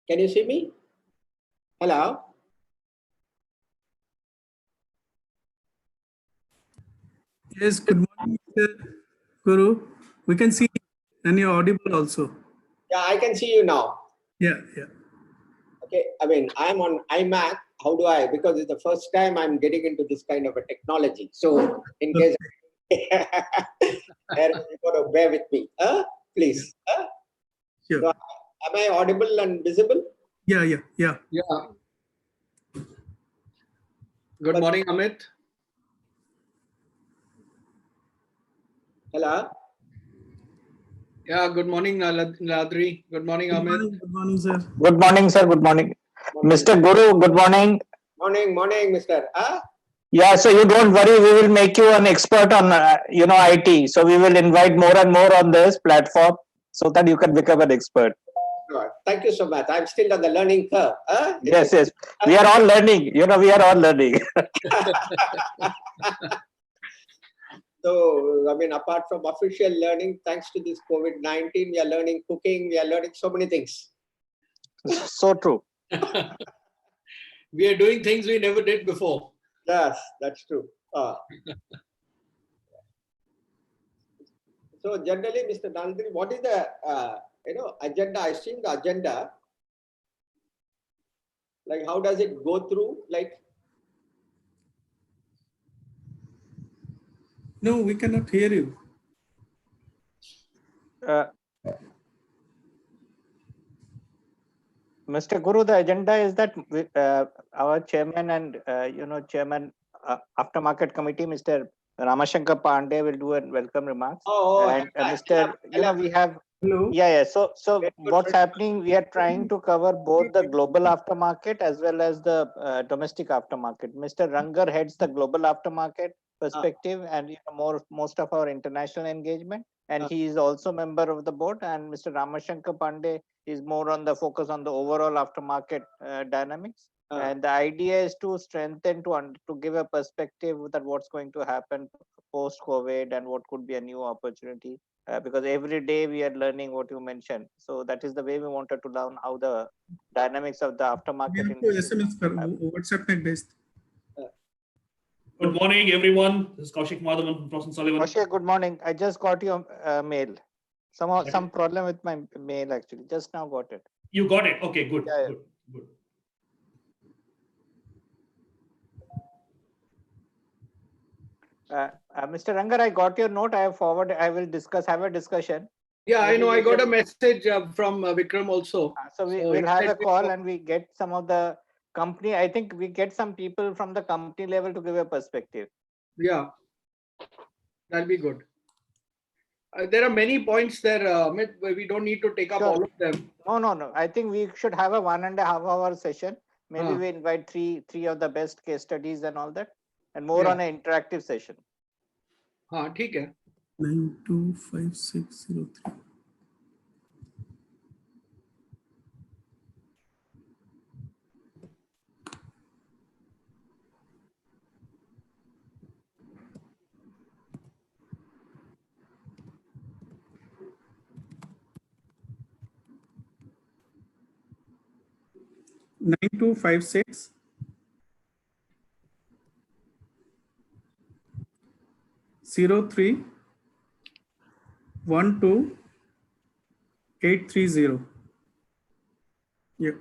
Can you see me? Hello? Yes, good morning, Mr. Guru. We can see and you're audible also. Yeah, I can see you now. Yeah. Okay, I mean, I'm on iMac. How do I? Because it's the first time I'm getting into this kind of a technology. So, in case you got to bear with me, please. Sure. So, am I audible and visible? Yeah. Good morning, Amit. Hello? Yeah, good morning, Ladri. Good morning, Amit. Good morning, sir. Good morning, sir. Good morning. Mr. Guru, good morning. Morning, Mister. Yeah, so you don't worry, we will make you an expert on, IT. So we will invite more and more on this platform so that you can become an expert. Sure. Thank you so much. I'm still on the learning curve. Yes. We are all learning. We are all learning. So, I mean, apart from official learning, thanks to this COVID-19, we are learning cooking, we are learning so many things. So true. We are doing things we never did before. Yes, that's true. So generally, Mr. Nandri, what is the agenda? I've seen the agenda. Like, how does it go through? Like, No, we cannot hear you. Mr. Guru, the agenda is that our chairman and chairman aftermarket committee, Mr. Ramashankar Pandey, will do a welcome remarks. And Mr. we have. Hello. Yeah. So what's happening? We are trying to cover both the global aftermarket as well as the domestic aftermarket. Mr. Rangar heads the global aftermarket perspective and most of our international engagement. And he is also member of the board. And Mr. Ramashankar Pandey is more on the focus on the overall aftermarket dynamics. And the idea is to strengthen, to give a perspective that what's going to happen post-COVID and what could be a new opportunity. Because every day we are learning what you mentioned. So that is the way we wanted to learn how the dynamics of the aftermarket industry. SMS WhatsApp में भेज. Good morning, everyone. This is Kaushik Madhavan from Frost & Sullivan. Kaushik, good morning. I just got your mail. Some problem with my mail actually. Just now got it. You got it. Okay, good. Yeah. Good. Mr. Rangar, I got your note. I have forwarded. I will have a discussion. Yeah, I know. I got a message from Vikram also. So we'll have a call and we get some of the company. I think we get some people from the company level to give a perspective. Yeah, that'll be good. There are many points there, Amit, where we don't need to take up all of them. No. I think we should have a 1.5 hour session. Maybe we invite three of the best case studies and all that, and more on an interactive session. ठीक है. 925603. Nine two 560 3 12 830. Yeah.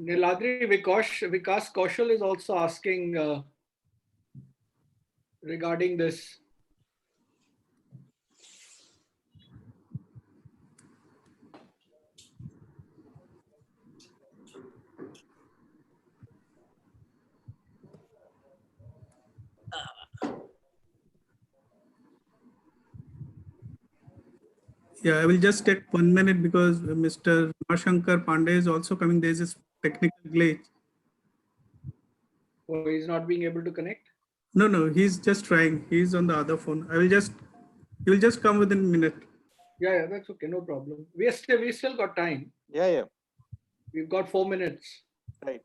Niladri, Vikas Kaushal is also asking regarding this. Yeah, I will just take 1 minute because Mr. Ramashankar Pandey is also coming. There is this technical glitch. Oh, he's not being able to connect? No, he's just trying. He's on the other phone. He will just come within a minute. Yeah, that's okay, no problem. We still got time. Yeah. We've got 4 minutes. Right.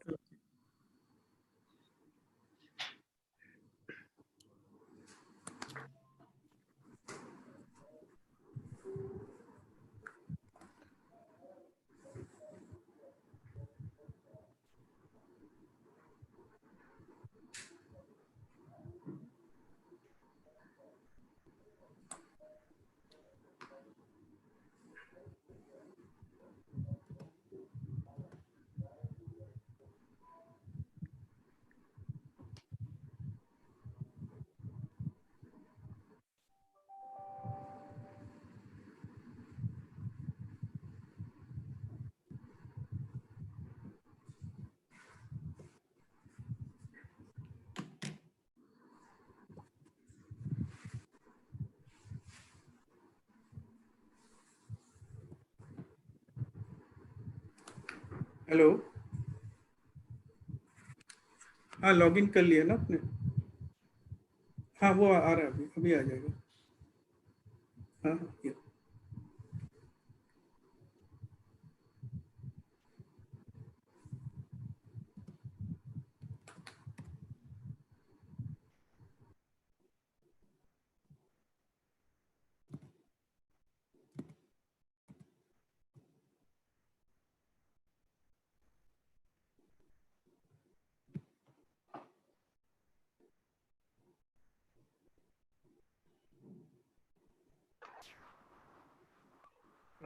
Hello, हाँ login कर लिया ना आपने? हाँ वो आ रहा है, अभी अभी आ जाएगा। हाँ हाँ, ये।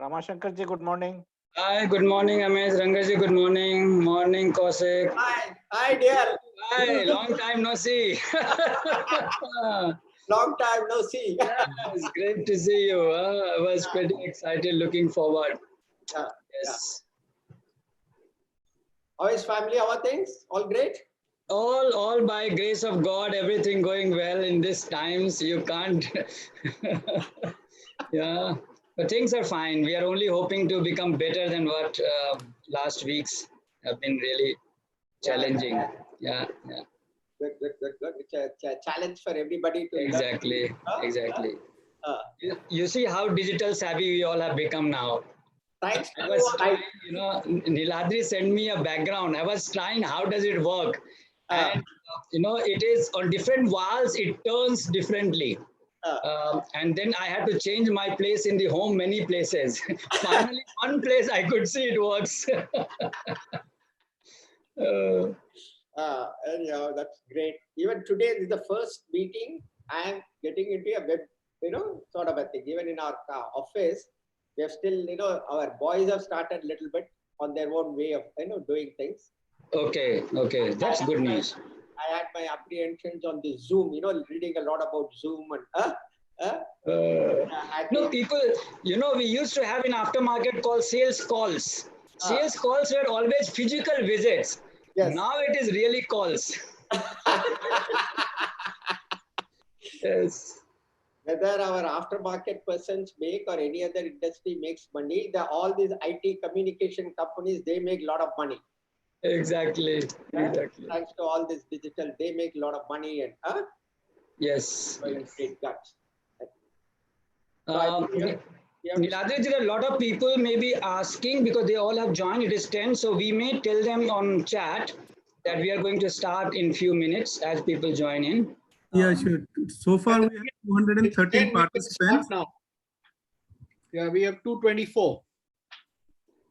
Ramashankar ji, good morning. Hi, good morning, Amish. Rangaji, good morning. Morning, Kaushik. Hi, dear. Hi, long time no see. Long time no see. It's great to see you. I was pretty excited, looking forward. Yeah, Yes. How is family? How are things? All great? All by grace of God, everything going well in these times. You can't. Yeah, but things are fine. We are only hoping to become better than what last weeks have been really challenging. Yeah, yeah. Good, good, good, good. It's a challenge for everybody to learn. Exactly, exactly. Uh, You see how digital savvy we all have become now. Thanks to I you. was trying, Niladri sent me a background. I was trying, how does it work? And, it is on different walls, it turns differently. And then I had to change my place in the home many places. Finally, one place I could see it works. Anyhow, that's great. Even today is the first meeting. I am getting into a web, sort of a thing. Even in our office, we have still, our boys have started a little bit on their own way of, doing things. Okay, that's good news. I had my apprehensions on the Zoom, reading a lot about Zoom and no, people, we used to have an aftermarket called sales calls. Sales calls were always physical visits. Yes. Now it is really calls. Yes. Whether our aftermarket persons make or any other industry makes money, all these IT communication companies, they make a lot of money. Exactly. Thanks to all this digital, they make a lot of money and Yes. Great guts. Niladri, there are a lot of people may be asking because they all have joined. It is 10, so we may tell them on chat that we are going to start in few minutes as people join in. Yeah, sure. So far, we have 213 participants. Now. Yeah, we have 224.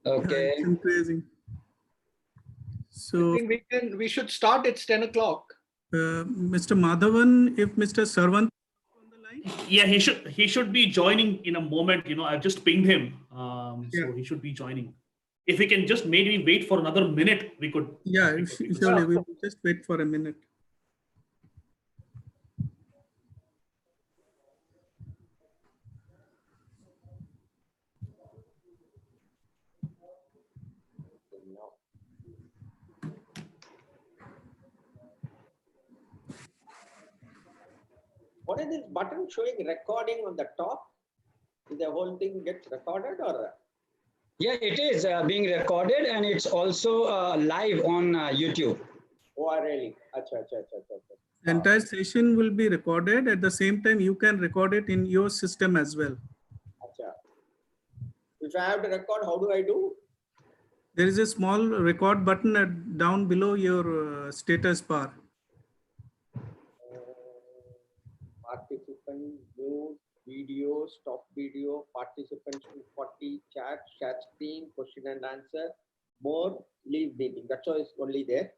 Okay. It's increasing. So, I think we should start. It's 10 o'clock. Mr. Madhavan, if Mr. Sarvant on the line? Yeah, he should be joining in a moment. I've just pinged him, so he should be joining. If we can just maybe wait for another minute, we could. Yeah, surely we will just wait for a minute. What is this button showing recording on the top? Is the whole thing gets recorded or? Yeah, it is being recorded and it's also live on YouTube. Oh, really? Achha. The entire session will be recorded. At the same time, you can record it in your system as well. Achha. If I have to record, how do I do? There is a small record button down below your status bar. Participant, mute, video, stop video, participants 240, chat, share screen, question and answer, more, leave meeting. That's all is only there.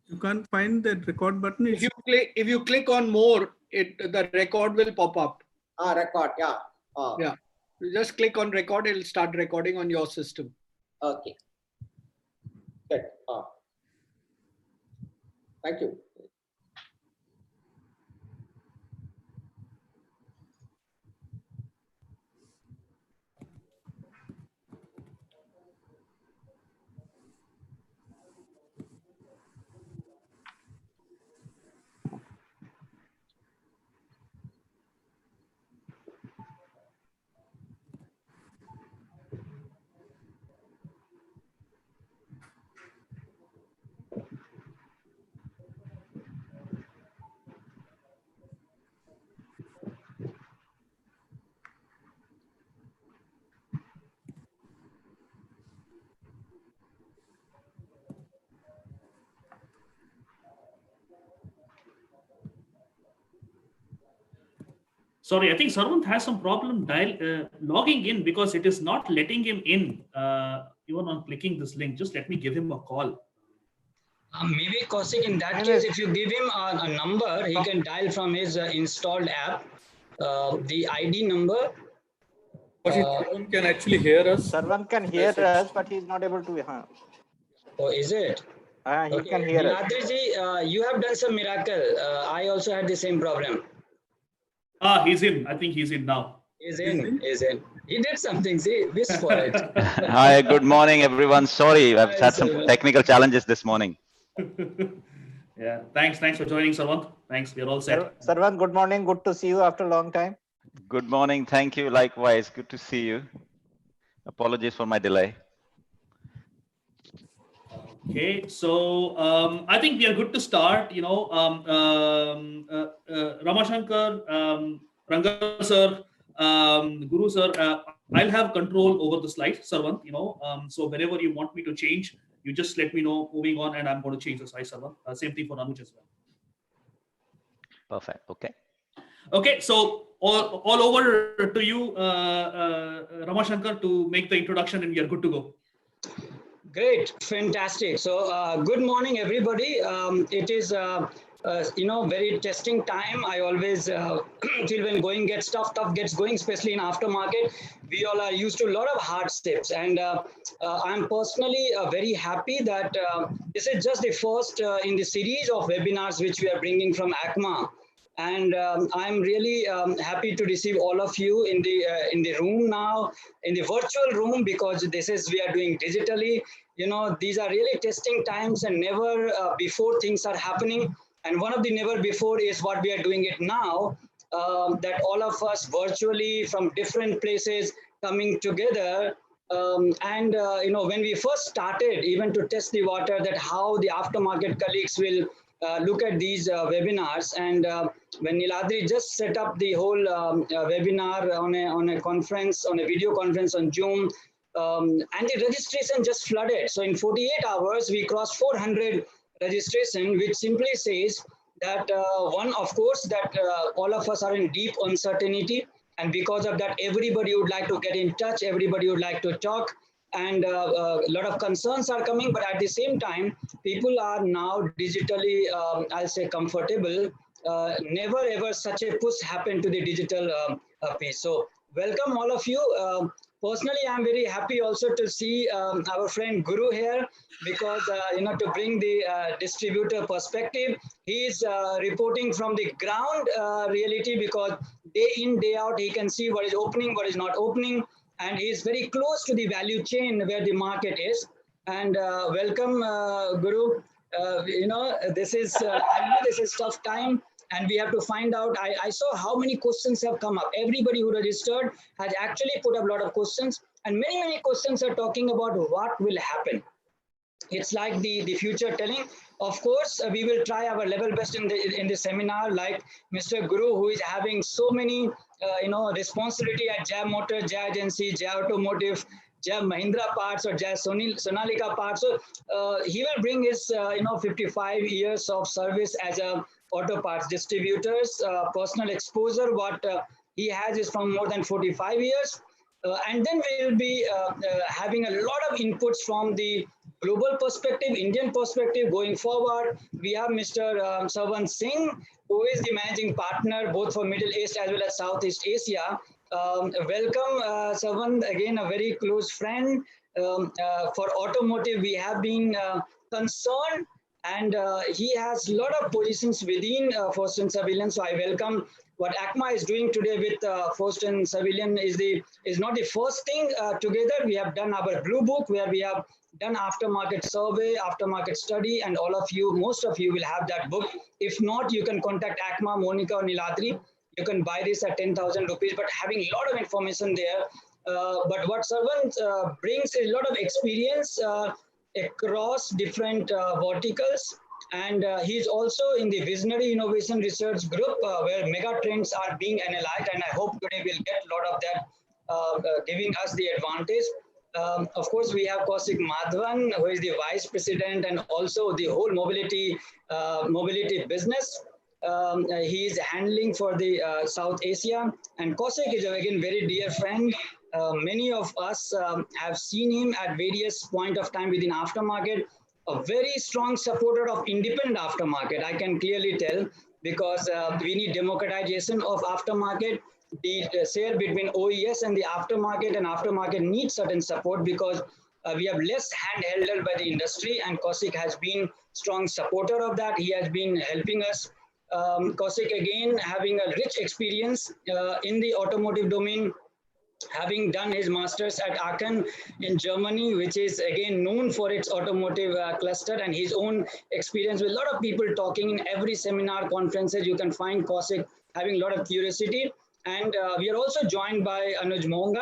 You can't find that record button. If you click on more, the record will pop up. Record, yeah. Yeah. You just click on record, it'll start recording on your system. Okay. Good. Thank you. Sorry, I think Sarvant has some problem logging in because it is not letting him in even on clicking this link. Just let me give him a call. Maybe Kaushik, in that case, if you give him a number, he can dial from his installed app, the ID number. Sarvan can actually hear us. Sarvan can hear us, but he's not able to. Oh, is it? He can hear us. Niladriji, you have done some miracle. I also had the same problem. He's in. I think he's in now. He's in. He did something. See, wish for it. Hi, good morning, everyone. Sorry, I've had some technical challenges this morning. Yeah, thanks for joining, Sarvant. Thanks, we're all set. Sarvan, good morning. Good to see you after a long time. Good morning. Thank you. Likewise. Good to see you. Apologies for my delay. Okay, so I think we are good to start. You know, Ramashankar, Ranga sir, Guru sir, I'll have control over the slide, Sarvant. You know, so whenever you want me to change, you just let me know. Moving on, and I'm going to change the slide, Sarvant. Same thing for Anuj as well. Perfect. Okay. Okay, so all over to you, Ramashankar, to make the introduction, and we are good to go. Great, fantastic. So good morning, everybody. It is very testing time. I always feel when going gets tough gets going, especially in aftermarket. We all are used to a lot of hardships, and I'm personally very happy that this is just the first in the series of webinars which we are bringing from ACMA. And I'm really happy to receive all of you in the room now, in the virtual room, because we are doing digitally. You know, these are really testing times, and never before things are happening. And one of the never before is what we are doing it now, that all of us virtually from different places coming together. When we first started, even to test the water, that how the aftermarket colleagues will look at these webinars, and when Niladri just set up the whole webinar on a conference, on a video conference on Zoom, and the registration just flooded. So in 48 hours, we crossed 400 registration, which simply says that one, of course, that all of us are in deep uncertainty, and because of that, everybody would like to get in touch, everybody would like to talk. And a lot of concerns are coming, but at the same time, people are now digitally, I'll say, comfortable. Never ever such a push happened to the digital piece. So welcome all of you. Personally, I'm very happy also to see our friend Guru here, because to bring the distributor perspective. He is reporting from the ground reality, because day in, day out, he can see what is opening, what is not opening. And he is very close to the value chain where the market is. And welcome, Guru. This is tough time, and we have to find out. I saw how many questions have come up. Everybody who registered has actually put up a lot of questions, and many questions are talking about what will happen. It's like the future telling. Of course, we will try our level best in the seminar, like Mr. Guru, who is having so many responsibility at Jai Motor, Jai Agency, Jai Automotive, Jai Mahindra parts, or Jai Sonalika parts. So he will bring his 55 years of service as a auto parts distributors, personal exposure. What he has is from more than 45 years. And then we will be having a lot of inputs from the global perspective, Indian perspective going forward. We have Mr. Sarvan Singh, who is the managing partner both for Middle East as well as Southeast Asia. Welcome, Sarvan, again, a very close friend. For automotive, we have been concerned, and he has a lot of positions within Force and Civilian. So I welcome what ACMA is doing today with Force and Civilian. Is not the first thing together. We have done our blue book, where we have done aftermarket survey, aftermarket study, and all of you, most of you will have that book. If not, you can contact ACMA, Monica or Niladri. You can buy this at 10,000 rupees, but having a lot of information there. But what Sarvan brings is a lot of experience across different verticals. And he's also in the Visionary Innovation Research Group, where mega trends are being analyzed. And I hope today we'll get a lot of that giving us the advantage. Of course, we have Kaushik Madhavan, who is the Vice President and also the whole mobility business. He is handling for the South Asia, and Kosik is again very dear friend. Many of us have seen him at various point of time within aftermarket. A very strong supporter of independent aftermarket. I can clearly tell, because we need democratization of aftermarket. The share between OES and the aftermarket needs certain support, because we have less handheld by the industry, and Kosik has been strong supporter of that. He has been helping us. Kosik again having a rich experience in the automotive domain, having done his masters at Aachen in Germany, which is again known for its automotive cluster, and his own experience with a lot of people talking in every seminar, conferences. You can find Kosik having a lot of curiosity. And we are also joined by Anuj Monga.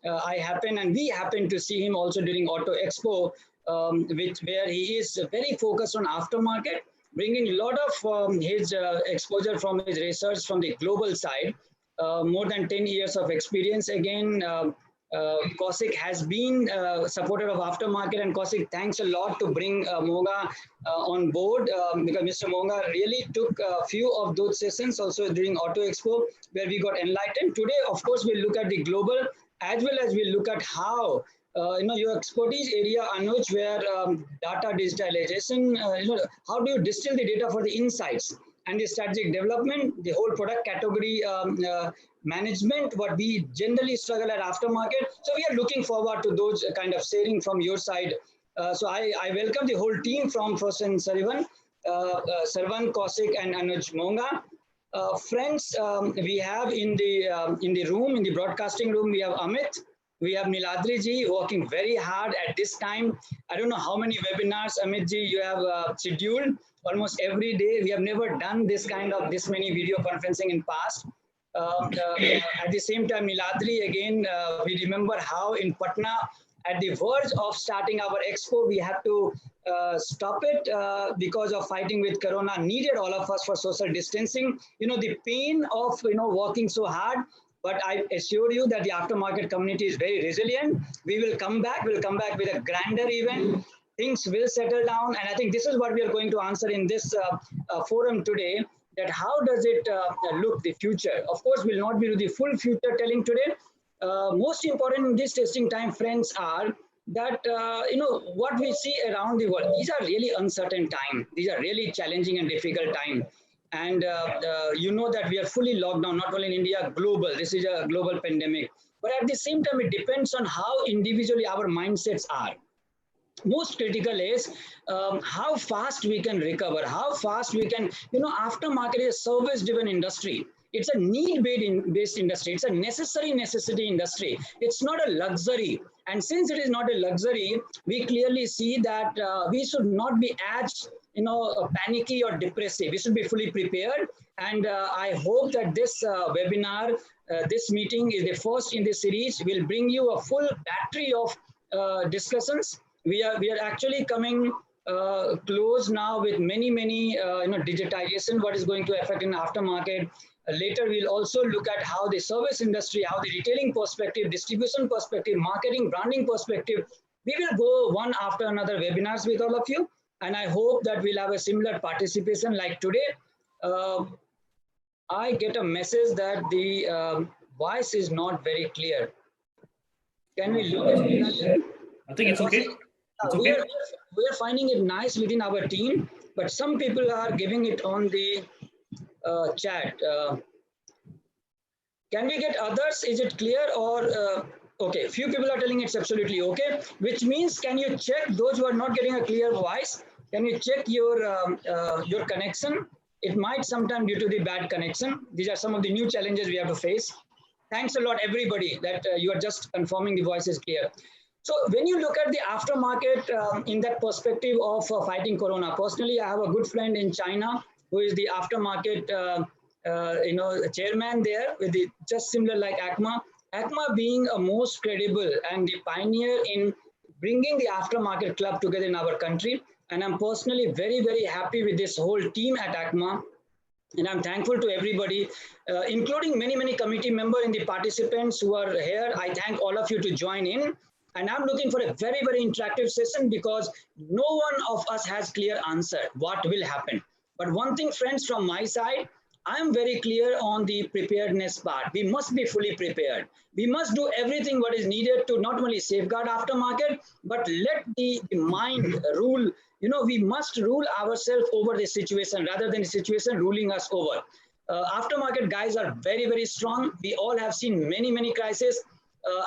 We happen to see him also during Auto Expo, where he is very focused on aftermarket, bringing a lot of his exposure from his research from the global side. More than 10 years of experience. Again, Kosik has been supporter of aftermarket, and Kosik, thanks a lot to bring Monga on board, because Mr. Monga really took a few of those sessions also during Auto Expo, where we got enlightened. Today, of course, we'll look at the global, as well as we'll look at how your expertise area, Anuj, where data digitalization, how do you distill the data for the insights and the strategic development, the whole product category management, what we generally struggle at aftermarket. So we are looking forward to those kind of sharing from your side. So I welcome the whole team from Frozen Sarvan, Kosik, and Anuj Monga. Friends, we have in the room, in the broadcasting room, we have Amit. We have Niladri ji working very hard at this time. I don't know how many webinars, Amit ji, you have scheduled almost every day. We have never done this many video conferencing in past. At the same time, Niladri, again, we remember how in Patna, at the verge of starting our expo, we had to stop it because of fighting with Corona, needed all of us for social distancing. The pain of, working so hard. But I assure you that the aftermarket community is very resilient. We will come back. We'll come back with a grander event. Things will settle down. And I think this is what we are going to answer in this forum today, that how does it look the future? Of course, we'll not be to the full future telling today. Most important in this testing time, friends, are that, what we see around the world. These are really uncertain times. These are really challenging and difficult times. And that we are fully locked down, not only in India, global. This is a global pandemic. But at the same time, it depends on how individually our mindsets are. Most critical is how fast we can recover, how fast we can, aftermarket is a service-driven industry. It's a need-based industry. It's a necessity industry. It's not a luxury. And since it is not a luxury, we clearly see that we should not be as panicky or depressive. We should be fully prepared. And I hope that this webinar, this meeting is the first in this series, will bring you a full battery of discussions. We are actually coming close now with many digitization, what is going to affect in aftermarket. Later, we'll also look at how the service industry, how the retailing perspective, distribution perspective, marketing, branding perspective. We will go one after another webinars with all of you. And I hope that we'll have a similar participation like today. I get a message that the voice is not very clear. Can we look at it? I think it's okay. It's okay. We are finding it nice within our team, but some people are giving it on the chat. Can we get others? Is it clear or okay? Few people are telling it's absolutely okay, which means can you check those who are not getting a clear voice? Can you check your connection? It might sometime due to the bad connection. These are some of the new challenges we have to face. Thanks a lot, everybody, that you are just confirming the voice is clear. So when you look at the aftermarket in that perspective of fighting Corona, personally, I have a good friend in China who is the aftermarket, chairman there, with the just similar like ACMA. ACMA being a most credible and the pioneer in bringing the aftermarket club together in our country. And I'm personally very, very happy with this whole team at ACMA. And I'm thankful to everybody, including many committee members and the participants who are here. I thank all of you to join in. And I'm looking for a very, very interactive session because no one of us has clear answer what will happen. But one thing, friends, from my side, I am very clear on the preparedness part. We must be fully prepared. We must do everything what is needed to not only safeguard aftermarket, but let the mind rule. You know, we must rule ourselves over the situation rather than the situation ruling us over. Aftermarket guys are very, very strong. We all have seen many, many crises.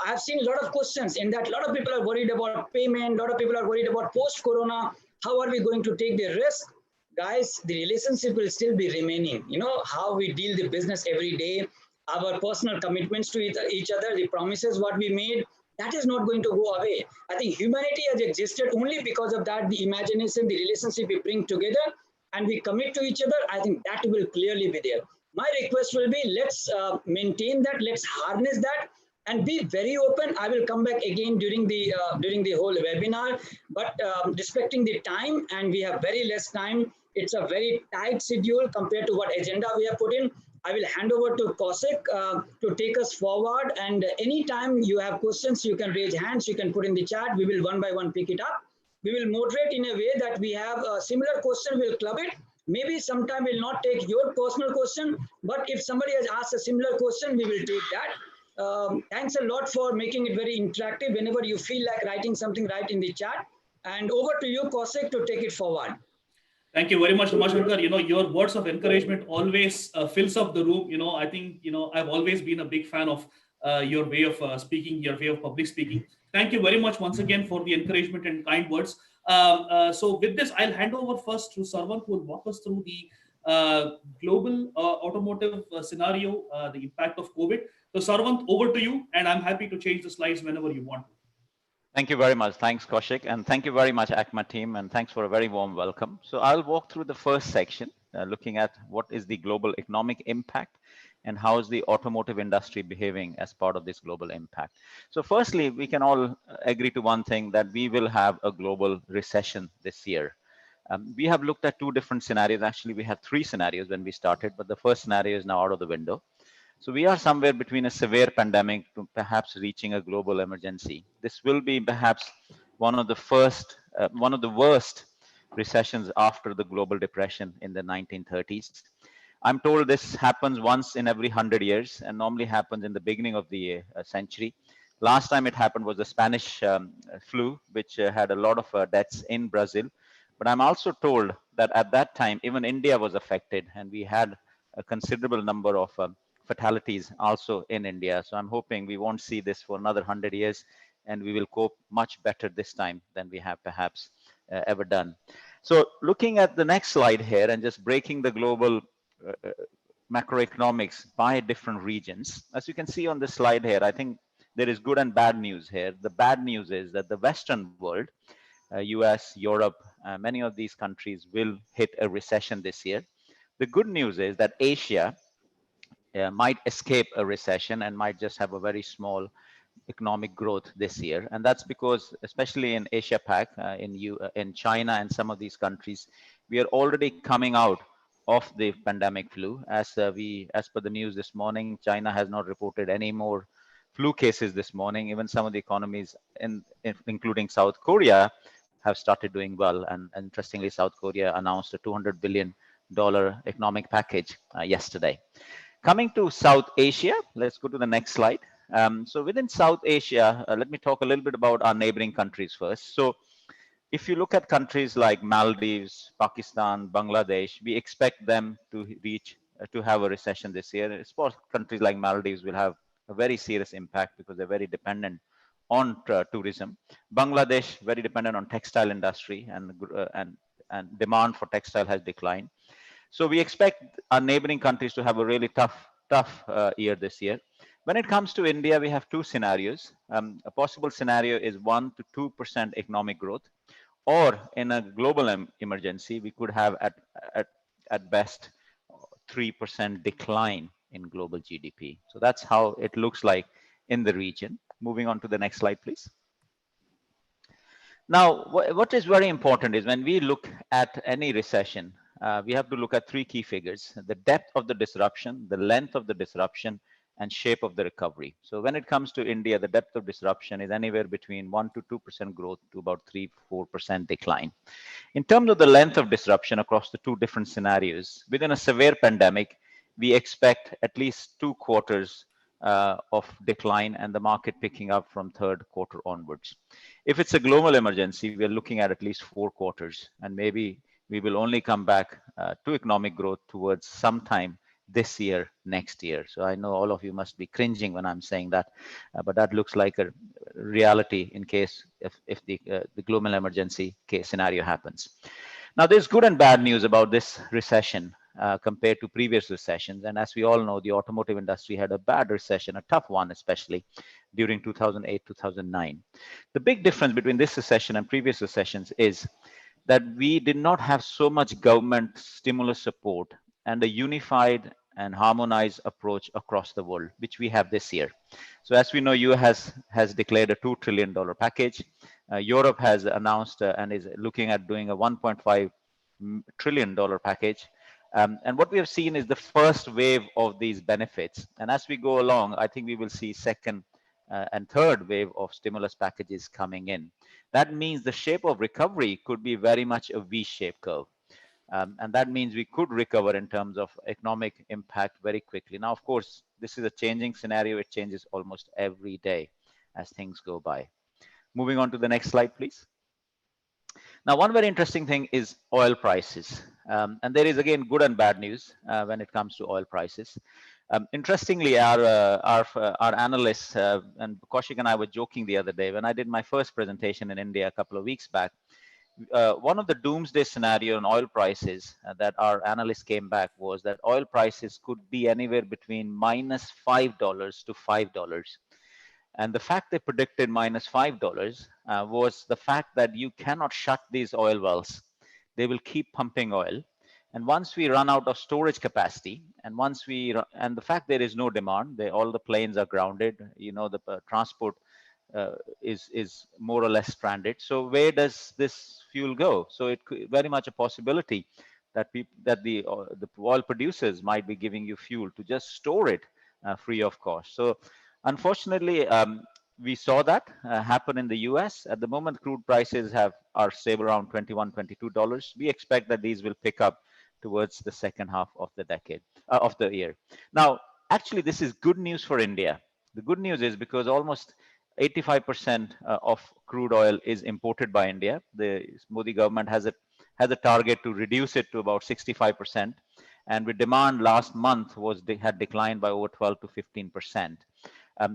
I've seen a lot of questions in that. A lot of people are worried about payment. A lot of people are worried about post-corona. How are we going to take the risk? Guys, the relationship will still be remaining. You know, how we deal the business every day, our personal commitments to each other, the promises what we made, that is not going to go away. I think humanity has existed only because of that, the imagination, the relationship we bring together and we commit to each other. I think that will clearly be there. My request will be, let's maintain that, let's harness that, and be very open. I will come back again during the whole webinar, but respecting the time, and we have very less time. It's a very tight schedule compared to what agenda we have put in. I will hand over to Kaushik to take us forward. And anytime you have questions, you can raise hands, you can put in the chat. We will one by one pick it up. We will moderate in a way that we have a similar question, we'll club it. Maybe sometime we'll not take your personal question, but if somebody has asked a similar question, we will take that. Thanks a lot for making it very interactive. Whenever you feel like writing something, write in the chat. And over to you, Kaushik, to take it forward. Thank you very much, Ramashankar. You know, your words of encouragement always fills up the room. You know, I think, you know, I've always been a big fan of your way of speaking, your way of public speaking. Thank you very much once again for the encouragement and kind words. So with this, I'll hand over first to Sarwan, who will walk us through the global automotive scenario, the impact of COVID. So Sarwan, over to you, and I'm happy to change the slides whenever you want to. Thank you very much. Thanks, Kaushik. And thank you very much, ACMA team. And thanks for a very warm welcome. So I'll walk through the first section, looking at what is the global economic impact and how is the automotive industry behaving as part of this global impact. So firstly, we can all agree to one thing, that we will have a global recession this year. We have looked at two different scenarios. Actually, we had three scenarios when we started, but the first scenario is now out of the window. So we are somewhere between a severe pandemic to perhaps reaching a global emergency. This will be perhaps one of the worst recessions after the global depression in the 1930s. I'm told this happens once in every 100 years and normally happens in the beginning of the century. Last time it happened was the Spanish flu, which had a lot of deaths in Brazil. But I'm also told that at that time, even India was affected, and we had a considerable number of fatalities also in India. So I'm hoping we won't see this for another 100 years, and we will cope much better this time than we have perhaps ever done. So looking at the next slide here and just breaking the global macroeconomics by different regions. As you can see on this slide here, I think there is good and bad news here. The bad news is that the Western world, US, Europe, many of these countries will hit a recession this year. The good news is that Asia might escape a recession and might just have a very small economic growth this year. And that's because, especially in Asia Pac, in China and some of these countries, we are already coming out of the pandemic flu. As per the news this morning, China has not reported any more flu cases this morning. Even some of the economies, including South Korea, have started doing well. And interestingly, South Korea announced a $200 billion economic package yesterday. Coming to South Asia, let's go to the next slide. So within South Asia, let me talk a little bit about our neighboring countries first. So if you look at countries like Maldives, Pakistan, Bangladesh, we expect them to have a recession this year. Of course, countries like Maldives will have a very serious impact because they're very dependent on tourism. Bangladesh, very dependent on textile industry, and demand for textile has declined. So we expect our neighboring countries to have a really tough year this year. When it comes to India, we have two scenarios. A possible scenario is 1 to 2% economic growth, or in a global emergency, we could have at best 3% decline in global GDP. So that's how it looks like in the region. Moving on to the next slide, please. Now, what is very important is when we look at any recession, we have to look at three key figures: the depth of the disruption, the length of the disruption, and shape of the recovery. So when it comes to India, the depth of disruption is anywhere between 1 to 2% growth to about 3-4% decline. In terms of the length of disruption across the two different scenarios, within a severe pandemic, we expect at least 2 quarters of decline and the market picking up from third quarter onwards. If it's a global emergency, we're looking at least 4 quarters, and maybe we will only come back to economic growth towards sometime this year, next year. So I know all of you must be cringing when I'm saying that, but that looks like a reality in case if the global emergency case scenario happens. Now, there's good and bad news about this recession compared to previous recessions. And as we all know, the automotive industry had a bad recession, a tough one, especially during 2008, 2009. The big difference between this recession and previous recessions is that we did not have so much government stimulus support and a unified and harmonized approach across the world, which we have this year. So as we know, US has declared a $2 trillion package. Europe has announced and is looking at doing a $1.5 trillion package. And what we have seen is the first wave of these benefits. And as we go along, I think we will see second and third wave of stimulus packages coming in. That means the shape of recovery could be very much a V-shaped curve. And that means we could recover in terms of economic impact very quickly. Now, of course, this is a changing scenario. It changes almost every day as things go by. Moving on to the next slide, please. Now, one very interesting thing is oil prices. And there is, again, good and bad news when it comes to oil prices. Interestingly, our analysts, and Kaushik and I were joking the other day, when I did my first presentation in India a couple of weeks back, one of the doomsday scenario on oil prices that our analysts came back was that oil prices could be anywhere between minus $5 to $5. And the fact they predicted minus $5 was the fact that you cannot shut these oil wells. They will keep pumping oil. And once we run out of storage capacity, and the fact there is no demand, all the planes are grounded, you know, the transport is more or less stranded. So where does this fuel go? So it could very much a possibility that the oil producers might be giving you fuel to just store it free of cost. So unfortunately, we saw that happen in the US. At the moment, crude prices are stable around $21, $22. We expect that these will pick up towards the second half of the decade, of the year. Now, actually, this is good news for India. The good news is because almost 85% of crude oil is imported by India. The Modi government has a target to reduce it to about 65%. And with demand last month had declined by over 12 to 15%.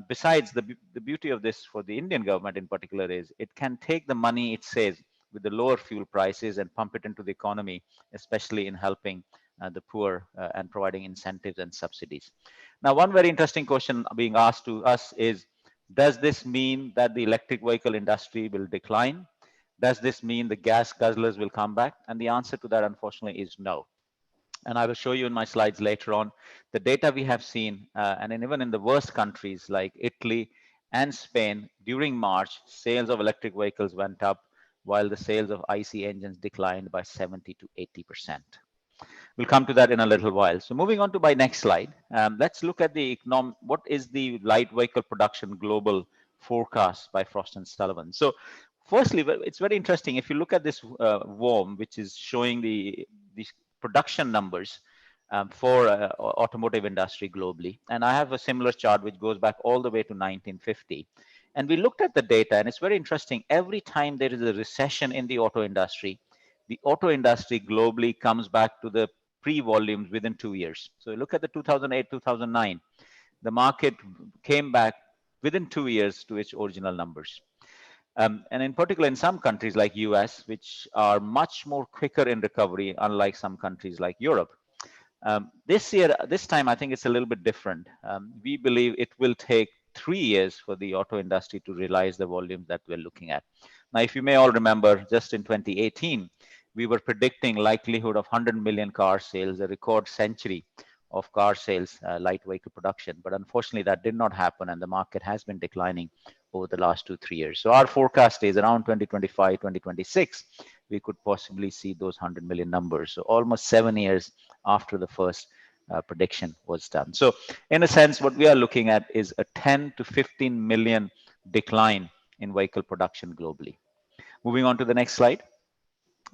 Besides, the beauty of this for the Indian government in particular is it can take the money it saves with the lower fuel prices and pump it into the economy, especially in helping the poor and providing incentives and subsidies. Now, one very interesting question being asked to us is, does this mean that the electric vehicle industry will decline? Does this mean the gas guzzlers will come back? And the answer to that, unfortunately, is no. And I will show you in my slides later on the data we have seen, and even in the worst countries like Italy and Spain, during March, sales of electric vehicles went up while the sales of IC engines declined by 70 to 80%. We'll come to that in a little while. So moving on to my next slide, let's look at what is the light vehicle production global forecast by Frost & Sullivan. So firstly, it's very interesting. If you look at this worm, which is showing the production numbers for automotive industry globally. And I have a similar chart which goes back all the way to 1950. And we looked at the data, and it's very interesting. Every time there is a recession in the auto industry globally comes back to the pre-volumes within 2 years. So look at the 2008, 2009. The market came back within 2 years to its original numbers. And in particular, in some countries like US, which are much more quicker in recovery, unlike some countries like Europe. This time, I think it's a little bit different. We believe it will take 3 years for the auto industry to realize the volumes that we're looking at. Now, if you may all remember, just in 2018, we were predicting likelihood of 100 million car sales, a record century of car sales, light vehicle production. But unfortunately, that did not happen, and the market has been declining over the last 2-3 years. So our forecast is around 2025, 2026, we could possibly see those 100 million numbers. So almost 7 years after the first prediction was done. So in a sense, what we are looking at is a 10 to 15 million decline in vehicle production globally. Moving on to the next slide.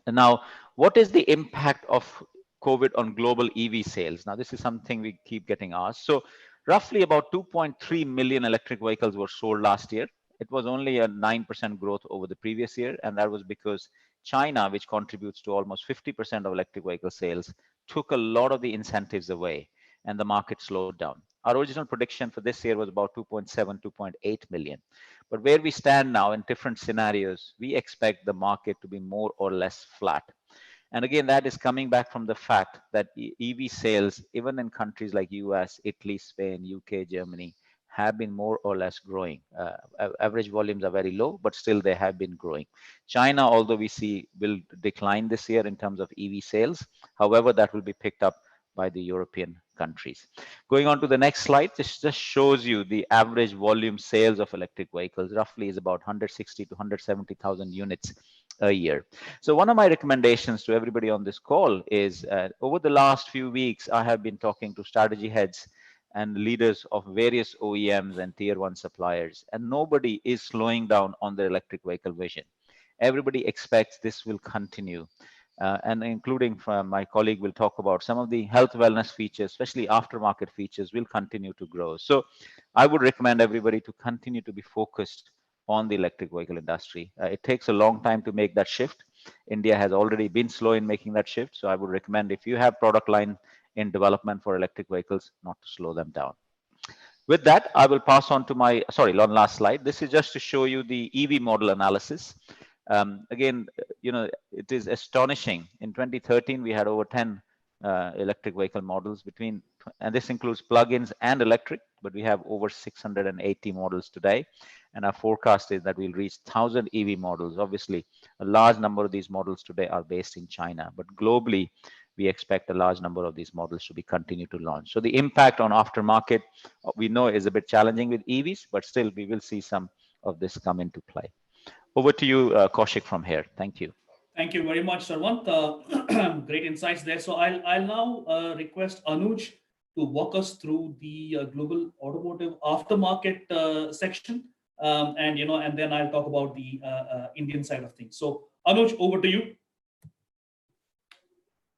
And now, what is the impact of COVID on global EV sales? Now, this is something we keep getting asked. So roughly about 2.3 million electric vehicles were sold last year. It was only a 9% growth over the previous year. And that was because China, which contributes to almost 50% of electric vehicle sales, took a lot of the incentives away and the market slowed down. Our original prediction for this year was about 2.7, 2.8 million. But where we stand now in different scenarios, we expect the market to be more or less flat. And again, that is coming back from the fact that EV sales, even in countries like US, Italy, Spain, UK, Germany, have been more or less growing. Average volumes are very low, but still they have been growing. China, although we see will decline this year in terms of EV sales, however, that will be picked up by the European countries. Going on to the next slide, this just shows you the average volume sales of electric vehicles. Roughly is about 160 to 170,000 units a year. So one of my recommendations to everybody on this call is over the last few weeks, I have been talking to strategy heads and leaders of various OEMs and tier one suppliers, and nobody is slowing down on their electric vehicle vision. Everybody expects this will continue. And including my colleague will talk about some of the health wellness features, especially aftermarket features, will continue to grow. So I would recommend everybody to continue to be focused on the electric vehicle industry. It takes a long time to make that shift. India has already been slow in making that shift. So I would recommend if you have product line in development for electric vehicles, not to slow them down. With that, I will pass on to my, sorry, one last slide. This is just to show you the EV model analysis. Again, you know, it is astonishing. In 2013, we had over 10 electric vehicle models between, and this includes plug-ins and electric, but we have over 680 models today. And our forecast is that we'll reach 1,000 EV models. Obviously, a large number of these models today are based in China, but globally, we expect a large number of these models to be continued to launch. So the impact on aftermarket, we know is a bit challenging with EVs, but still we will see some of this come into play. Over to you, Kaushik, from here. Thank you. Thank you very much, Sarwant. Great insights there. So I'll now request Anuj to walk us through the global automotive aftermarket section, and then I'll talk about the Indian side of things. So Anuj, over to you.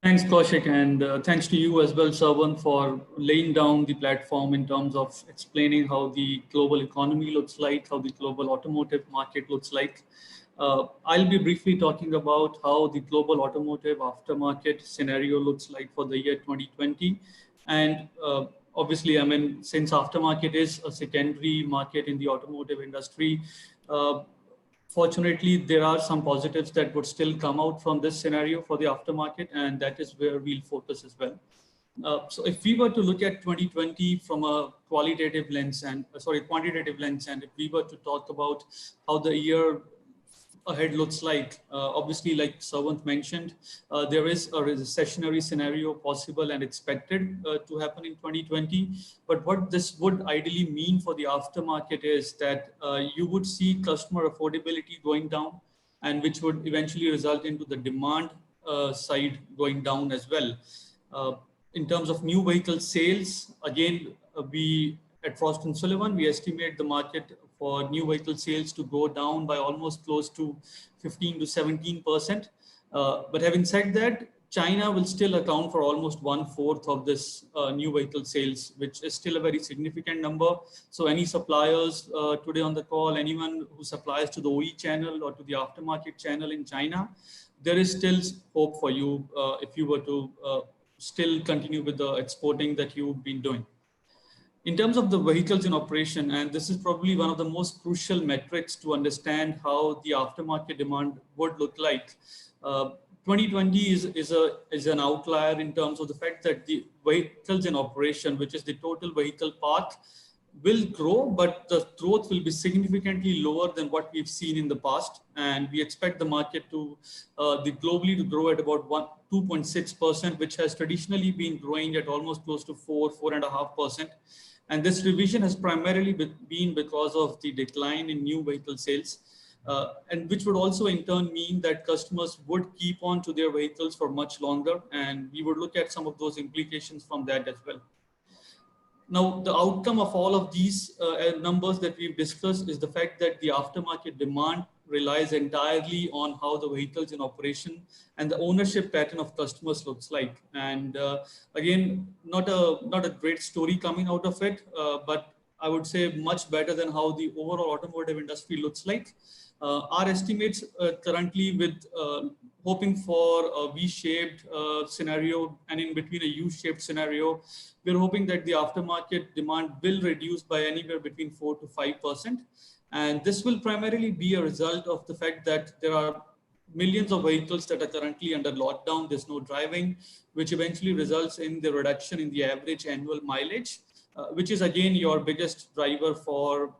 Thanks, Kaushik, and thanks to you as well, Sarwan, for laying down the platform in terms of explaining how the global economy looks like, how the global automotive market looks like. I'll be briefly talking about how the global automotive aftermarket scenario looks like for the year 2020. And obviously, I mean, since aftermarket is a secondary market in the automotive industry, fortunately, there are some positives that would still come out from this scenario for the aftermarket, and that is where we'll focus as well. So if we were to look at 2020 from a quantitative lens, and if we were to talk about how the year ahead looks like, obviously, like Sarwant mentioned, there is a recessionary scenario possible and expected to happen in 2020. But what this would ideally mean for the aftermarket is that you would see customer affordability going down, and which would eventually result into the demand side going down as well. In terms of new vehicle sales, again, we at Frost & Sullivan, we estimate the market for new vehicle sales to go down by almost close to 15 to 17%. But having said that, China will still account for almost 1/4 of this new vehicle sales, which is still a very significant number. So any suppliers today on the call, anyone who supplies to the OE channel or to the aftermarket channel in China, there is still hope for you if you were to still continue with the exporting that you've been doing. In terms of the vehicles in operation, and this is probably one of the most crucial metrics to understand how the aftermarket demand would look like. 2020 is an outlier in terms of the fact that the vehicles in operation, which is the total vehicle park, will grow, but the growth will be significantly lower than what we've seen in the past. And we expect the market to, globally to grow at about 2.6%, which has traditionally been growing at almost close to 4.5%. And this revision has primarily been because of the decline in new vehicle sales. and which would also in turn mean that customers would keep on to their vehicles for much longer. And we would look at some of those implications from that as well. Now, the outcome of all of these numbers that we've discussed is the fact that the aftermarket demand relies entirely on how the vehicles in operation and the ownership pattern of customers looks like. And again, not a great story coming out of it, but I would say much better than how the overall automotive industry looks like. Our estimates currently with hoping for a V-shaped scenario and in between a U-shaped scenario, we're hoping that the aftermarket demand will reduce by anywhere between 4 to 5%. And this will primarily be a result of the fact that there are millions of vehicles that are currently under lockdown. There's no driving, which eventually results in the reduction in the average annual mileage, which is again your biggest driver for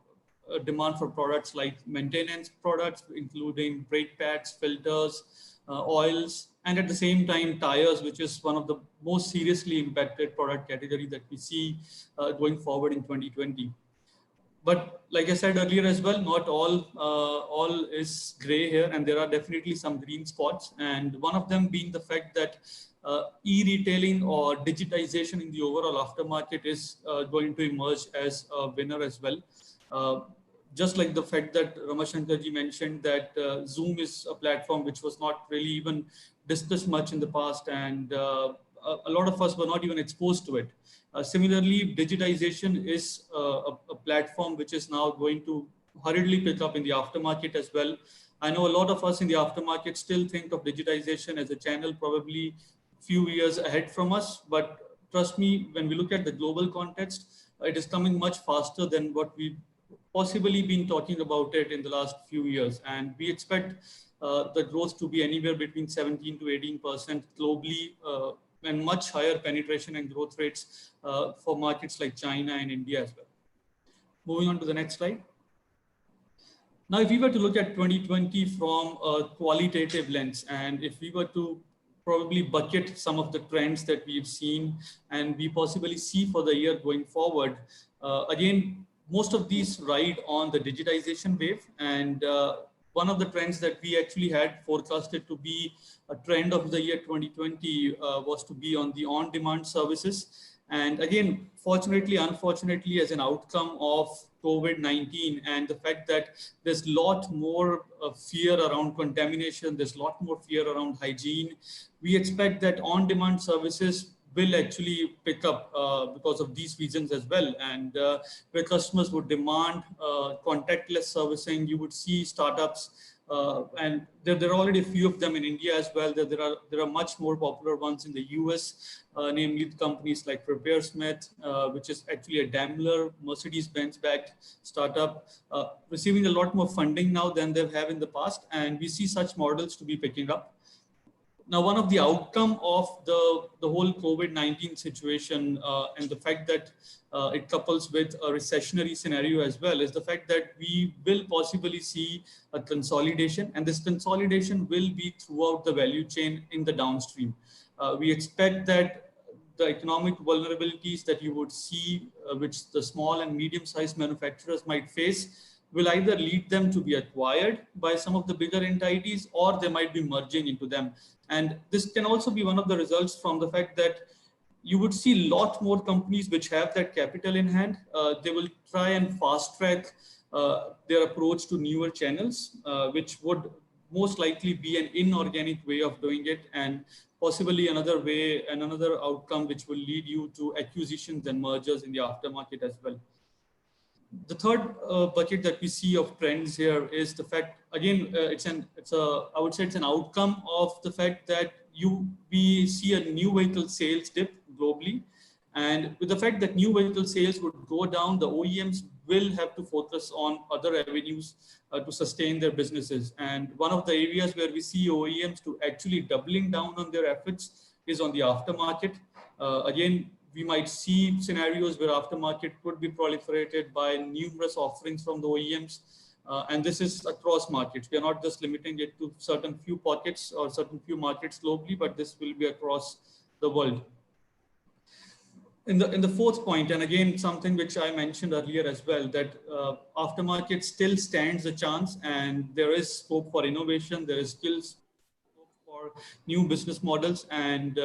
demand for products like maintenance products, including brake pads, filters, oils, and at the same time tires, which is one of the most seriously impacted product category that we see going forward in 2020. But like I said earlier as well, not all is gray here, and there are definitely some green spots. And one of them being the fact that e-retailing or digitization in the overall aftermarket is going to emerge as a winner as well. Just like the fact that Ramashankarji mentioned that Zoom is a platform which was not really even discussed much in the past, and a lot of us were not even exposed to it. Similarly, digitization is a platform which is now going to hurriedly pick up in the aftermarket as well. I know a lot of us in the aftermarket still think of digitization as a channel probably few years ahead from us, but trust me, when we look at the global context, it is coming much faster than what we've possibly been talking about it in the last few years. And we expect the growth to be anywhere between 17 to 18% globally, and much higher penetration and growth rates for markets like China and India as well. Moving on to the next slide. Now, if we were to look at 2020 from a qualitative lens, and if we were to probably bucket some of the trends that we've seen and we possibly see for the year going forward, again, most of these ride on the digitization wave. And one of the trends that we actually had forecasted to be a trend of the year 2020 was to be on the on-demand services. And again, fortunately, unfortunately, as an outcome of COVID-19 and the fact that there's a lot more fear around contamination, there's a lot more fear around hygiene, we expect that on-demand services will actually pick up because of these reasons as well. And where customers would demand contactless servicing, you would see startups, and there are already a few of them in India as well. There are much more popular ones in the US, namely companies like RepairSmith, which is actually a Daimler, Mercedes-Benz backed startup, receiving a lot more funding now than they've had in the past. And we see such models to be picking up. Now, one of the outcome of the whole COVID-19 situation and the fact that it couples with a recessionary scenario as well is the fact that we will possibly see a consolidation, and this consolidation will be throughout the value chain in the downstream. We expect that the economic vulnerabilities that you would see, which the small and medium-sized manufacturers might face, will either lead them to be acquired by some of the bigger entities, or they might be merging into them. And this can also be one of the results from the fact that you would see a lot more companies which have that capital in hand. They will try and fast track their approach to newer channels, which would most likely be an inorganic way of doing it, and possibly another way and another outcome which will lead you to acquisitions and mergers in the aftermarket as well. The third bucket that we see of trends here is the fact, again, I would say it's an outcome of the fact that we see a new vehicle sales dip globally. And with the fact that new vehicle sales would go down, the OEMs will have to focus on other avenues to sustain their businesses. And one of the areas where we see OEMs to actually doubling down on their efforts is on the aftermarket. Again, we might see scenarios where aftermarket could be proliferated by numerous offerings from the OEMs. And this is across markets. We are not just limiting it to certain few pockets or certain few markets globally, but this will be across the world. In the fourth point, and again, something which I mentioned earlier as well, that aftermarket still stands a chance and there is scope for innovation, there is still scope for new business models. And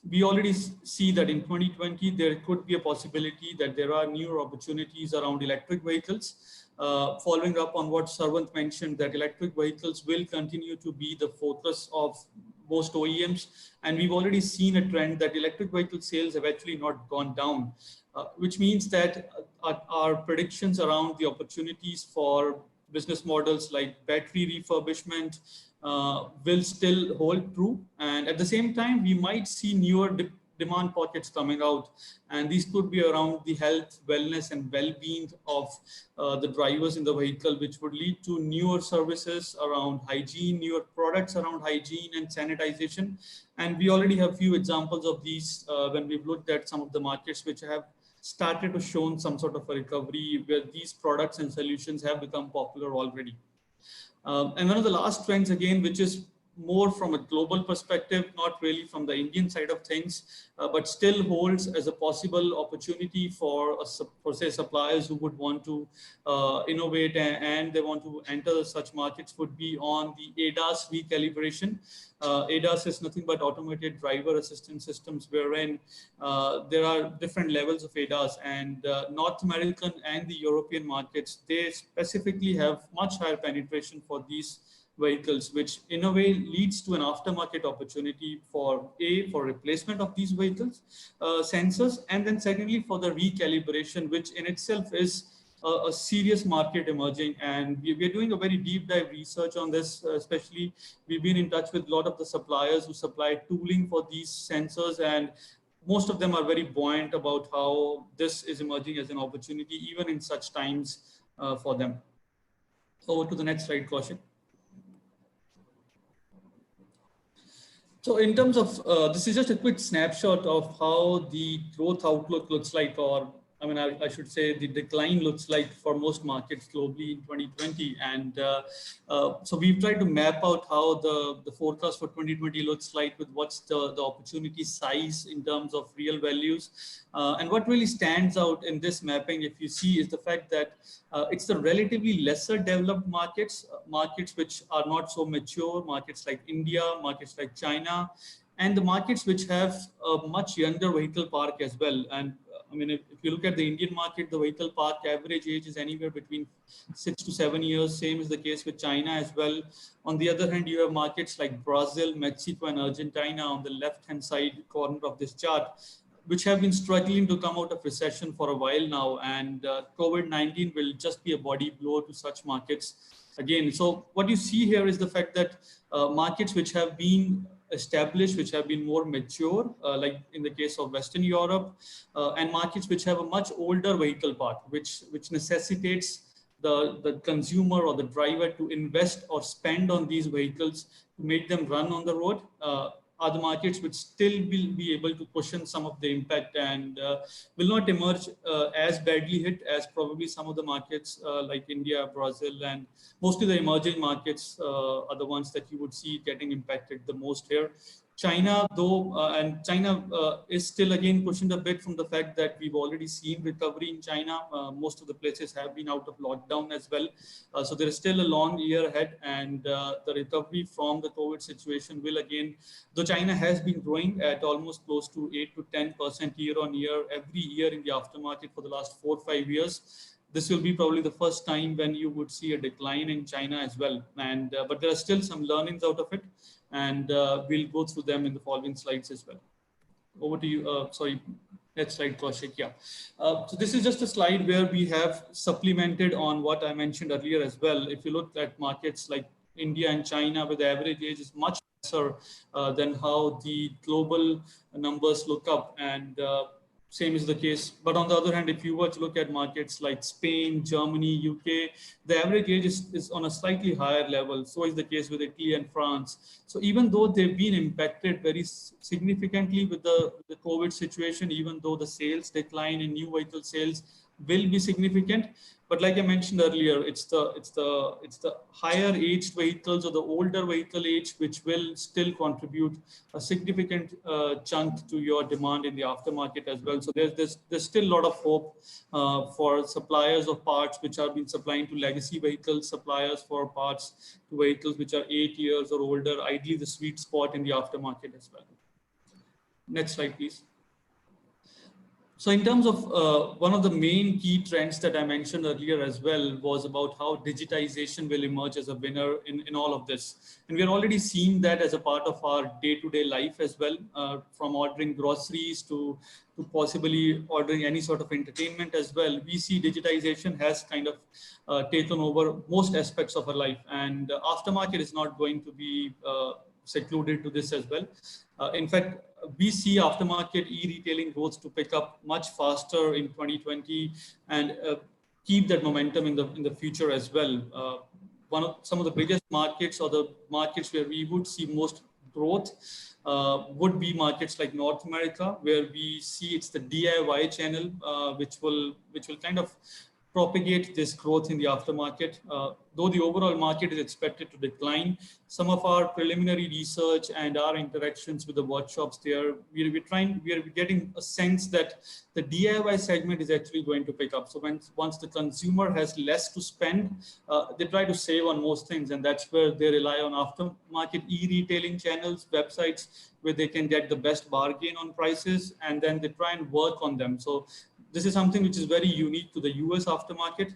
we already see that in 2020, there could be a possibility that there are new opportunities around electric vehicles. Following up on what Sarwant mentioned, that electric vehicles will continue to be the focus of most OEMs. And we've already seen a trend that electric vehicle sales have actually not gone down, which means that our predictions around the opportunities for business models like battery refurbishment will still hold true. And at the same time, we might see newer demand pockets coming out, and these could be around the health, wellness, and well-being of the drivers in the vehicle, which would lead to newer services around hygiene, newer products around hygiene and sanitization. And we already have few examples of these when we've looked at some of the markets which have started to show some sort of a recovery, where these products and solutions have become popular already. And one of the last trends, again, which is more from a global perspective, not really from the Indian side of things, but still holds as a possible opportunity for say suppliers who would want to innovate and they want to enter such markets, would be on the ADAS recalibration. ADAS is nothing but automated driver assistance systems, wherein there are different levels of ADAS, and North American and the European markets, they specifically have much higher penetration for these vehicles, which in a way leads to an aftermarket opportunity for replacement of these vehicles sensors, and then secondly for the recalibration, which in itself is a serious market emerging. And we are doing a very deep dive research on this, especially we've been in touch with a lot of the suppliers who supply tooling for these sensors, and most of them are very buoyant about how this is emerging as an opportunity even in such times for them. Over to the next slide, Kaushik. So in terms of, this is just a quick snapshot of how the growth outlook looks like, or I should say the decline looks like for most markets globally in 2020. And so we've tried to map out how the forecast for 2020 looks like, with what's the opportunity size in terms of real values. And what really stands out in this mapping, if you see, is the fact that it's the relatively lesser developed markets, markets which are not so mature, markets like India, markets like China, and the markets which have a much younger vehicle park as well. And if you look at the Indian market, the vehicle park average age is anywhere between 6 to 7 years. Same is the case with China as well. On the other hand, you have markets like Brazil, Mexico, and Argentina on the left-hand side corner of this chart, which have been struggling to come out of recession for a while now. And COVID-19 will just be a body blow to such markets again. So what you see here is the fact that markets which have been established, which have been more mature, like in the case of Western Europe, and markets which have a much older vehicle park, which necessitates the consumer or the driver to invest or spend on these vehicles to make them run on the road, are the markets which still will be able to cushion some of the impact and will not emerge as badly hit as probably some of the markets like India, Brazil, and mostly the emerging markets are the ones that you would see getting impacted the most here. China, though, and China is still again cushioned a bit from the fact that we've already seen recovery in China. Most of the places have been out of lockdown as well. So there is still a long year ahead, and the recovery from the COVID situation will again, though China has been growing at almost close to 8 to 10% year on year every year in the aftermarket for the last 4 or 5 years. This will be probably the first time when you would see a decline in China as well. And but there are still some learnings out of it, and we'll go through them in the following slides as well. Over to you. Sorry, next slide, Kaushik. Yeah. So this is just a slide where we have supplemented on what I mentioned earlier as well. If you look at markets like India and China, where the average age is much lesser than how the global numbers look up, and same is the case. But on the other hand, if you were to look at markets like Spain, Germany, UK, the average age is on a slightly higher level. So is the case with Italy and France. So even though they've been impacted very significantly with the COVID situation, even though the sales decline in new vehicle sales will be significant. But like I mentioned earlier, it's the higher aged vehicles or the older vehicle age which will still contribute a significant chunk to your demand in the aftermarket as well. So there's still a lot of hope for suppliers of parts which have been supplying to legacy vehicles, suppliers for parts to vehicles which are 8 years or older, ideally the sweet spot in the aftermarket as well. Next slide, please. So in terms of one of the main key trends that I mentioned earlier as well was about how digitization will emerge as a winner in all of this. And we're already seeing that as a part of our day-to-day life as well, from ordering groceries to possibly ordering any sort of entertainment as well. We see digitization has kind of taken over most aspects of our life, and aftermarket is not going to be secluded to this as well. In fact, we see aftermarket e-retailing growth to pick up much faster in 2020 and keep that momentum in the future as well. Some of the biggest markets, or the markets where we would see most growth, would be markets like North America, where we see it's the DIY channel which will kind of propagate this growth in the aftermarket. Though the overall market is expected to decline, some of our preliminary research and our interactions with the workshops there, we are getting a sense that the DIY segment is actually going to pick up. So once the consumer has less to spend, they try to save on most things, and that's where they rely on aftermarket e-retailing channels, websites, where they can get the best bargain on prices, and then they try and work on them. So this is something which is very unique to the US aftermarket,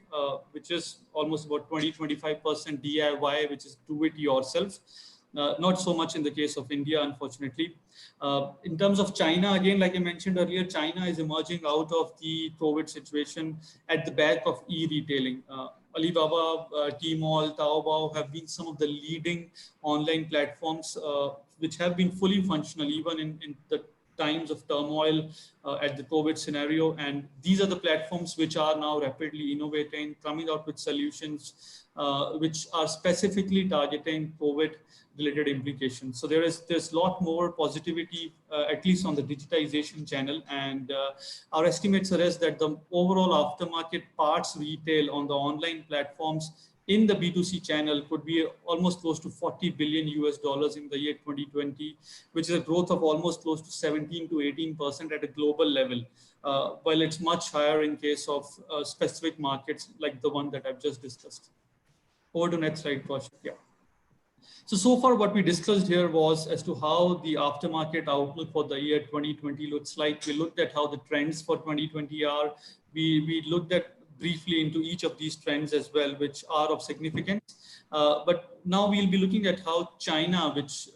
which is almost about 20-25% DIY, which is do it yourself. Not so much in the case of India, unfortunately. In terms of China, again, like I mentioned earlier, China is emerging out of the COVID situation at the back of e-retailing. Alibaba, Tmall, Taobao have been some of the leading online platforms which have been fully functional even in the times of turmoil at the COVID scenario. And these are the platforms which are now rapidly innovating, coming out with solutions which are specifically targeting COVID-related implications. So there's a lot more positivity, at least on the digitization channel. And our estimates suggest that the overall aftermarket parts retail on the online platforms in the B2C channel could be almost close to $40 billion in the year 2020, which is a growth of almost close to 17 to 18% at a global level, while it's much higher in case of specific markets like the one that I've just discussed. Over to next slide, Kaushik. Yeah. So far what we discussed here was as to how the aftermarket outlook for the year 2020 looks like. We looked at how the trends for 2020 are. We looked at briefly into each of these trends as well, which are of significance. But now we'll be looking at how China, which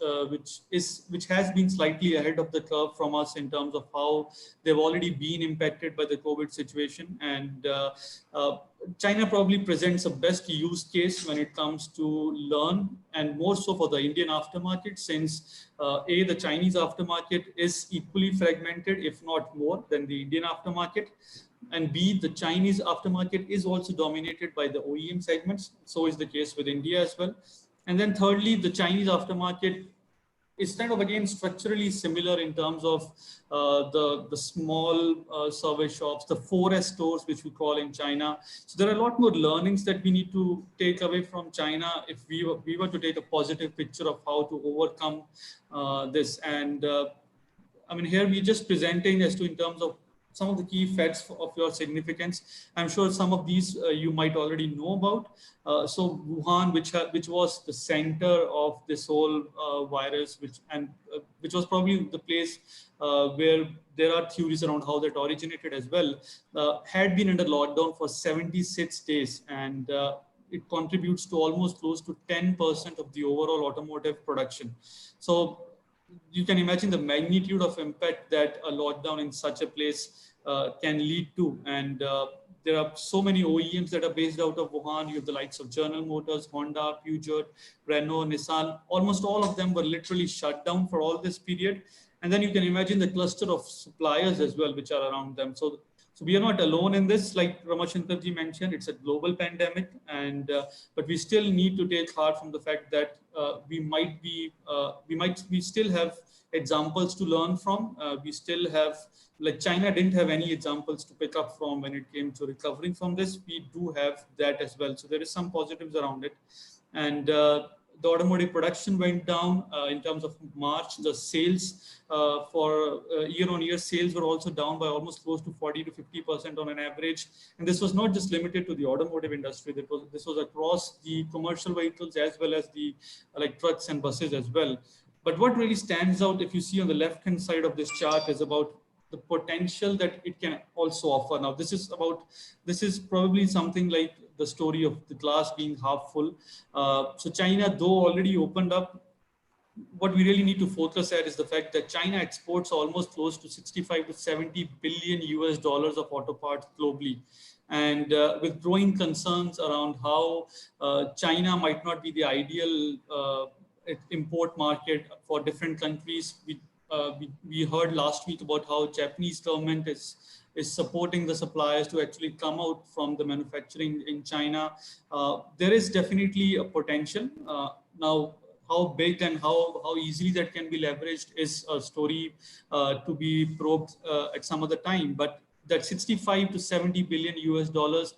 has been slightly ahead of the curve from us in terms of how they've already been impacted by the COVID situation. And China probably presents a best use case when it comes to learn, and more so for the Indian aftermarket, since the Chinese aftermarket is equally fragmented, if not more, than the Indian aftermarket. And B, the Chinese aftermarket is also dominated by the OEM segments. So is the case with India as well. And then thirdly, the Chinese aftermarket is kind of, again, structurally similar in terms of the small service shops, the 4S stores, which we call in China. So there are a lot more learnings that we need to take away from China if we were to take a positive picture of how to overcome this. And I mean, here we're just presenting as to in terms of some of the key facts of your significance. I'm sure some of these you might already know about. So Wuhan, which was the center of this whole virus, which was probably the place where there are theories around how that originated as well, had been under lockdown for 76 days. And it contributes to almost close to 10% of the overall automotive production. So you can imagine the magnitude of impact that a lockdown in such a place can lead to. And there are so many OEMs that are based out of Wuhan. You have the likes of General Motors, Honda, Peugeot, Renault, Nissan. Almost all of them were literally shut down for all this period. And then you can imagine the cluster of suppliers as well, which are around them. So we are not alone in this. Like Ramashankarji mentioned, it's a global pandemic, and but we still need to take heart from the fact that we still have examples to learn from. We still have, like China didn't have any examples to pick up from when it came to recovering from this. We do have that as well. So there is some positives around it. And the automotive production went down in terms of March. The sales for year-on-year sales were also down by almost close to 40 to 50% on an average. And this was not just limited to the automotive industry. This was across the commercial vehicles as well as the like trucks and buses as well. But what really stands out, if you see on the left-hand side of this chart, is about the potential that it can also offer. Now, this is probably something like the story of the glass being half full. So China, though already opened up, what we really need to focus at is the fact that China exports almost close to 65 to 70 billion US dollars of auto parts globally. And with growing concerns around how China might not be the ideal import market for different countries, we heard last week about how Japanese government is supporting the suppliers to actually come out from the manufacturing in China. There is definitely a potential. Now, how big and how easily that can be leveraged is a story to be probed at some other time. But that 65 to 70 billion US dollars,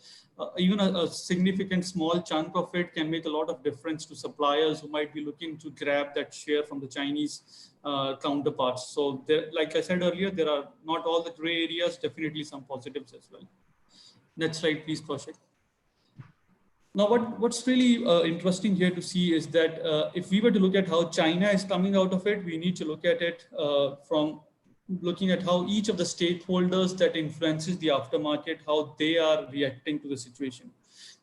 even a significant small chunk of it can make a lot of difference to suppliers who might be looking to grab that share from the Chinese counterparts. So there, like I said earlier, there are not all the gray areas, definitely some positives as well. Next slide, please, Kaushik. Now, what's really interesting here to see is that if we were to look at how China is coming out of it, we need to look at it from looking at how each of the stakeholders that influences the aftermarket, how they are reacting to the situation.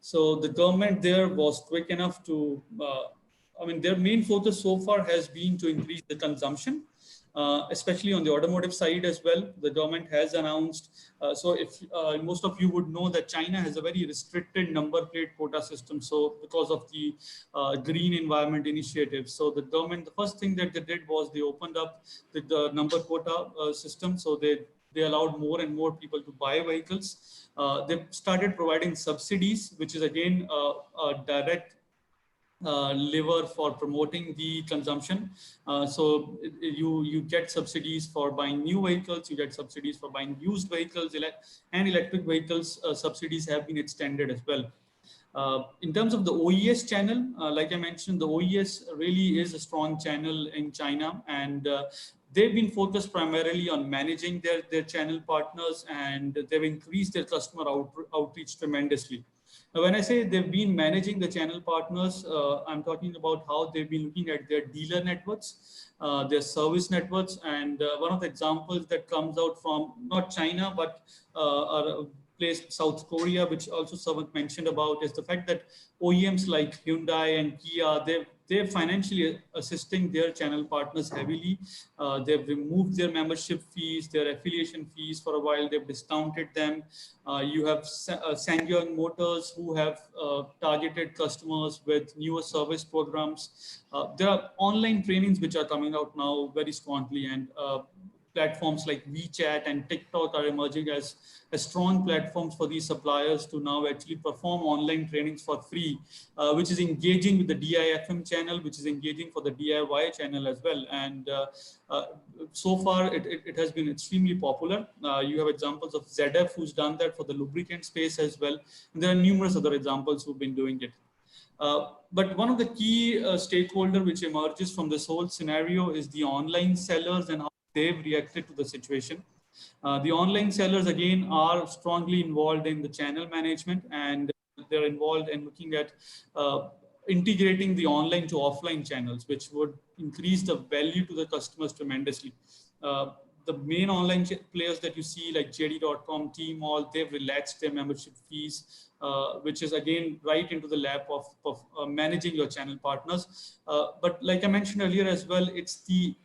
So the government there was quick enough to, their main focus so far has been to increase the consumption. Especially on the automotive side as well. The government has announced, so if most of you would know that China has a very restricted number plate quota system. So because of the green environment initiative. So the government, the first thing that they did was they opened up the number quota system. So they allowed more and more people to buy vehicles. They started providing subsidies, which is again a direct lever for promoting the consumption. So you get subsidies for buying new vehicles, you get subsidies for buying used vehicles, and electric vehicles subsidies have been extended as well. In terms of the OES channel, like I mentioned, the OES really is a strong channel in China, and they've been focused primarily on managing their channel partners, and they've increased their customer outreach tremendously. Now, when I say they've been managing the channel partners, I'm talking about how they've been looking at their dealer networks, their service networks. And one of the examples that comes out from not China, but a place, South Korea, which also someone mentioned about, is the fact that OEMs like Hyundai and Kia, they're financially assisting their channel partners heavily. They've removed their membership fees, their affiliation fees for a while. They've discounted them. You have SsangYong Motors, who have targeted customers with newer service programs. There are online trainings which are coming out now very strongly, and platforms like WeChat and TikTok are emerging as strong platforms for these suppliers to now actually perform online trainings for free, which is engaging with the DIFM channel, which is engaging for the DIY channel as well. And so far, it has been extremely popular. You have examples of ZF, who's done that for the lubricant space as well. And there are numerous other examples who've been doing it. But one of the key stakeholder which emerges from this whole scenario is the online sellers and how they've reacted to the situation. The online sellers, again, are strongly involved in the channel management, and they're involved in looking at integrating the online to offline channels, which would increase the value to the customers tremendously. The main online players that you see, like JD.com, Tmall, they've relaxed their membership fees, which is again right into the lap of managing your channel partners. But like I mentioned earlier as well, it's the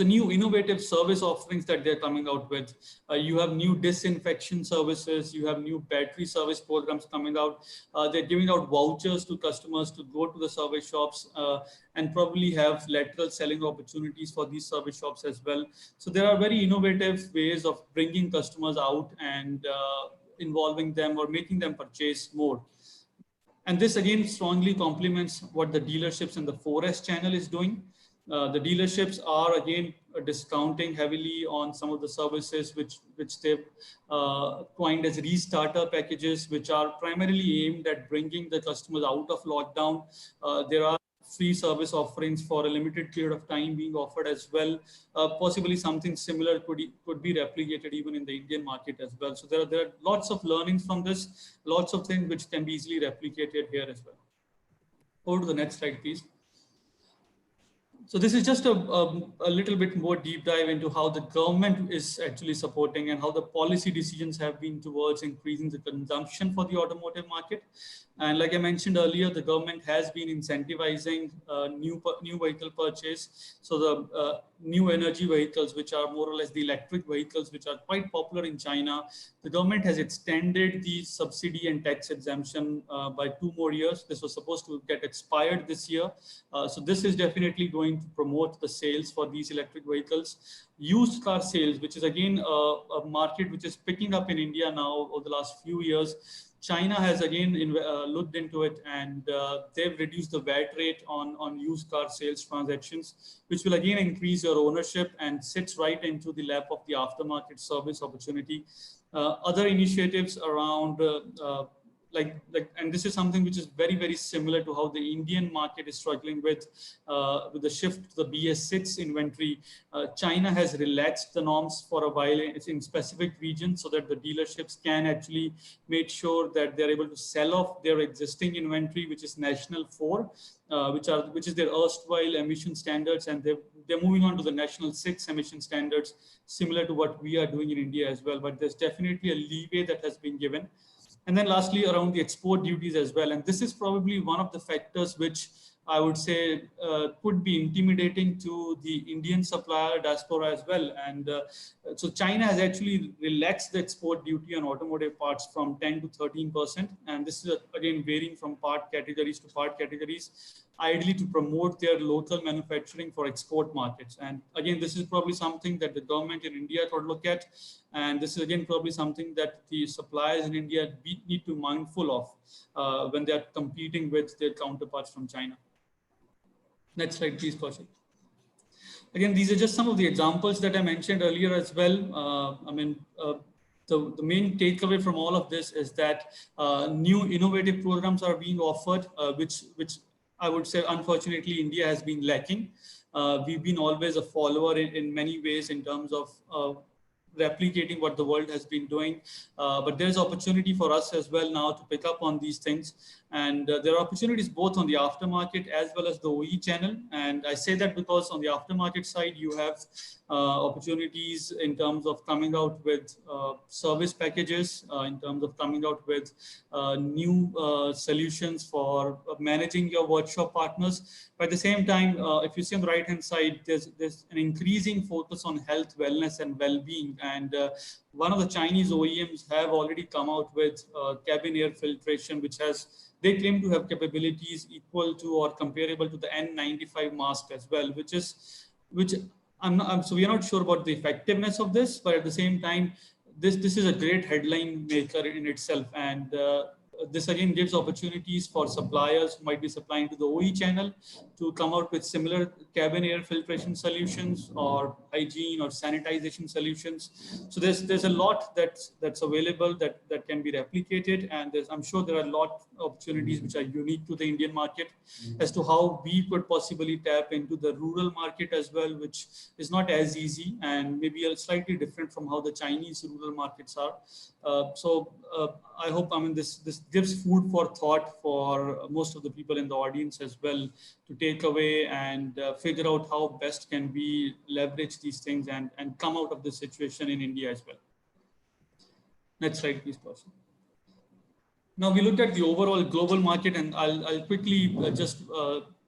new innovative service offerings that they're coming out with. You have new disinfection services, you have new battery service programs coming out. They're giving out vouchers to customers to go to the service shops and probably have lateral selling opportunities for these service shops as well. So there are very innovative ways of bringing customers out and involving them or making them purchase more. And this again strongly complements what the dealerships and the 4S channel is doing. The dealerships are again discounting heavily on some of the services which they've coined as restarter packages, which are primarily aimed at bringing the customers out of lockdown. There are free service offerings for a limited period of time being offered as well. Possibly something similar could be replicated even in the Indian market as well. So there are lots of learnings from this, lots of things which can be easily replicated here as well. Over to the next slide, please. So this is just a little bit more deep dive into how the government is actually supporting and how the policy decisions have been towards increasing the consumption for the automotive market. And like I mentioned earlier, the government has been incentivizing new vehicle purchase. So the new energy vehicles, which are more or less the electric vehicles, which are quite popular in China, the government has extended the subsidy and tax exemption by 2 more years. This was supposed to get expired this year. So this is definitely going to promote the sales for these electric vehicles. Used car sales, which is again a market which is picking up in India now over the last few years. China has again looked into it, and they've reduced the VAT rate on used car sales transactions, which will again increase your ownership and sits right into the lap of the aftermarket service opportunity. Other initiatives around and this is something which is very, very similar to how the Indian market is struggling with the shift to the BS6 inventory. China has relaxed the norms for a while in specific regions so that the dealerships can actually make sure that they're able to sell off their existing inventory, which is National 4, which is their erstwhile emission standards, and they're moving on to the National 6 emission standards, similar to what we are doing in India as well. But there's definitely a leeway that has been given. And then lastly, around the export duties as well. And this is probably one of the factors which I would say could be intimidating to the Indian supplier diaspora as well. And so China has actually relaxed the export duty on automotive parts from 10 to 13%. And this is again varying from part categories to part categories, ideally to promote their local manufacturing for export markets. And again, this is probably something that the government in India could look at. And this is again probably something that the suppliers in India need to be mindful of when they are competing with their counterparts from China. Next slide, please, Kaushik. Again, these are just some of the examples that I mentioned earlier as well. The main takeaway from all of this is that new innovative programs are being offered, which I would say, unfortunately, India has been lacking. We've been always a follower in many ways in terms of replicating what the world has been doing. But there's opportunity for us as well now to pick up on these things. And there are opportunities both on the aftermarket as well as the OE channel. And I say that because on the aftermarket side, you have opportunities in terms of coming out with service packages, in terms of coming out with new solutions for managing your workshop partners. But at the same time, if you see on the right-hand side, there's an increasing focus on health, wellness, and well-being. And one of the Chinese OEMs have already come out with cabin air filtration, they claim to have capabilities equal to or comparable to the N95 mask as well, so we are not sure about the effectiveness of this, but at the same time, this is a great headline maker in itself. And this again gives opportunities for suppliers who might be supplying to the OE channel to come out with similar cabin air filtration solutions or hygiene or sanitization solutions. So there's a lot that's available that can be replicated, and I'm sure there are a lot of opportunities which are unique to the Indian market as to how we could possibly tap into the rural market as well, which is not as easy and maybe slightly different from how the Chinese rural markets are. I hope this gives food for thought for most of the people in the audience as well to take away and figure out how best can we leverage these things and come out of this situation in India as well. Next slide, please, Pasha. Now we looked at the overall global market, and I'll quickly just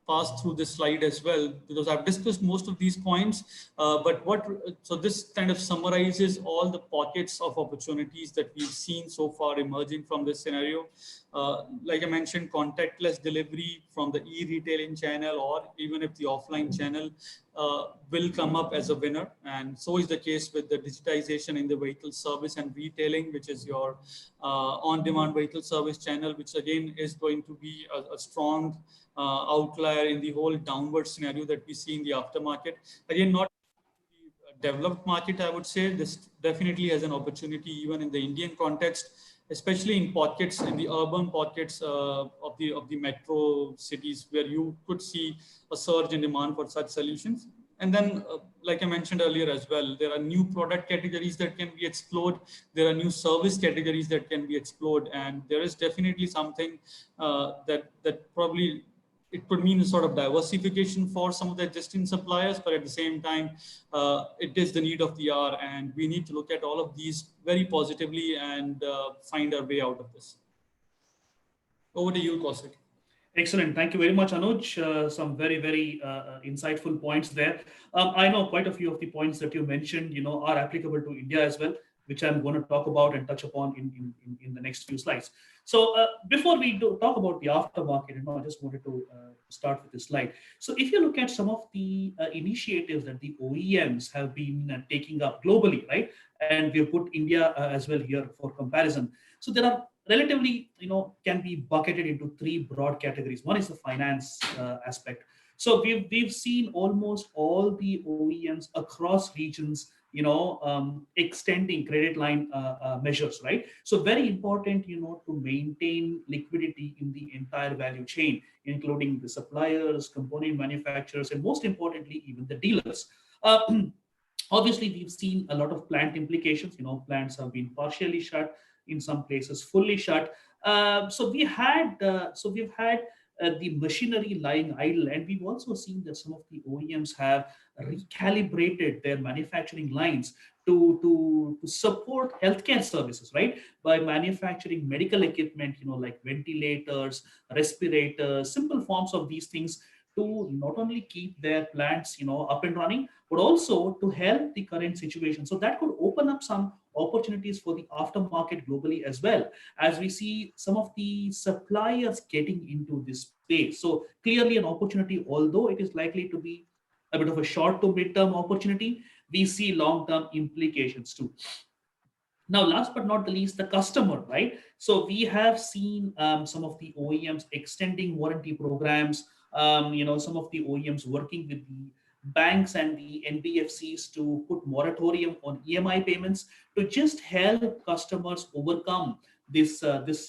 pass through this slide as well, because I've discussed most of these points, so this kind of summarizes all the pockets of opportunities that we've seen so far emerging from this scenario. Like I mentioned, contactless delivery from the e-retailing channel, or even if the offline channel, will come up as a winner. And so is the case with the digitization in the vehicle service and retailing, which is your on-demand vehicle service channel, which again is going to be a strong outlier in the whole downward scenario that we see in the aftermarket. Again, not developed market, I would say. This definitely has an opportunity even in the Indian context, especially in pockets, in the urban pockets of the metro cities, where you could see a surge in demand for such solutions. And then, like I mentioned earlier as well, there are new product categories that can be explored. There are new service categories that can be explored, and there is definitely something that probably it could mean a sort of diversification for some of the existing suppliers, but at the same time, it is the need of the hour, and we need to look at all of these very positively and find our way out of this. Over to you, Kaushik. Excellent. Thank you very much, Anuj. Some very, very insightful points there. I know quite a few of the points that you mentioned, are applicable to India as well, which I'm going to talk about and touch upon in the next few slides. So before we talk about the aftermarket, I just wanted to start with this slide. So if you look at some of the initiatives that the OEMs have been taking up globally, right? And we've put India as well here for comparison. So there are relatively, can be bucketed into three broad categories. One is the finance aspect. So we've seen almost all the OEMs across regions, extending credit line measures, right? So very important, to maintain liquidity in the entire value chain, including the suppliers, component manufacturers, and most importantly, even the dealers. Obviously, we've seen a lot of plant implications. Plants have been partially shut, in some places fully shut. So we've had the machinery lying idle, and we've also seen that some of the OEMs have recalibrated their manufacturing lines to support healthcare services, right? By manufacturing medical equipment, like ventilators, respirators, simple forms of these things, to not only keep their plants, up and running, but also to help the current situation. So that could open up some opportunities for the aftermarket globally as well, as we see some of the suppliers getting into this space. So clearly an opportunity, although it is likely to be a bit of a short to mid-term opportunity, we see long-term implications too. Now, last but not the least, the customer, right? So we have seen some of the OEMs extending warranty programs, some of the OEMs working with the banks and the NBFCs to put moratorium on EMI payments to just help customers overcome this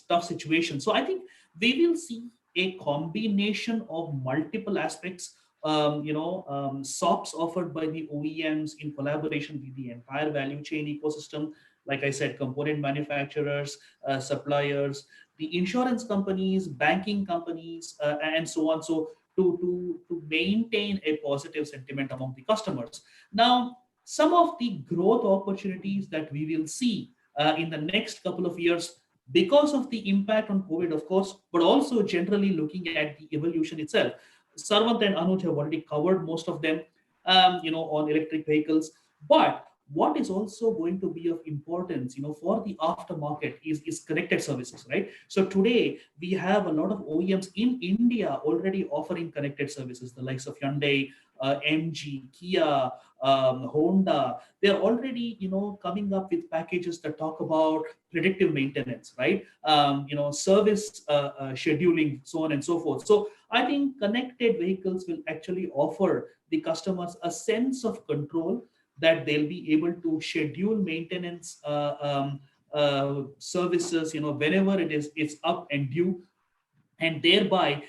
tough situation. So I think we will see a combination of multiple aspects, SOPs offered by the OEMs in collaboration with the entire value chain ecosystem. Like I said, component manufacturers, suppliers, the insurance companies, banking companies, and so on. So to maintain a positive sentiment among the customers. Now, some of the growth opportunities that we will see in the next couple of years, because of the impact on COVID, of course, but also generally looking at the evolution itself. Sarwant and Anuj have already covered most of them, on electric vehicles. But what is also going to be of importance, for the aftermarket is connected services, right? So today we have a lot of OEMs in India already offering connected services, the likes of Hyundai, MG, Kia, Honda. They're already, coming up with packages that talk about predictive maintenance, right? Service scheduling, so on and so forth. So I think connected vehicles will actually offer the customers a sense of control, that they'll be able to schedule maintenance services, whenever it's up and due, and thereby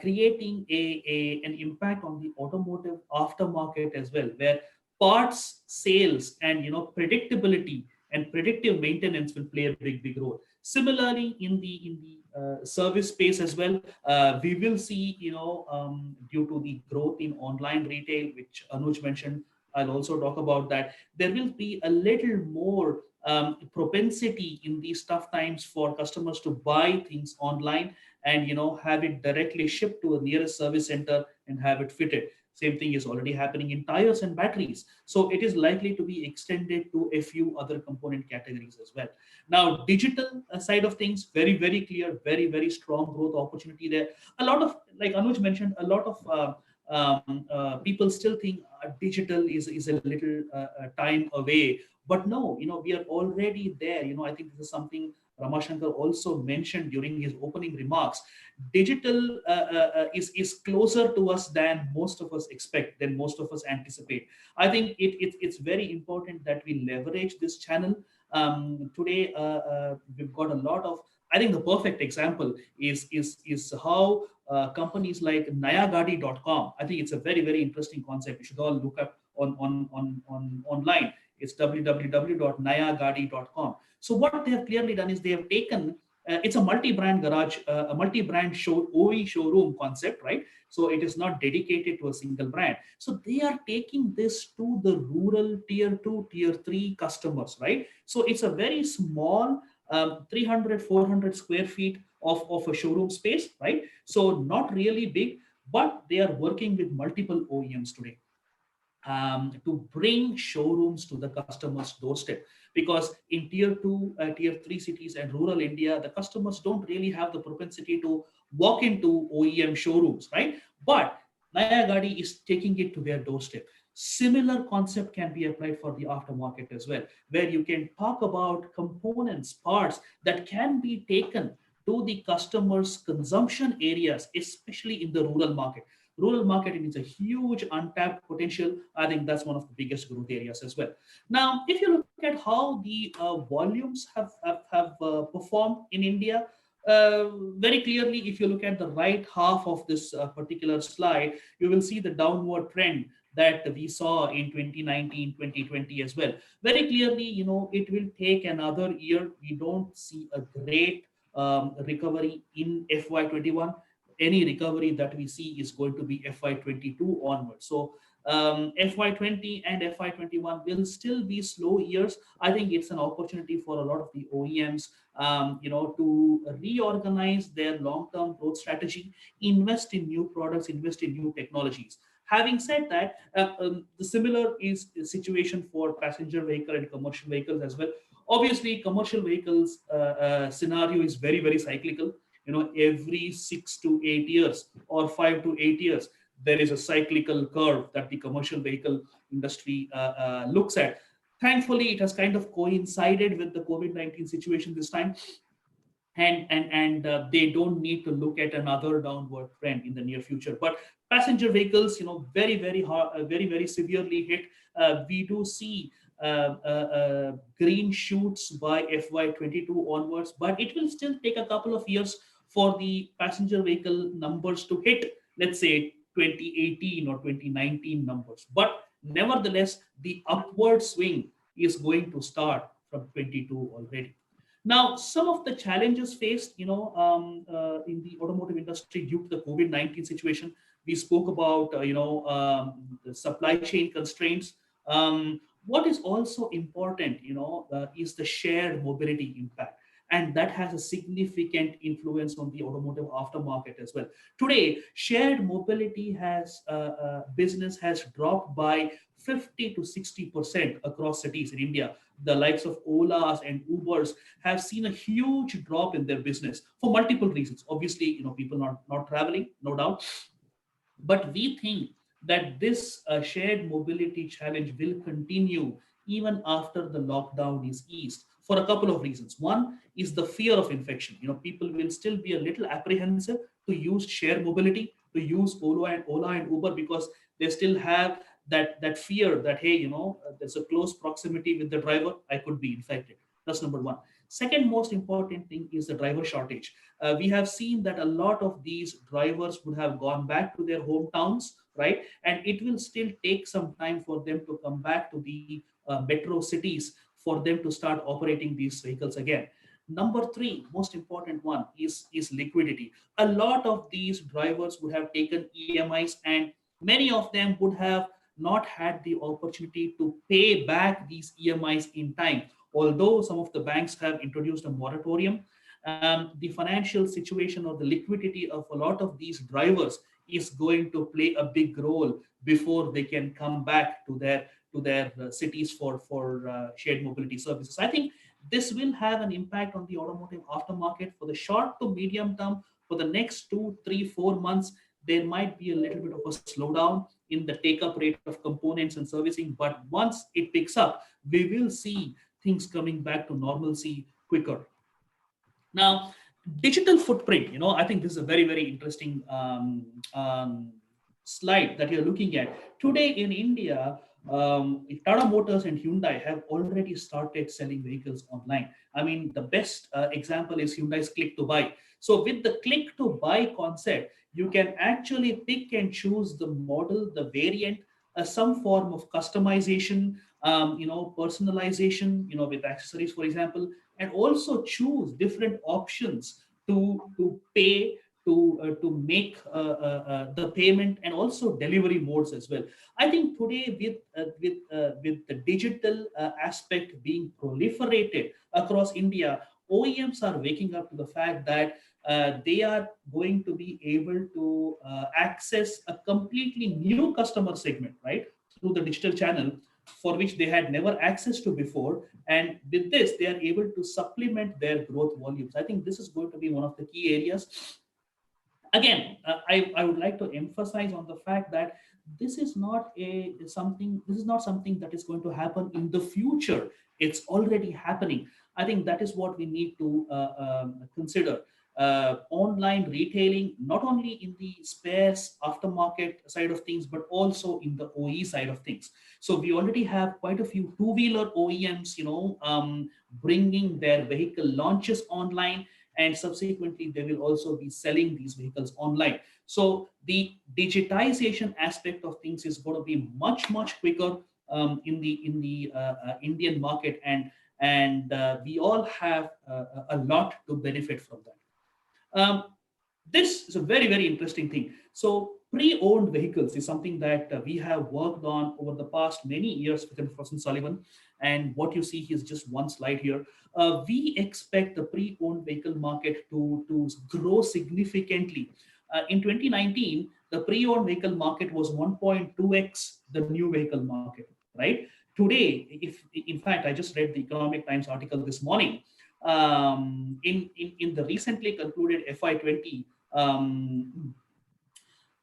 creating an impact on the automotive aftermarket as well, where parts sales and predictability and predictive maintenance will play a big role. Similarly, in the service space as well, we will see, due to the growth in online retail, which Anuj mentioned, I'll also talk about that, there will be a little more propensity in these tough times for customers to buy things online and have it directly shipped to a nearest service center and have it fitted. Same thing is already happening in tires and batteries. So it is likely to be extended to a few other component categories as well. Now, digital side of things, very clear, very strong growth opportunity there. A lot of, like Anuj mentioned, a lot of people still think digital is a little time away, but no, we are already there. I think this is something Ramashankar also mentioned during his opening remarks. Digital is closer to us than most of us expect, than most of us anticipate. I think it's very important that we leverage this channel. Today, we've got a lot of. I think the perfect example is how companies like nayagadi.com. I think it's a very interesting concept. You should all look up on online. It's www.nayagadi.com. So what they have clearly done is they have taken it's a multi-brand garage, a multi-brand OE showroom concept, right? So it is not dedicated to a single brand. So they are taking this to the rural tier 2, tier 3 customers, right? So it's a very small 300, 400 square feet of a showroom space, right? So not really big, but they are working with multiple OEMs today to bring showrooms to the customer's doorstep. Because in tier 2, tier 3 cities and rural India, the customers don't really have the propensity to walk into OEM showrooms, right? But Naya Gadi is taking it to their doorstep. Similar concept can be applied for the aftermarket as well, where you can talk about components, parts that can be taken to the customer's consumption areas, especially in the rural market. Rural marketing is a huge untapped potential. I think that's one of the biggest growth areas as well. Now, if you look at how the volumes have performed in India, very clearly, if you look at the right half of this particular slide, you will see the downward trend that we saw in 2019, 2020 as well. Very clearly, it will take another year. We don't see a great recovery in FY21. Any recovery that we see is going to be FY22 onwards. So FY20 and FY21 will still be slow years. I think it's an opportunity for a lot of the OEMs, to reorganize their long-term growth strategy, invest in new products, invest in new technologies. Having said that, the similar is the situation for passenger vehicle and commercial vehicles as well. Obviously, commercial vehicles scenario is very cyclical. Every 6 to 8 years or 5 to 8 years, there is a cyclical curve that the commercial vehicle industry looks at. Thankfully, it has kind of coincided with the COVID-19 situation this time, and they don't need to look at another downward trend in the near future. But passenger vehicles, very hard, very severely hit. We do see green shoots by FY22 onwards, but it will still take a couple of years for the passenger vehicle numbers to hit, let's say, 2018 or 2019 numbers. But nevertheless, the upward swing is going to start from 22 already. Now, some of the challenges faced, in the automotive industry due to the COVID-19 situation, we spoke about, the supply chain constraints. What is also important, is the shared mobility impact. And that has a significant influence on the automotive aftermarket as well. Today, shared mobility business has dropped by 50 to 60% across cities in India. The likes of Olas and Ubers have seen a huge drop in their business for multiple reasons. Obviously, people not traveling, no doubt. But we think that this shared mobility challenge will continue even after the lockdown is eased for a couple of reasons. One is the fear of infection. People will still be a little apprehensive to use shared mobility, to use Ola and Uber, because they still have that fear that, hey, there's a close proximity with the driver, I could be infected. That's number one. Second most important thing is the driver shortage. We have seen that a lot of these drivers would have gone back to their hometowns, right? And it will still take some time for them to come back to the metro cities for them to start operating these vehicles again. Number three, most important one is liquidity. A lot of these drivers would have taken EMIs, and many of them would have not had the opportunity to pay back these EMIs in time. Although some of the banks have introduced a moratorium, the financial situation or the liquidity of a lot of these drivers is going to play a big role before they can come back to their cities for shared mobility services. I think this will have an impact on the automotive aftermarket for the short to medium term. For the next 2, 3, 4 months, there might be a little bit of a slowdown in the take-up rate of components and servicing, but once it picks up, we will see things coming back to normalcy quicker. Now, digital footprint, I think this is a very, very interesting slide that you're looking at. Today in India, Tata Motors and Hyundai have already started selling vehicles online. I mean, the best example is Hyundai's click to buy. So with the click to buy concept, you can actually pick and choose the model, the variant, some form of customization, personalization, with accessories, for example, and also choose different options to pay, to make the payment, and also delivery modes as well. I think today with the digital aspect being proliferated across India, OEMs are waking up to the fact that they are going to be able to access a completely new customer segment, right, through the digital channel, for which they had never access to before. And with this, they are able to supplement their growth volumes. I think this is going to be one of the key areas. Again, I would like to emphasize on the fact that this is not something that is going to happen in the future. It's already happening. I think that is what we need to consider. Online retailing, not only in the spares aftermarket side of things, but also in the OE side of things. So we already have quite a few two-wheeler OEMs, bringing their vehicle launches online, and subsequently they will also be selling these vehicles online. So the digitization aspect of things is going to be much quicker in the Indian market, and we all have a lot to benefit from that. This is a very interesting thing. So pre-owned vehicles is something that we have worked on over the past many years within Frost & Sullivan, and what you see here is just one slide here. We expect the pre-owned vehicle market to grow significantly. In 2019, the pre-owned vehicle market was 1.2x the new vehicle market, right? Today, if in fact, I just read the Economic Times article this morning. In the recently concluded FY20,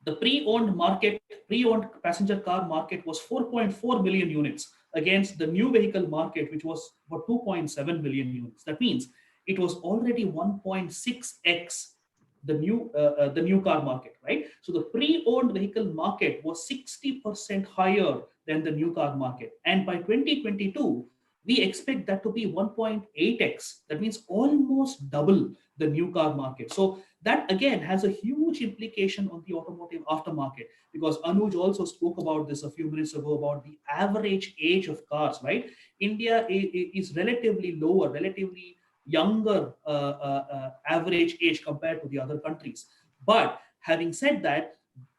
the pre-owned passenger car market was 4.4 million units against the new vehicle market, which was about 2.7 million units. That means it was already 1.6x the new car market, right? So the pre-owned vehicle market was 60% higher than the new car market, and by 2022 we expect that to be 1.8x. That means almost double the new car market. So that again has a huge implication on the automotive aftermarket, because Anuj also spoke about this a few minutes ago about the average age of cars, right? India is relatively lower, relatively younger average age compared to the other countries. But having said that,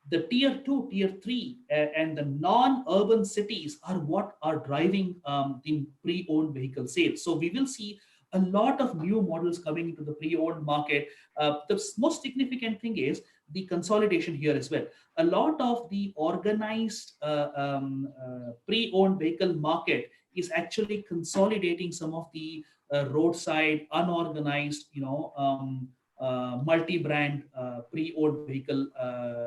the tier 2, tier 3 and the non-urban cities are what are driving the pre-owned vehicle sales. So we will see a lot of new models coming into the pre-owned market. The most significant thing is the consolidation here as well. A lot of the organized pre-owned vehicle market is actually consolidating some of the roadside, unorganized, multi-brand pre-owned vehicle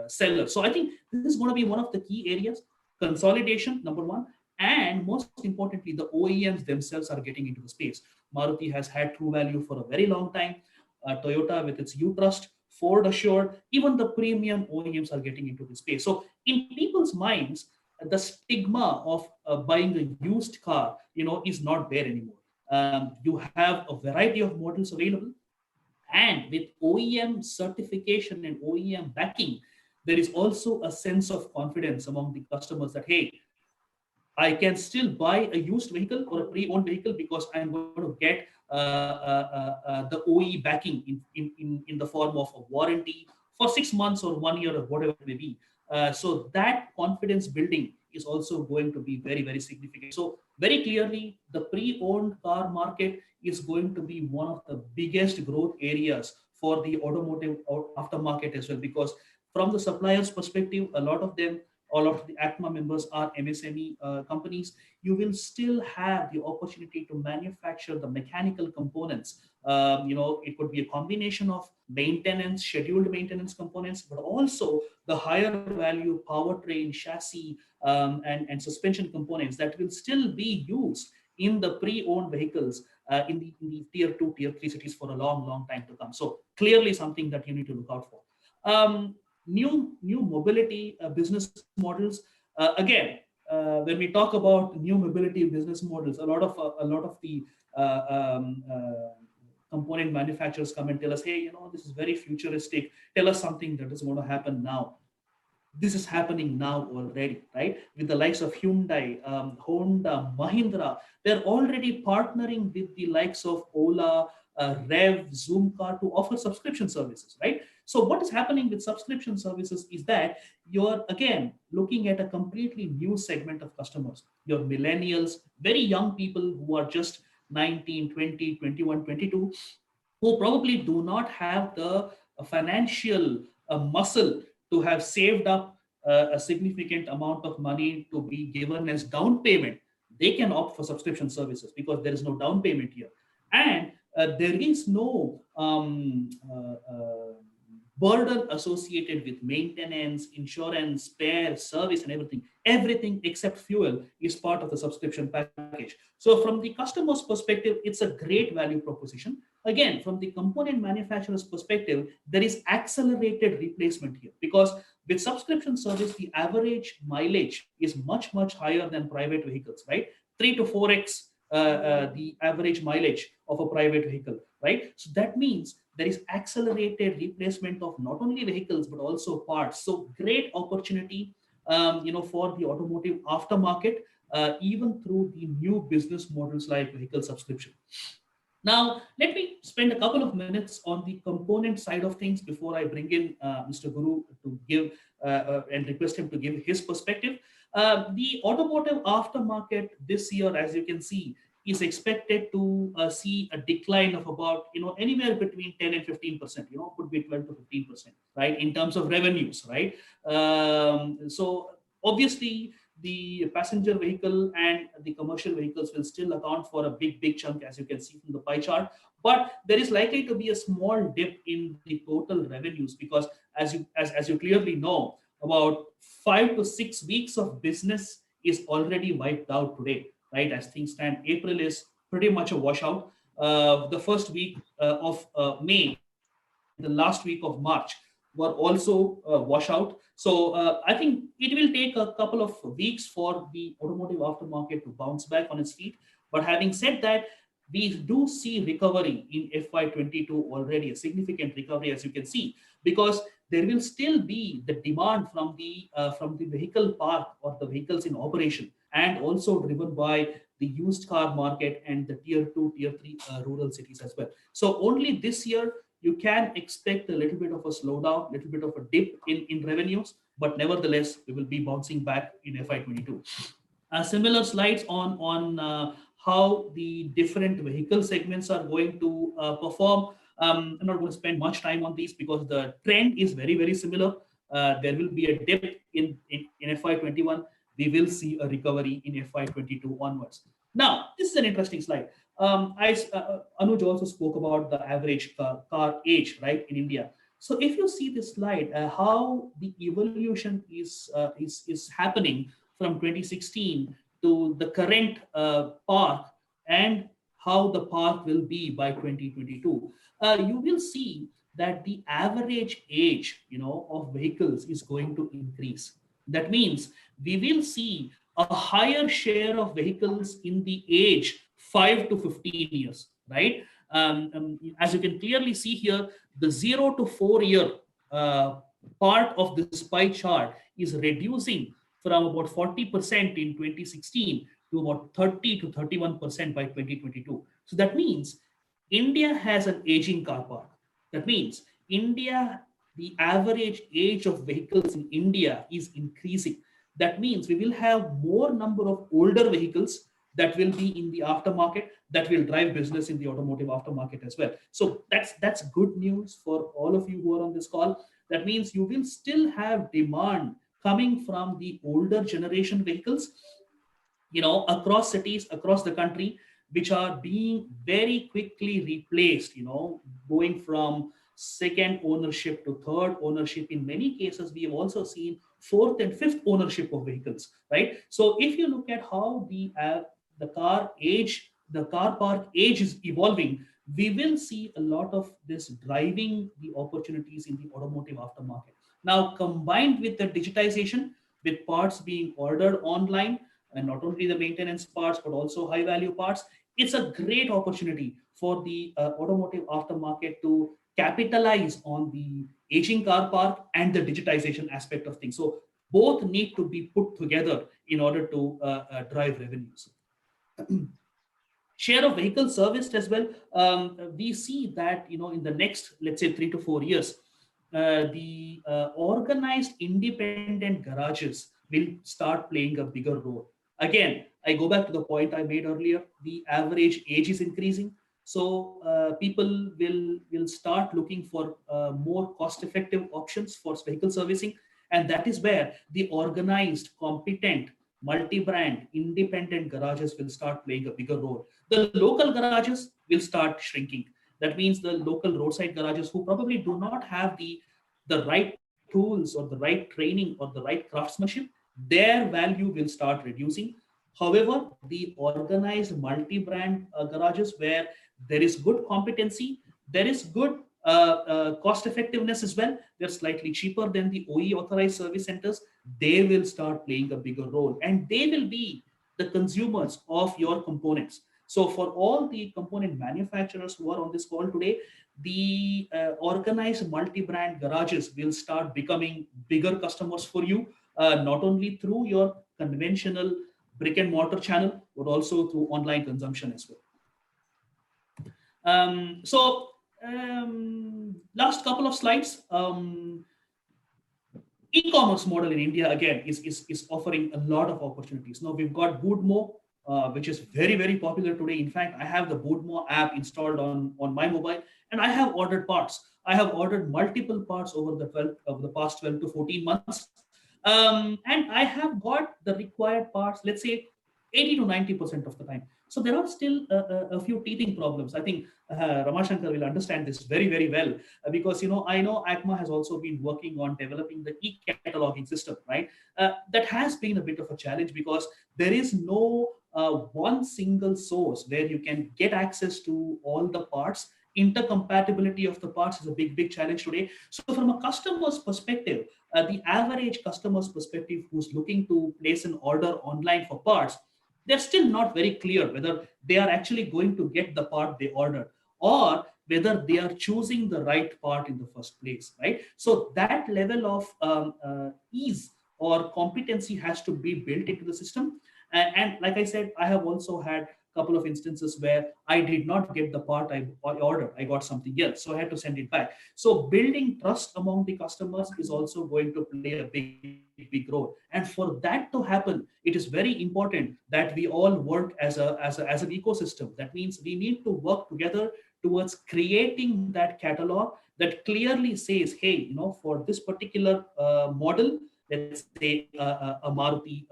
sellers. So I think this is going to be one of the key areas. Consolidation, number one, and most importantly, the OEMs themselves are getting into the space. Maruti has had True Value for a very long time. Toyota with its U-Trust, Ford Assured, even the premium OEMs are getting into the space. So in people's minds, the stigma of buying a used car, is not there anymore. You have a variety of models available, and with OEM certification and OEM backing, there is also a sense of confidence among the customers that, hey, I can still buy a used vehicle or a pre-owned vehicle because I'm going to get the OE backing in the form of a warranty for 6 months or 1 year or whatever it may be. So that confidence building is also going to be very significant. So very clearly, the pre-owned car market is going to be one of the biggest growth areas for the automotive aftermarket as well, because from the suppliers' perspective, a lot of them all of the ACMA members are MSME companies, you will still have the opportunity to manufacture the mechanical components. It could be a combination of maintenance, scheduled maintenance components, but also the higher value powertrain, chassis, and suspension components that will still be used in the pre-owned vehicles in the tier 2, tier 3 cities for a long time to come. So clearly something that you need to look out for. New mobility business models. Again, when we talk about new mobility business models, a lot of the component manufacturers come and tell us, hey, this is very futuristic. Tell us something that is going to happen now. This is happening now already, right? With the likes of Hyundai, Honda, Mahindra, they're already partnering with the likes of Ola, Rev, Zoomcar to offer subscription services, right? So what is happening with subscription services is that you're, again, looking at a completely new segment of customers. Your millennials, very young people who are just 19, 20, 21, 22, who probably do not have the financial muscle to have saved up a significant amount of money to be given as down payment. They can opt for subscription services because there is no down payment here. And there is no burden associated with maintenance, insurance, spare, service, and everything. Everything except fuel is part of the subscription package. So from the customer's perspective, it's a great value proposition. Again, from the component manufacturer's perspective, there is accelerated replacement here because with subscription service, the average mileage is much higher than private vehicles, right? 3 to 4x the average mileage of a private vehicle, right? So that means there is accelerated replacement of not only vehicles but also parts. So great opportunity, for the automotive aftermarket, even through the new business models like vehicle subscription. Now, let me spend a couple of minutes on the component side of things before I bring in Mr. Guru to give and request him to give his perspective. The automotive aftermarket this year, as you can see, is expected to see a decline of about, anywhere between 10 and 15%, could be 12 to 15%, right, in terms of revenues, right? So obviously, the passenger vehicle and the commercial vehicles will still account for a big chunk, as you can see from the pie chart. But there is likely to be a small dip in the total revenues because, as you clearly know, about 5 to 6 weeks of business is already wiped out today, right? As things stand, April is pretty much a washout. The first week of May and the last week of March were also washout. So I think it will take a couple of weeks for the automotive aftermarket to bounce back on its feet. But having said that, we do see recovery in FY22 already, a significant recovery, as you can see, because there will still be the demand from the vehicle park or the vehicles in operation, and also driven by the used car market and the tier 2, tier 3 rural cities as well. So only this year you can expect a little bit of a slowdown, little bit of a dip in revenues, but nevertheless, we will be bouncing back in FY22. Similar slides on how the different vehicle segments are going to perform. I'm not going to spend much time on these because the trend is very similar. There will be a dip in FY21. We will see a recovery in FY22 onwards. Now, this is an interesting slide. Anuj also spoke about the average car age, right, in India. So if you see this slide, how the evolution is happening from 2016 to the current park and how the park will be by 2022, you will see that the average age, of vehicles is going to increase. That means we will see a higher share of vehicles in the age 5 to 15 years, right? As you can clearly see here, the 0 to 4 year part of this pie chart is reducing from about 40% in 2016 to about 30 to 31% by 2022. So that means India has an aging car park. That means the average age of vehicles in India is increasing. That means we will have more number of older vehicles that will be in the aftermarket, that will drive business in the automotive aftermarket as well. So that's good news for all of you who are on this call. That means you will still have demand coming from the older generation vehicles, across cities, across the country, which are being very quickly replaced, going from second ownership to third ownership. In many cases, we have also seen fourth and fifth ownership of vehicles, right? So if you look at how the car park age is evolving, we will see a lot of this driving the opportunities in the automotive aftermarket. Now, combined with the digitization, with parts being ordered online, and not only the maintenance parts but also high value parts, it's a great opportunity for the automotive aftermarket to capitalize on the aging car park and the digitization aspect of things. So both need to be put together in order to drive revenues. Share of vehicle serviced as well. We see that in the next, let's say, 3 to 4 years, the organized independent garages will start playing a bigger role. Again, I go back to the point I made earlier. The average age is increasing, so people will start looking for more cost-effective options for vehicle servicing, and that is where the organized, competent, multi-brand, independent garages will start playing a bigger role. The local garages will start shrinking. That means the local roadside garages who probably do not have the right tools or the right training or the right craftsmanship, their value will start reducing. However, the organized multi-brand garages where there is good competency, there is good cost effectiveness as well, they're slightly cheaper than the OE authorized service centers, they will start playing a bigger role, and they will be the consumers of your components. So for all the component manufacturers who are on this call today, the organized multi-brand garages will start becoming bigger customers for you, not only through your conventional brick and mortar channel, but also through online consumption as well. Last couple of slides. E-commerce model in India again is offering a lot of opportunities. Now we've got Boodmo, which is very, very popular today. In fact, I have the Boodmo app installed on my mobile, and I have ordered parts. I have ordered multiple parts over the past 12 to 14 months. And I have got the required parts, let's say 80 to 90% of the time. So there are still a few teething problems. I think Ramashankar will understand this very, very well, because I know ACMA has also been working on developing the e-cataloging system, right? That has been a bit of a challenge because there is no one single source where you can get access to all the parts. Intercompatibility of the parts is a big challenge today. So from a customer's perspective, the average customer's perspective who's looking to place an order online for parts, they're still not very clear whether they are actually going to get the part they ordered or whether they are choosing the right part in the first place, right? So that level of ease or competency has to be built into the system. And like I said, I have also had couple of instances where I did not get the part I ordered. I got something else, so I had to send it back. So building trust among the customers is also going to play a big role. And for that to happen, it is very important that we all work as an ecosystem. That means we need to work together towards creating that catalog that clearly says, hey, for this particular model, let's say a Maruti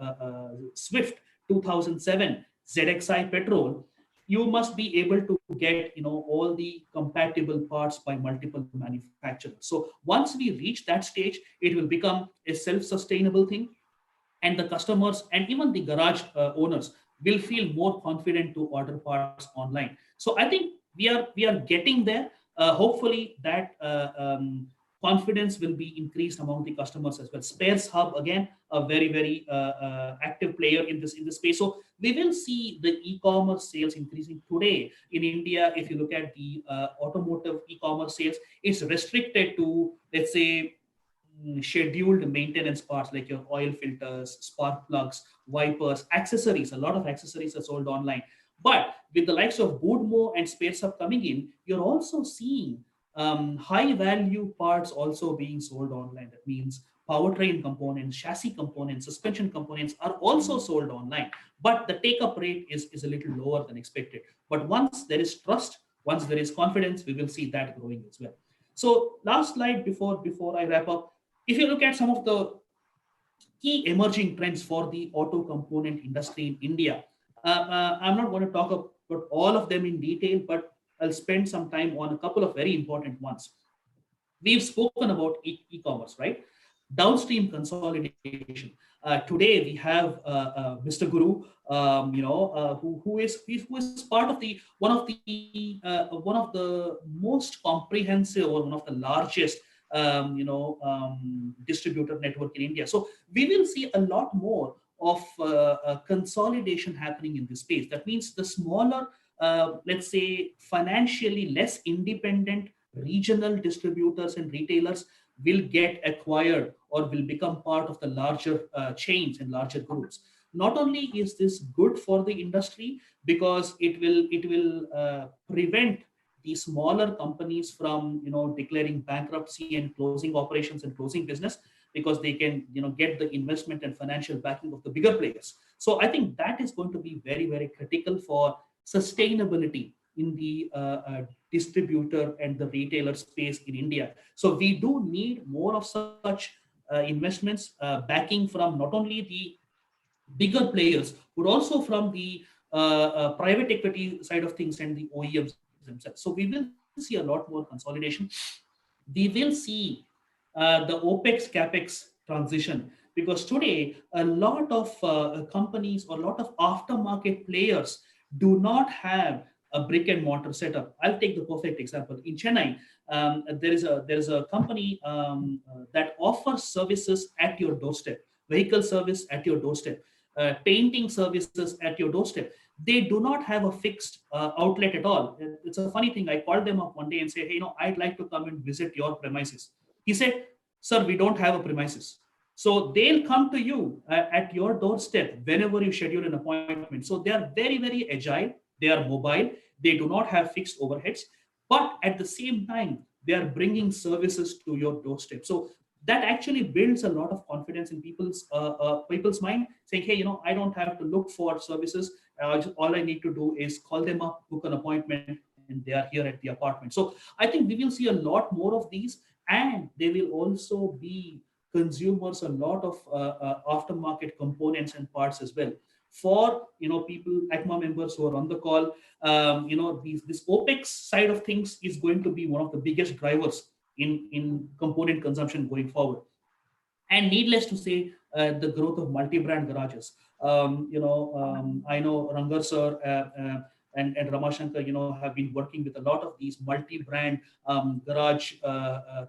Swift 2007 ZXi petrol, you must be able to get all the compatible parts by multiple manufacturers. So once we reach that stage, it will become a self-sustainable thing, and the customers and even the garage owners will feel more confident to order parts online. So I think we are getting there. Hopefully that confidence will be increased among the customers as well. Spares Hub, again, a very active player in this space. So we will see the e-commerce sales increasing today in India. If you look at the automotive e-commerce sales, it's restricted to, let's say, scheduled maintenance parts like your oil filters, spark plugs, wipers, accessories. A lot of accessories are sold online. But with the likes of Boodmo and Spares Hub coming in, you're also seeing high value parts also being sold online. That means powertrain components, chassis components, suspension components are also sold online, but the take-up rate is a little lower than expected. But once there is trust, once there is confidence, we will see that growing as well. So last slide before I wrap up, if you look at some of the key emerging trends for the auto component industry in India. I'm not going to talk about all of them in detail, but I'll spend some time on a couple of very important ones. We've spoken about e-commerce, right? Downstream consolidation. Today we have Mr. Guru, who is part of the one of the most comprehensive or one of the largest distributor network in India. So we will see a lot more of consolidation happening in this space. That means the smaller, let's say, financially less independent regional distributors and retailers will get acquired or will become part of the larger chains and larger groups. Not only is this good for the industry because it will prevent the smaller companies from declaring bankruptcy and closing operations and closing business, because they can get the investment and financial backing of the bigger players. So I think that is going to be very, very critical for sustainability in the distributor and the retailer space in India. So we do need more of such investments, backing from not only the bigger players, but also from the private equity side of things and the OEMs themselves. So we will see a lot more consolidation. We will see the OPEX CAPEX transition, because today a lot of companies or a lot of aftermarket players do not have a brick and mortar setup. I'll take the perfect example. In Chennai, there is a company that offers services at your doorstep, vehicle service at your doorstep, painting services at your doorstep. They do not have a fixed outlet at all. It's a funny thing. I called them up one day and say, hey, I'd like to come and visit your premises. He said, sir, we don't have a premises. So they'll come to you at your doorstep whenever you schedule an appointment. So they are very, very agile. They are mobile. They do not have fixed overheads. But at the same time, they are bringing services to your doorstep. So that actually builds a lot of confidence in people's mind, saying, hey, I don't have to look for services. All I need to do is call them up, book an appointment, and they are here at the apartment. So I think we will see a lot more of these, and they will also be consumers a lot of aftermarket components and parts as well. For people, ECMA members who are on the call, this OPEX side of things is going to be one of the biggest drivers in component consumption going forward. And needless to say, the growth of multi-brand garages. I know Rangar sir and Ramashankar, have been working with a lot of these multi-brand garage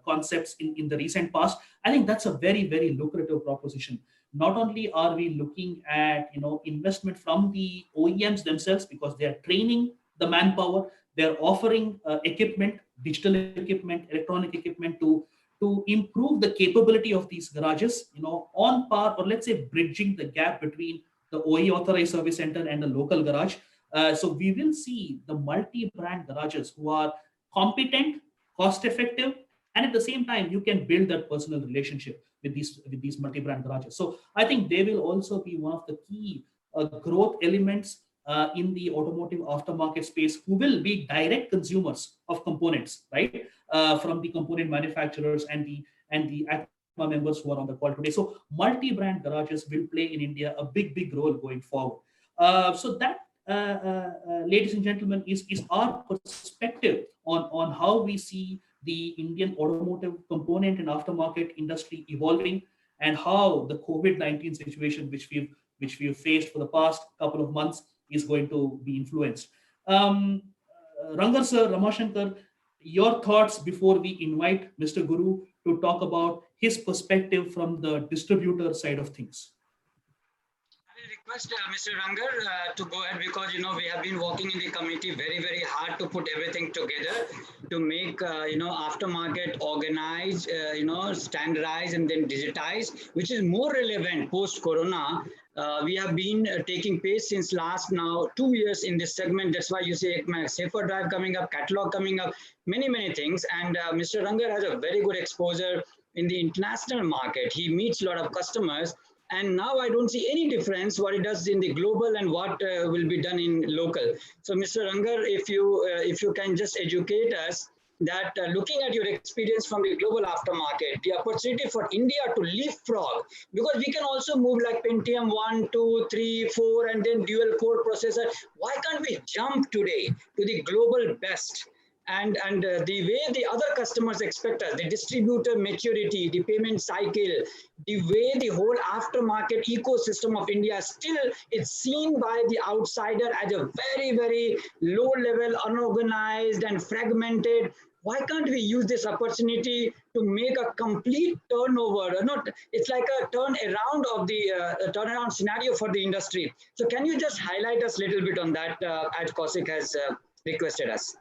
concepts in the recent past. I think that's a very, very lucrative proposition. Not only are we looking at investment from the OEMs themselves, because they are training the manpower, they're offering equipment, digital equipment, electronic equipment to improve the capability of these garages, on par, or let's say bridging the gap between the OE authorized service center and the local garage. So we will see the multi-brand garages who are competent, cost-effective, and at the same time, you can build that personal relationship with these multi-brand garages. So I think they will also be one of the key growth elements in the automotive aftermarket space, who will be direct consumers of components, right? From the component manufacturers and the ACMA members who are on the call today. So multi-brand garages will play in India a big role going forward. So that, ladies and gentlemen, is our perspective on how we see the Indian automotive component and aftermarket industry evolving, and how the COVID-19 situation, which we've faced for the past couple of months, is going to be influenced. Rangar sir, Ramashankar, your thoughts before we invite Mr. Guru to talk about his perspective from the distributor side of things. I request Mr. Rangar to go ahead, because we have been working in the committee very hard to put everything together to make aftermarket organized, standardized, and then digitized, which is more relevant post Corona. We have been taking pace since last now 2 years in this segment. That's why you see safer drive coming up, catalog coming up, many things. And Mr. Rangar has a very good exposure in the international market. He meets a lot of customers. And now I don't see any difference what it does in the global and what will be done in local. So Mr. Rangar, if you can just educate us that looking at your experience from the global aftermarket, the opportunity for India to leapfrog, because we can also move like Pentium 1, 2, 3, 4, and then dual core processor. Why can't we jump today to the global best? And the way the other customers expect us, the distributor maturity, the payment cycle, the way the whole aftermarket ecosystem of India still is seen by the outsider as a very, very low level, unorganized and fragmented. Why can't we use this opportunity to make a complete turnover? Not, it's like a turnaround of the turnaround scenario for the industry. So can you just highlight us a little bit on that as Kaushik has requested us?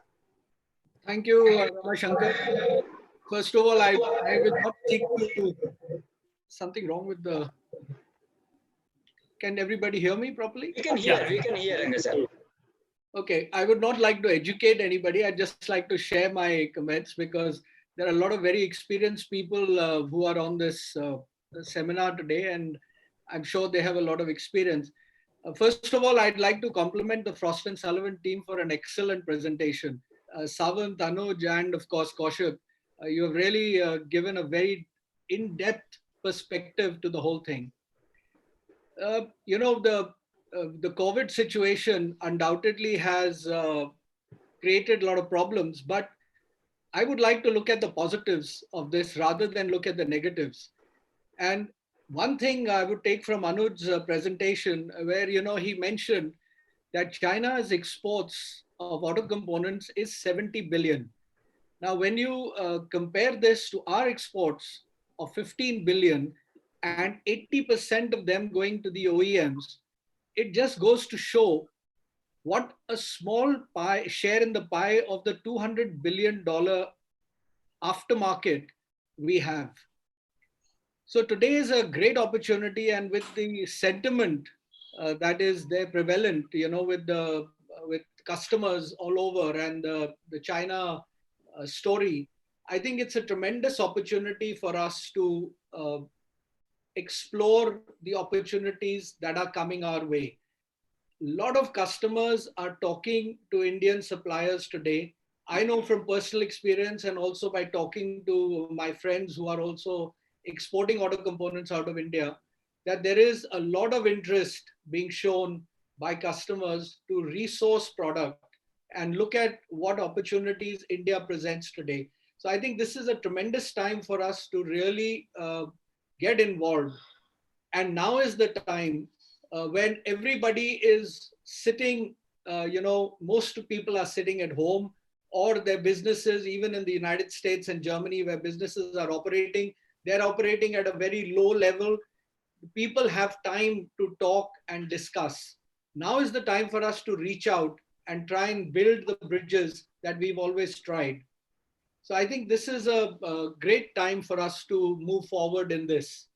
Thank you, Ramashankar. First of all, I will not seek to. Something wrong with the. Can everybody hear me properly? We can hear, Ranga sir. Okay, I would not like to educate anybody. I'd just like to share my comments because there are a lot of very experienced people who are on this seminar today, and I'm sure they have a lot of experience. First of all, I'd like to compliment the Frost & Sullivan team for an excellent presentation. Savant, Anuj, and of course Kaushik, you have really given a very in-depth perspective to the whole thing. You know, the COVID situation undoubtedly has created a lot of problems, but I would like to look at the positives of this rather than look at the negatives. And one thing I would take from Anuj's presentation, where he mentioned that China's exports of auto components is 70 billion. Now, when you compare this to our exports of 15 billion and 80% of them going to the OEMs, it just goes to show what a small share in the pie of the $200 billion aftermarket we have. So today is a great opportunity, and with the sentiment that is there prevalent, with customers all over and the China story, I think it's a tremendous opportunity for us to explore the opportunities that are coming our way. A lot of customers are talking to Indian suppliers today. I know from personal experience and also by talking to my friends who are also exporting auto components out of India, that there is a lot of interest being shown by customers to resource product and look at what opportunities India presents today. So I think this is a tremendous time for us to really get involved. And now is the time when everybody is sitting, most people are sitting at home, or their businesses, even in the United States and Germany, where businesses are operating, they're operating at a very low level. People have time to talk and discuss. Now is the time for us to reach out and try and build the bridges that we've always tried. So I think this is a great time for us to move forward in this.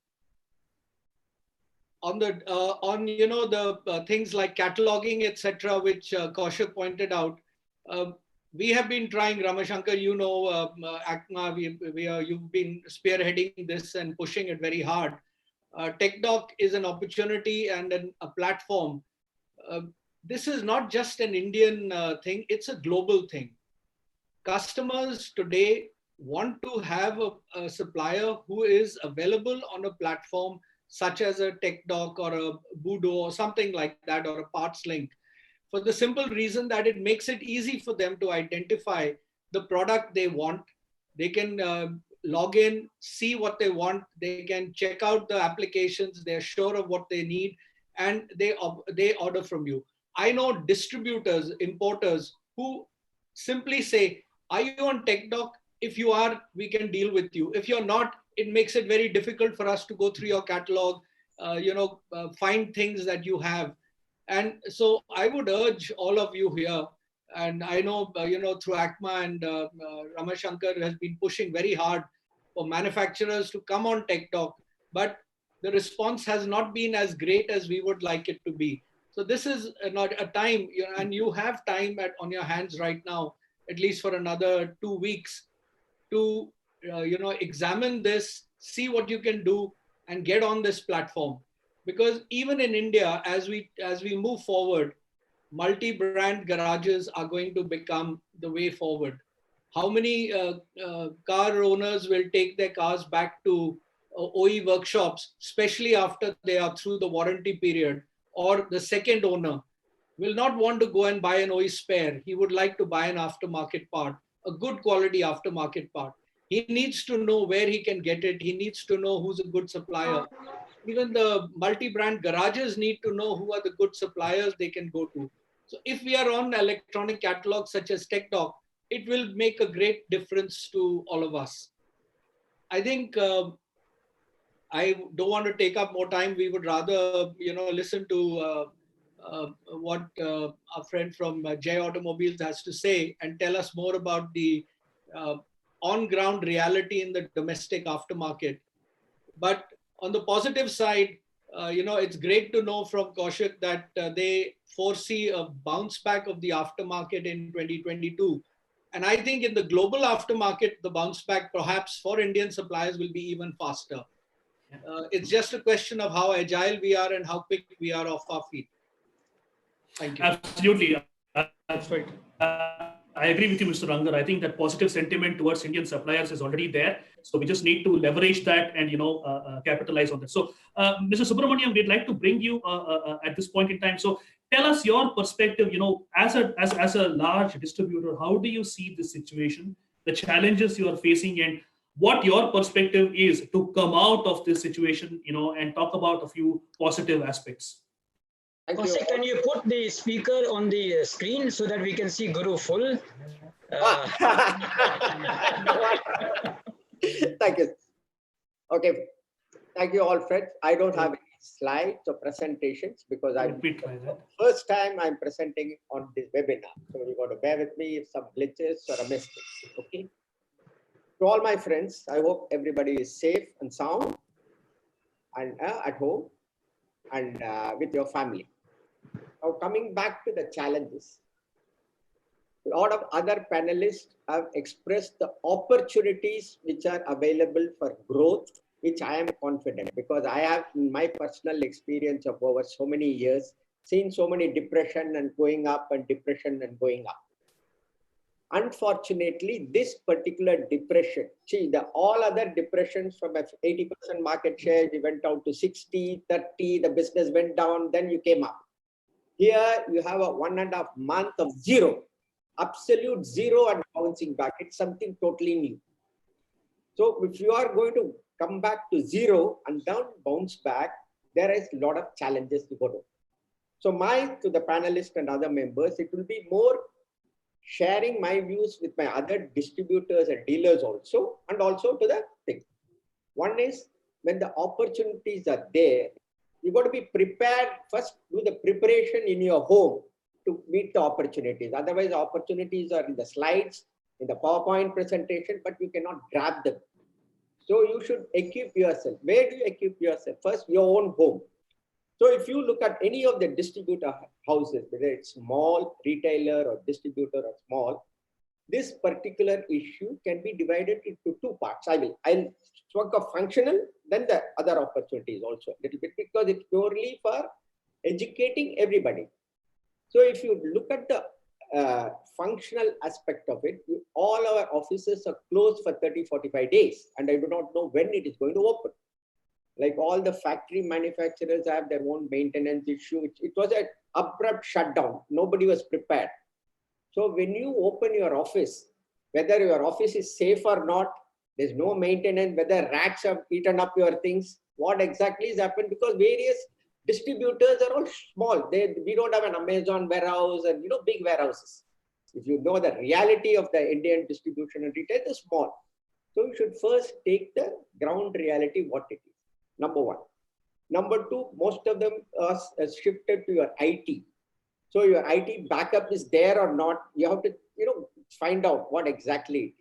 On the things like cataloging, etc., which Kaushik pointed out, we have been trying, Ramashankar, ACMA, you've been spearheading this and pushing it very hard. TechDoc is an opportunity and a platform. This is not just an Indian thing, it's a global thing. Customers today want to have a supplier who is available on a platform such as a TechDoc or a Budo or something like that, or a Parts Link, for the simple reason that it makes it easy for them to identify the product they want. They can log in, see what they want, they can check out the applications, they're sure of what they need, and they order from you. I know distributors, importers who simply say, are you on TechDoc? If you are, we can deal with you. If you're not, it makes it very difficult for us to go through your catalog, find things that you have. And so I would urge all of you here, and I know, through ACMA and Ramashankar has been pushing very hard for manufacturers to come on TechDoc, but the response has not been as great as we would like it to be. So this is not a time, and you have time on your hands right now, at least for another 2 weeks, to examine this, see what you can do, and get on this platform. Because even in India, as we move forward, multi-brand garages are going to become the way forward. How many car owners will take their cars back to OE workshops, especially after they are through the warranty period, or the second owner will not want to go and buy an OE spare. He would like to buy an aftermarket part, a good quality aftermarket part. He needs to know where he can get it. He needs to know who's a good supplier. Even the multi-brand garages need to know who are the good suppliers they can go to. So if we are on electronic catalogs such as TechDoc, it will make a great difference to all of us. I think I don't want to take up more time. We would rather, listen to what our friend from J Automobiles has to say and tell us more about the on-ground reality in the domestic aftermarket. But on the positive side, it's great to know from Kaushik that they foresee a bounce back of the aftermarket in 2022. And I think in the global aftermarket, the bounce back perhaps for Indian suppliers will be even faster. It's just a question of how agile we are and how quick we are off our feet. Thank you. Absolutely. That's right. I agree with you, Mr. Rangar. I think that positive sentiment towards Indian suppliers is already there. So we just need to leverage that and capitalize on that. So, Mr. Subramaniam, we'd like to bring you at this point in time. So, tell us your perspective. As a large distributor, how do you see this situation, the challenges you are facing, and what your perspective is to come out of this situation? And talk about a few positive aspects. Kaushik, can you put the speaker on the screen so that we can see Guru full? Thank you. Okay. Thank you all, friends. I don't have any slides or presentations because first time I'm presenting on this webinar. So you got to bear with me if some glitches or a mistake. Okay. To all my friends, I hope everybody is safe and sound and at home and with your family. Now coming back to the challenges, a lot of other panelists have expressed the opportunities which are available for growth, which I am confident because I have in my personal experience of over so many years seen so many depression and going up and depression and going up. Unfortunately, this particular depression, all other depressions from 80% market share, we went down to 60, 30, the business went down, then you came up. Here you have a 1.5 month of zero, absolute zero and bouncing back. It's something totally new. So if you are going to come back to zero and then bounce back, there is a lot of challenges to go to. So to the panelists and other members, it will be more sharing my views with my other distributors and dealers also, and also to the thing. One is when the opportunities are there, you got to be prepared. First, do the preparation in your home to meet the opportunities. Otherwise, opportunities are in the slides, in the PowerPoint presentation, but you cannot grab them. So you should equip yourself. Where do you equip yourself? First, your own home. So if you look at any of the distributor houses, whether it's small retailer or distributor or small, this particular issue can be divided into two parts. I'll talk of functional, then the other opportunities also a little bit, because it's purely for educating everybody. So if you look at the functional aspect of it, all our offices are closed for 30-45 days, and I do not know when it is going to open. Like all the factory manufacturers have their own maintenance issue. It was an abrupt shutdown. Nobody was prepared. So when you open your office, whether your office is safe or not, there's no maintenance, whether rats have eaten up your things, what exactly has happened, because various distributors are all small. We don't have an Amazon warehouse and big warehouses. If you know the reality of the Indian distribution and retail, they're small. So you should first take the ground reality, what it is. Number one. Number two, most of them are shifted to your IT. So your IT backup is there or not, you have to find out what exactly it is.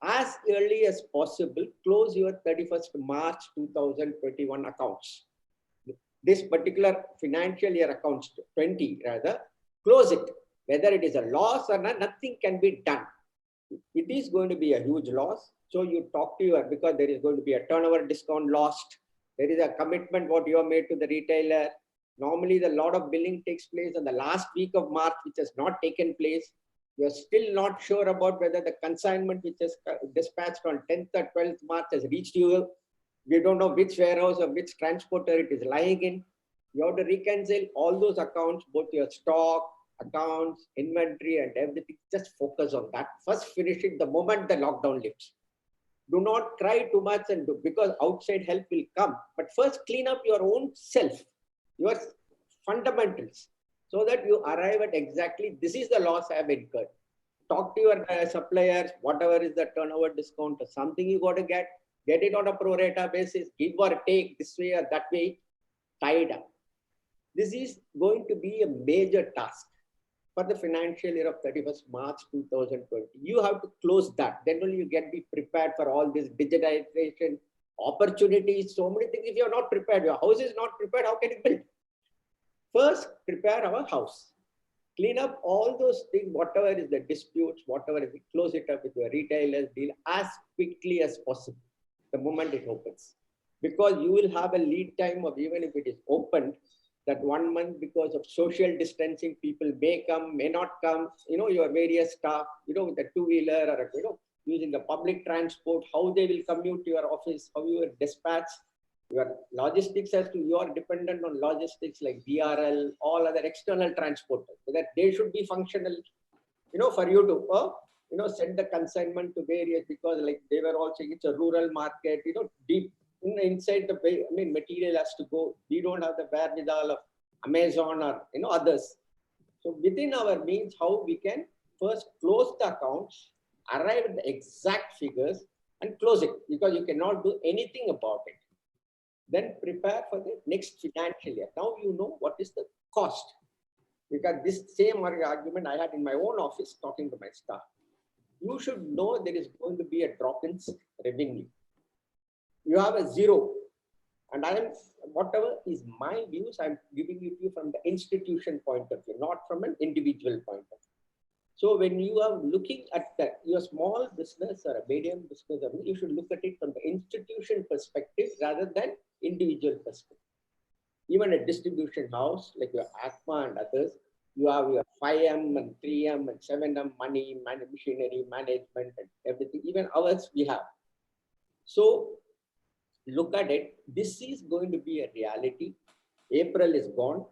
As early as possible, close your 31st March 2021 accounts. This particular financial year accounts, 20 rather, close it. Whether it is a loss or not, nothing can be done. It is going to be a huge loss. So you talk to because there is going to be a turnover discount lost. There is a commitment what you have made to the retailer. Normally, the lot of billing takes place on the last week of March, which has not taken place. You're still not sure about whether the consignment which is dispatched on 10th or 12th March has reached you. You don't know which warehouse or which transporter it is lying in. You have to reconcile all those accounts, both your stock, accounts, inventory, and everything. Just focus on that. First, finish it the moment the lockdown lifts. Do not try too much and do, because outside help will come. But first, clean up your own self, your fundamentals, so that you arrive at exactly this is the loss I have incurred. Talk to your suppliers, whatever is the turnover discount or something you got to get it on a pro rata basis, give or take this way or that way, tied up. This is going to be a major task for the financial year of 31st March 2020. You have to close that. Then only you get be prepared for all this digitization, opportunities, so many things. If you're not prepared, your house is not prepared, how can you build? First, prepare our house. Clean up all those things, whatever is the disputes, whatever is, close it up with your retailers, deal as quickly as possible the moment it opens. Because you will have a lead time of, even if it is opened, that 1 month, because of social distancing, people may come, may not come, your various staff, with a two-wheeler or, using the public transport, how they will commute to your office, how you will dispatch. Your logistics as to, you are dependent on logistics like DRL, all other external transporters, so that they should be functional, for you to, send the consignment to various, because like they were all saying, it's a rural market, deep inside the way, material has to go. We don't have the wherewithal of Amazon or, others. So within our means, how we can first close the accounts, arrive at the exact figures and close it, because you cannot do anything about it. Then prepare for the next financial year. Now you know what is the cost. Because this same argument I had in my own office talking to my staff. You should know there is going to be a drop in revenue. You have a zero. And whatever is my views, I'm giving it to you from the institution point of view, not from an individual point of view. So when you are looking at your small business or a medium business, you should look at it from the institution perspective rather than individual perspective. Even a distribution house like your ACMA and others, you have your 5M and 3M and 7M money, machinery, management and everything. Even ours we have. So look at it. This is going to be a reality. April is gone.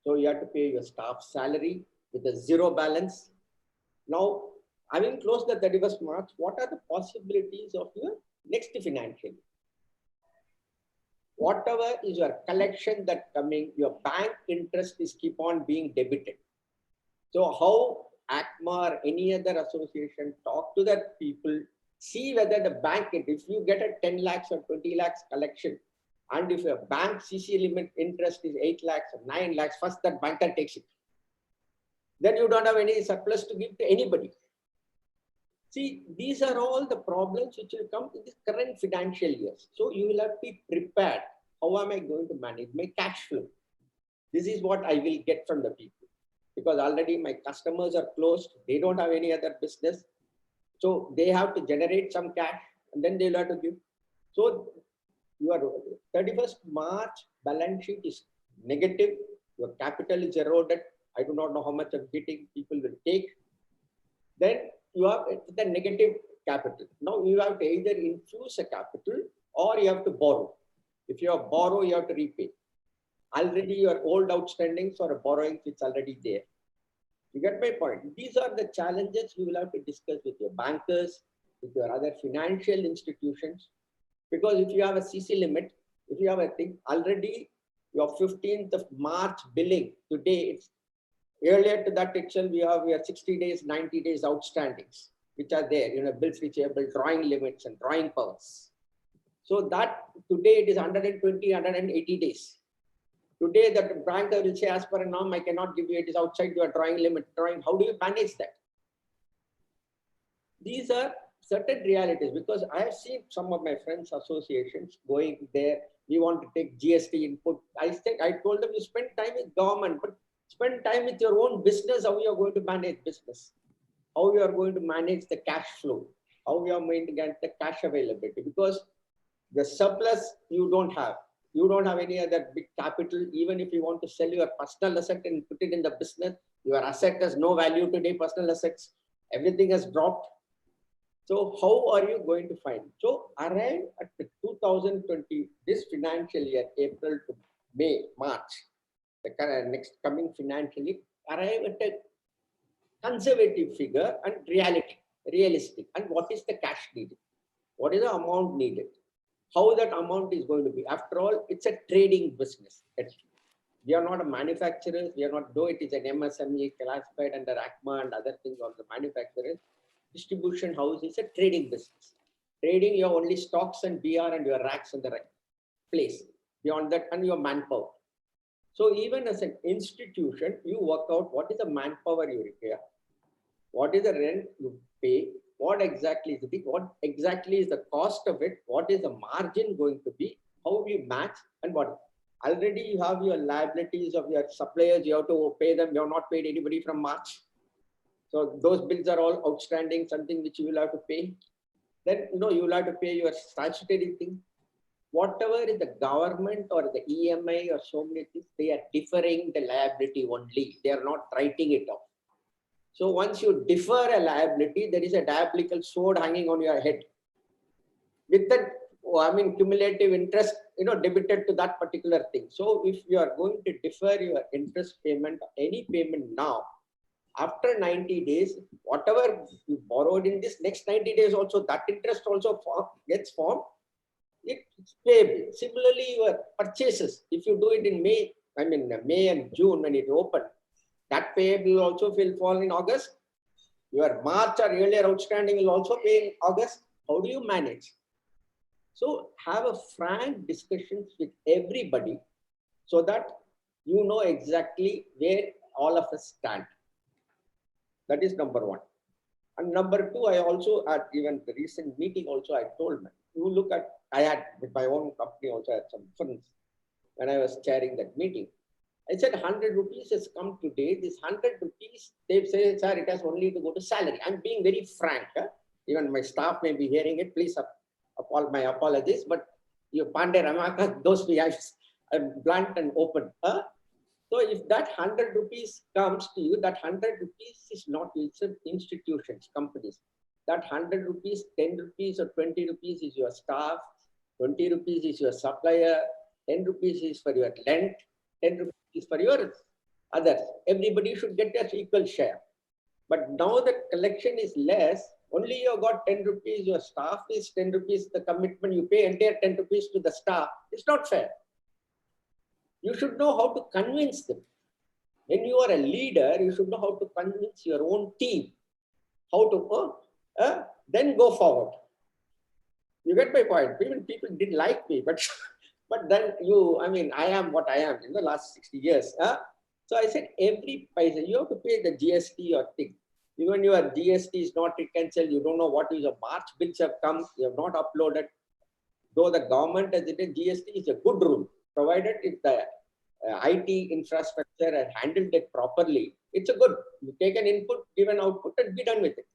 So you have to pay your staff salary with a zero balance. Now, having closed the 31st March, what are the possibilities of your next financial year? Whatever is your collection that coming, your bank interest is keep on being debited. So how ACMA or any other association talk to that people, see whether the bank, if you get a 10 lakhs or 20 lakhs collection, and if your bank CC limit interest is 8 lakhs or 9 lakhs, first that banker takes it. Then you don't have any surplus to give to anybody. See, these are all the problems which will come in this current financial years. So you will have to be prepared. How am I going to manage my cash flow? This is what I will get from the people. Because already my customers are closed. They don't have any other business. So they have to generate some cash and then they'll have to give. So your 31st March balance sheet is negative. Your capital is eroded. I do not know how much of getting people will take. Then you have the negative capital. Now you have to either infuse a capital or you have to borrow. If you have borrow, you have to repay. Already your old outstandings or borrowings, it's already there. You get my point? These are the challenges you will have to discuss with your bankers, with your other financial institutions. Because if you have a CC limit, if you have a thing, already your 15th of March billing today, it's earlier to that itself, we have 60 days, 90 days outstandings, which are there, bills reachable, drawing limits and drawing powers. So that today it is 120, 180 days. Today the banker will say, as per a norm, I cannot give you, it is outside your drawing limit. How do you manage that? These are certain realities, because I have seen some of my friends' associations going there. We want to take GST input. I told them, you spend time with government, but spend time with your own business, how you are going to manage business, how you are going to manage the cash flow, how you are going to get the cash availability, because the surplus you don't have. You don't have any other big capital. Even if you want to sell your personal asset and put it in the business, your asset has no value today, personal assets, everything has dropped. So how are you going to find? So arrive at the 2020, this financial year, April to May, March, the next coming financial year, arrive at a conservative figure and realistic. And what is the cash needed? What is the amount needed? How that amount is going to be? After all, it's a trading business. We are not a manufacturer. We are not, though it is an MSME classified under ACMA and other things on the manufacturers. Distribution house is a trading business. Trading, you have only stocks and BR and your racks in the right place. Beyond that, and your manpower. So even as an institution, you work out what is the manpower you require, what is the rent you pay, what exactly is it, what exactly is the cost of it, what is the margin going to be, how you match, and what. Already you have your liabilities of your suppliers, you have to pay them. You have not paid anybody from March. So those bills are all outstanding, something which you will have to pay. Then, you will have to pay your statutory thing. Whatever is the government or the EMI or so many things, they are deferring the liability only. They are not writing it off. So once you defer a liability, there is a diabolical sword hanging on your head. With that, cumulative interest, debited to that particular thing. So if you are going to defer your interest payment, any payment now, after 90 days, whatever you borrowed in this next 90 days also, that interest also gets formed. It's payable. Similarly, your purchases, if you do it in May and June when it opened, that payable also will fall in August. Your March or earlier outstanding will also pay in August. How do you manage? So have a frank discussions with everybody so that you know exactly where all of us stand. That is number one. And number two, I also at even the recent meeting also I told them, you look at, I had with my own company also had some funds when I was chairing that meeting. I said 100 rupees has come today. This 100 rupees, they say, sir, it has only to go to salary. I'm being very frank. Even my staff may be hearing it. Please my apologies. But you Pandey Ramaka, those we have blunt and open. So if that 100 rupees comes to you, that 100 rupees is not institutions, companies. That 100 rupees, 10 rupees or 20 rupees is your staff, 20 rupees is your supplier, 10 rupees is for your rent, 10 rupees is for your others. Everybody should get an equal share. But now the collection is less, only you got 10 rupees, your staff is 10 rupees, the commitment you pay entire 10 rupees to the staff. It's not fair. You should know how to convince them. When you are a leader, you should know how to convince your own team. How to then go forward. You get my point. Even people didn't like me, but then I am what I am in the last 60 years. So I said every paisa, you have to pay the GST or thing. Even your GST is not reconciled, you don't know what is your March bills have come, you have not uploaded. Though the government has written GST is a good rule, provided if the IT infrastructure has handled it properly, it's a good. You take an input, give an output, and be done with it.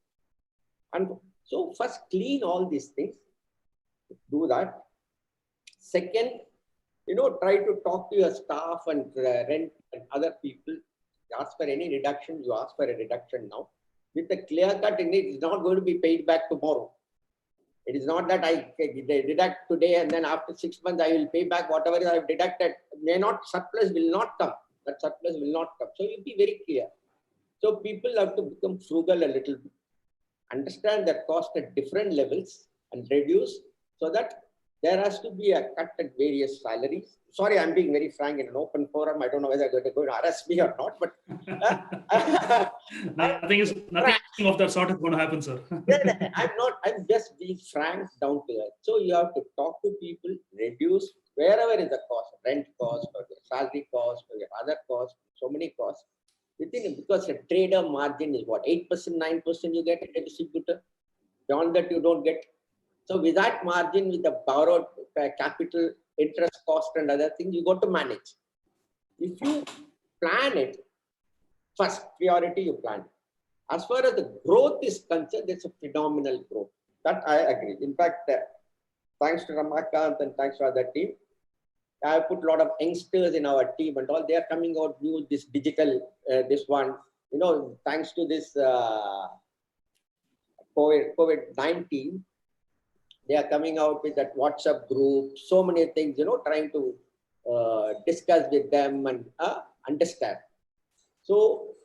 And so first clean all these things, do that. Second, try to talk to your staff and rent and other people. Ask for any reduction, you ask for a reduction now. With a clear cut in it, it's not going to be paid back tomorrow. It is not that I deduct today and then after 6 months I will pay back whatever I have deducted. Surplus will not come. That surplus will not come. So you'll be very clear. So people have to become frugal a little bit. Understand that cost at different levels and reduce so that there has to be a cut at various salaries. Sorry, I'm being very frank in an open forum. I don't know whether they're going to arrest me or not, but nothing of that sort is going to happen, sir. I'm just being frank down to earth. So you have to talk to people, reduce wherever is the cost, rent cost or your salary cost or your other costs, so many costs. Within it, because a trader margin is what, 8%, 9% you get at a distributor. Beyond that, you don't get. So with that margin, with the borrowed capital, interest cost and other things, you got to manage. If you plan it, first priority you plan. As far as the growth is concerned, there's a phenomenal growth. That I agree. In fact, thanks to Ramakant and thanks to other team, I put a lot of youngsters in our team and all. They are coming out new, this digital, this one, you know, thanks to this COVID-19, they are coming out with that WhatsApp group, so many things, you know, trying to discuss with them and understand. So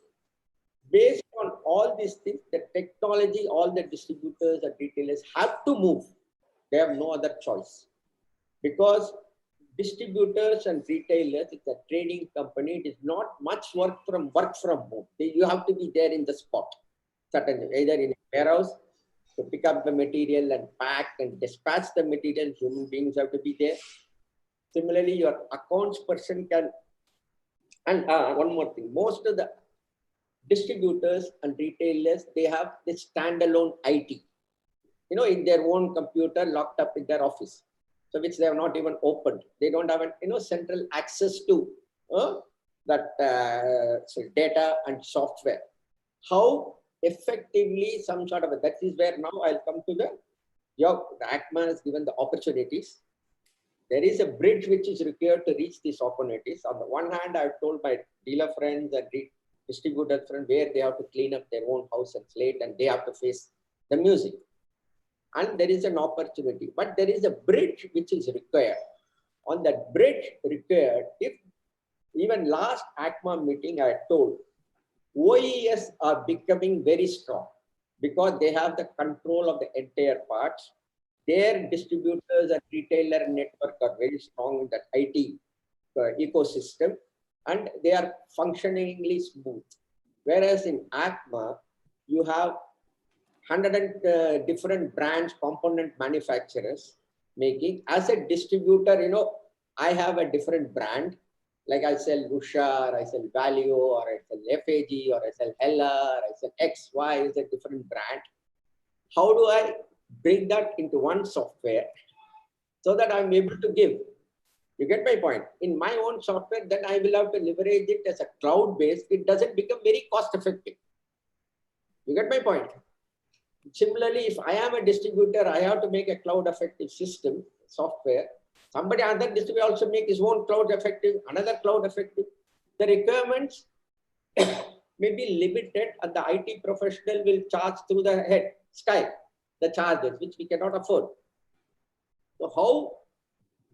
based on all these things, the technology, all the distributors and retailers have to move. They have no other choice, because distributors and retailers, it's a trading company. It is not much work from home. You have to be there in the spot, certainly, either in a warehouse to pick up the material and pack and dispatch the material. Human beings have to be there. Similarly, your accounts person can. And one more thing, most of the distributors and retailers, they have this standalone IT, you know, in their own computer locked up in their office, so which they have not even opened. They don't have an, you know, central access to that data and software. How effectively some sort of that is where now I'll come to the ACMA has given the opportunities. There is a bridge which is required to reach these opportunities. On the one hand, I've told my dealer friends and distributor friends where they have to clean up their own house and slate, and they have to face the music. And there is an opportunity, but there is a bridge which is required. On that bridge required, if even last ACMA meeting I told, OES are becoming very strong because they have the control of the entire parts. Their distributors and retailer network are very strong in that IT ecosystem, and they are functioningly smooth. Whereas in ACMA, you have 100 different brands, component manufacturers making. As a distributor, you know, I have a different brand. Like I sell Rusha, or I sell Valio, or I sell FAG, or I sell Hella, or I sell XY is a different brand. How do I bring that into one software so that I'm able to give? You get my point? In my own software, then I will have to leverage it as a cloud-based. It doesn't become very cost-effective. You get my point? Similarly, if I am a distributor, I have to make a cloud-effective system, software. Somebody, other distributor also make his own cloud-effective, another cloud-effective. The requirements may be limited, and the IT professional will charge through the head, sky, the charges, which we cannot afford. So how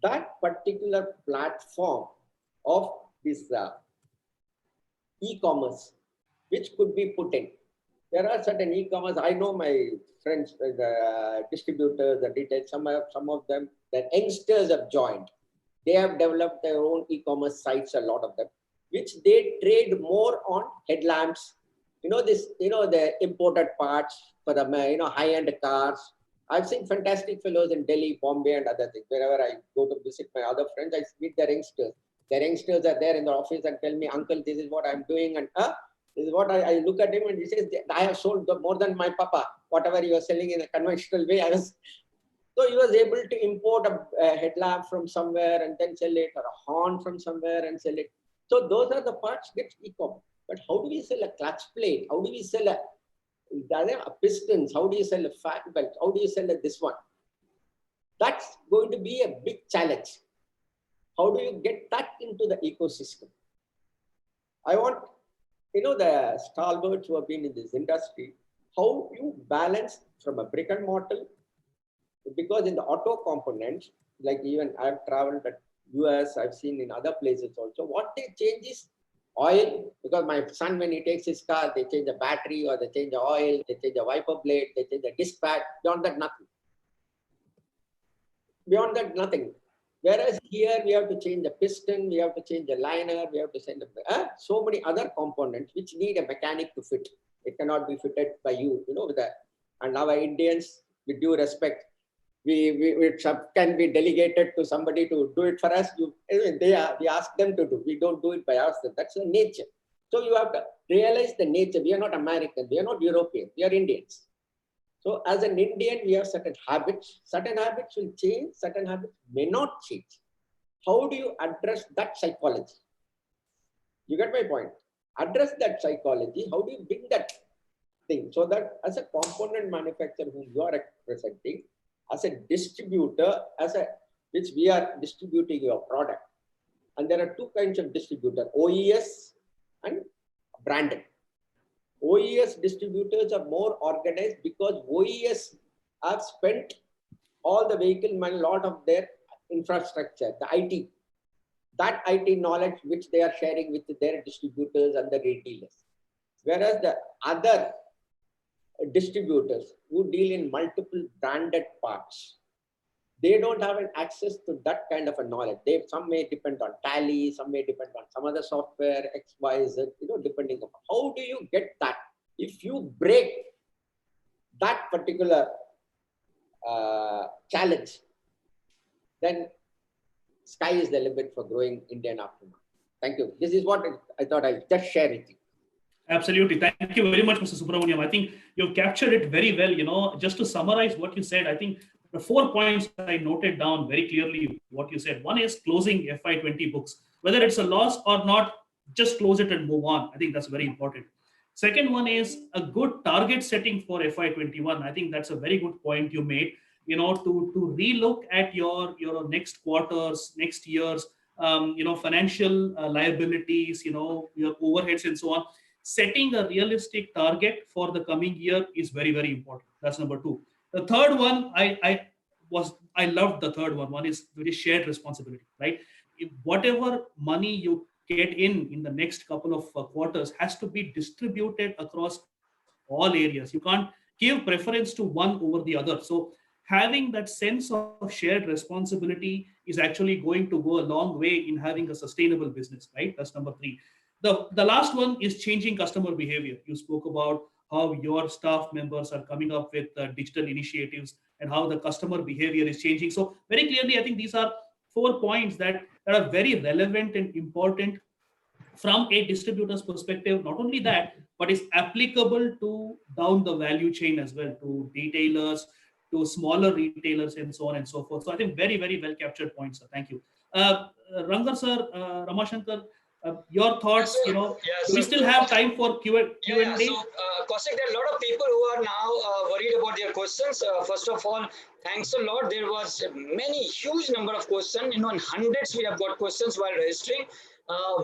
that particular platform of this e-commerce, which could be put in. There are certain e-commerce, I know my friends, the distributors, the retail, some of them, the youngsters have joined. They have developed their own e-commerce sites, a lot of them, which they trade more on headlamps, you know, this, you know, the imported parts for the, you know, high-end cars. I've seen fantastic fellows in Delhi, Bombay, and other things. Wherever I go to visit my other friends, I meet their youngsters. Their youngsters are there in the office and tell me, uncle, this is what I'm doing. And this is what I look at him and he says, I have sold more than my papa. Whatever you are selling in a conventional way, I was. So he was able to import a headlamp from somewhere and then sell it, or a horn from somewhere and sell it. So those are the parts get e-commerce. But how do we sell a clutch plate? How do we sell a pistons? How do you sell a fan belt? How do you sell this one? That's going to be a big challenge. How do you get that into the ecosystem? I want, you know, the stalwarts who have been in this industry, how you balance from a brick and mortar, because in the auto components, like even I've traveled at US, I've seen in other places also, what they change is oil, because my son, when he takes his car, they change the battery, or they change the oil, they change the wiper blade, they change the disc pad. Beyond that, nothing. Beyond that, nothing. Whereas here, we have to change the piston, we have to change the liner, we have to change so many other components which need a mechanic to fit. It cannot be fitted by you, you know, with that. And our Indians, with due respect, we can be delegated to somebody to do it for us. We ask them to do. We don't do it by ourselves. That's the nature. So you have to realize the nature. We are not Americans. We are not Europeans. We are Indians. So as an Indian, we have certain habits. Certain habits will change. Certain habits may not change. How do you address that psychology? You get my point? Address that psychology. How do you bring that thing? So that as a component manufacturer whom you are representing, as a distributor, which we are distributing your product, And there are two kinds of distributor, OES and branded. OES distributors are more organized because OES have spent all the vehicle and a lot of their infrastructure, the IT, that IT knowledge which they are sharing with their distributors and the retailers. Whereas the other distributors who deal in multiple branded parts, they don't have an access to that kind of a knowledge. Some may depend on Tally, some may depend on some other software, X, Y, Z, depending on how do you get that. If you break that particular challenge, then sky is the limit for growing Indian aftermarket. Thank you. This is what I thought I'd just share with you. Absolutely. Thank you very much, Mr. Subramaniam. I think you've captured it very well. Just to summarize what you said, I think the 4 points I noted down very clearly what you said. One is closing FY20 books. Whether it's a loss or not, just close it and move on. I think that's very important. Second one is a good target setting for FY21. I think that's a very good point you made. To relook at your next quarters, next year's, financial liabilities, your overheads and so on. Setting a realistic target for the coming year is very, very important. That's number 2. The third one, I loved the third one. One is very shared responsibility, right? If whatever money you get in the next couple of quarters has to be distributed across all areas. You can't give preference to one over the other. So having that sense of shared responsibility is actually going to go a long way in having a sustainable business, right? That's number 3. The last one is changing customer behavior. You spoke about how your staff members are coming up with digital initiatives and how the customer behavior is changing. So very clearly, I think these are 4 points that are very relevant and important from a distributor's perspective. Not only that, but is applicable to down the value chain as well, to retailers, to smaller retailers, and so on and so forth. So I think very, very well captured points, sir. Thank you. Rangar sir, Ramashankar, your thoughts, do we still have time for Q&A? Yeah. So, Kaushik, there are a lot of people who are now worried about their questions. First of all, thanks a lot. There was huge number of questions. In hundreds, we have got questions while registering.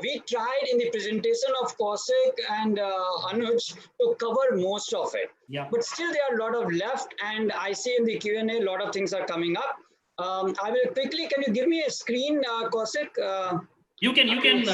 We tried in the presentation of Kaushik and Anuj to cover most of it. Yeah. But still, there are a lot of left, and I see in the Q&A a lot of things are coming up. I will quickly. Can you give me a screen, Kaushik? You can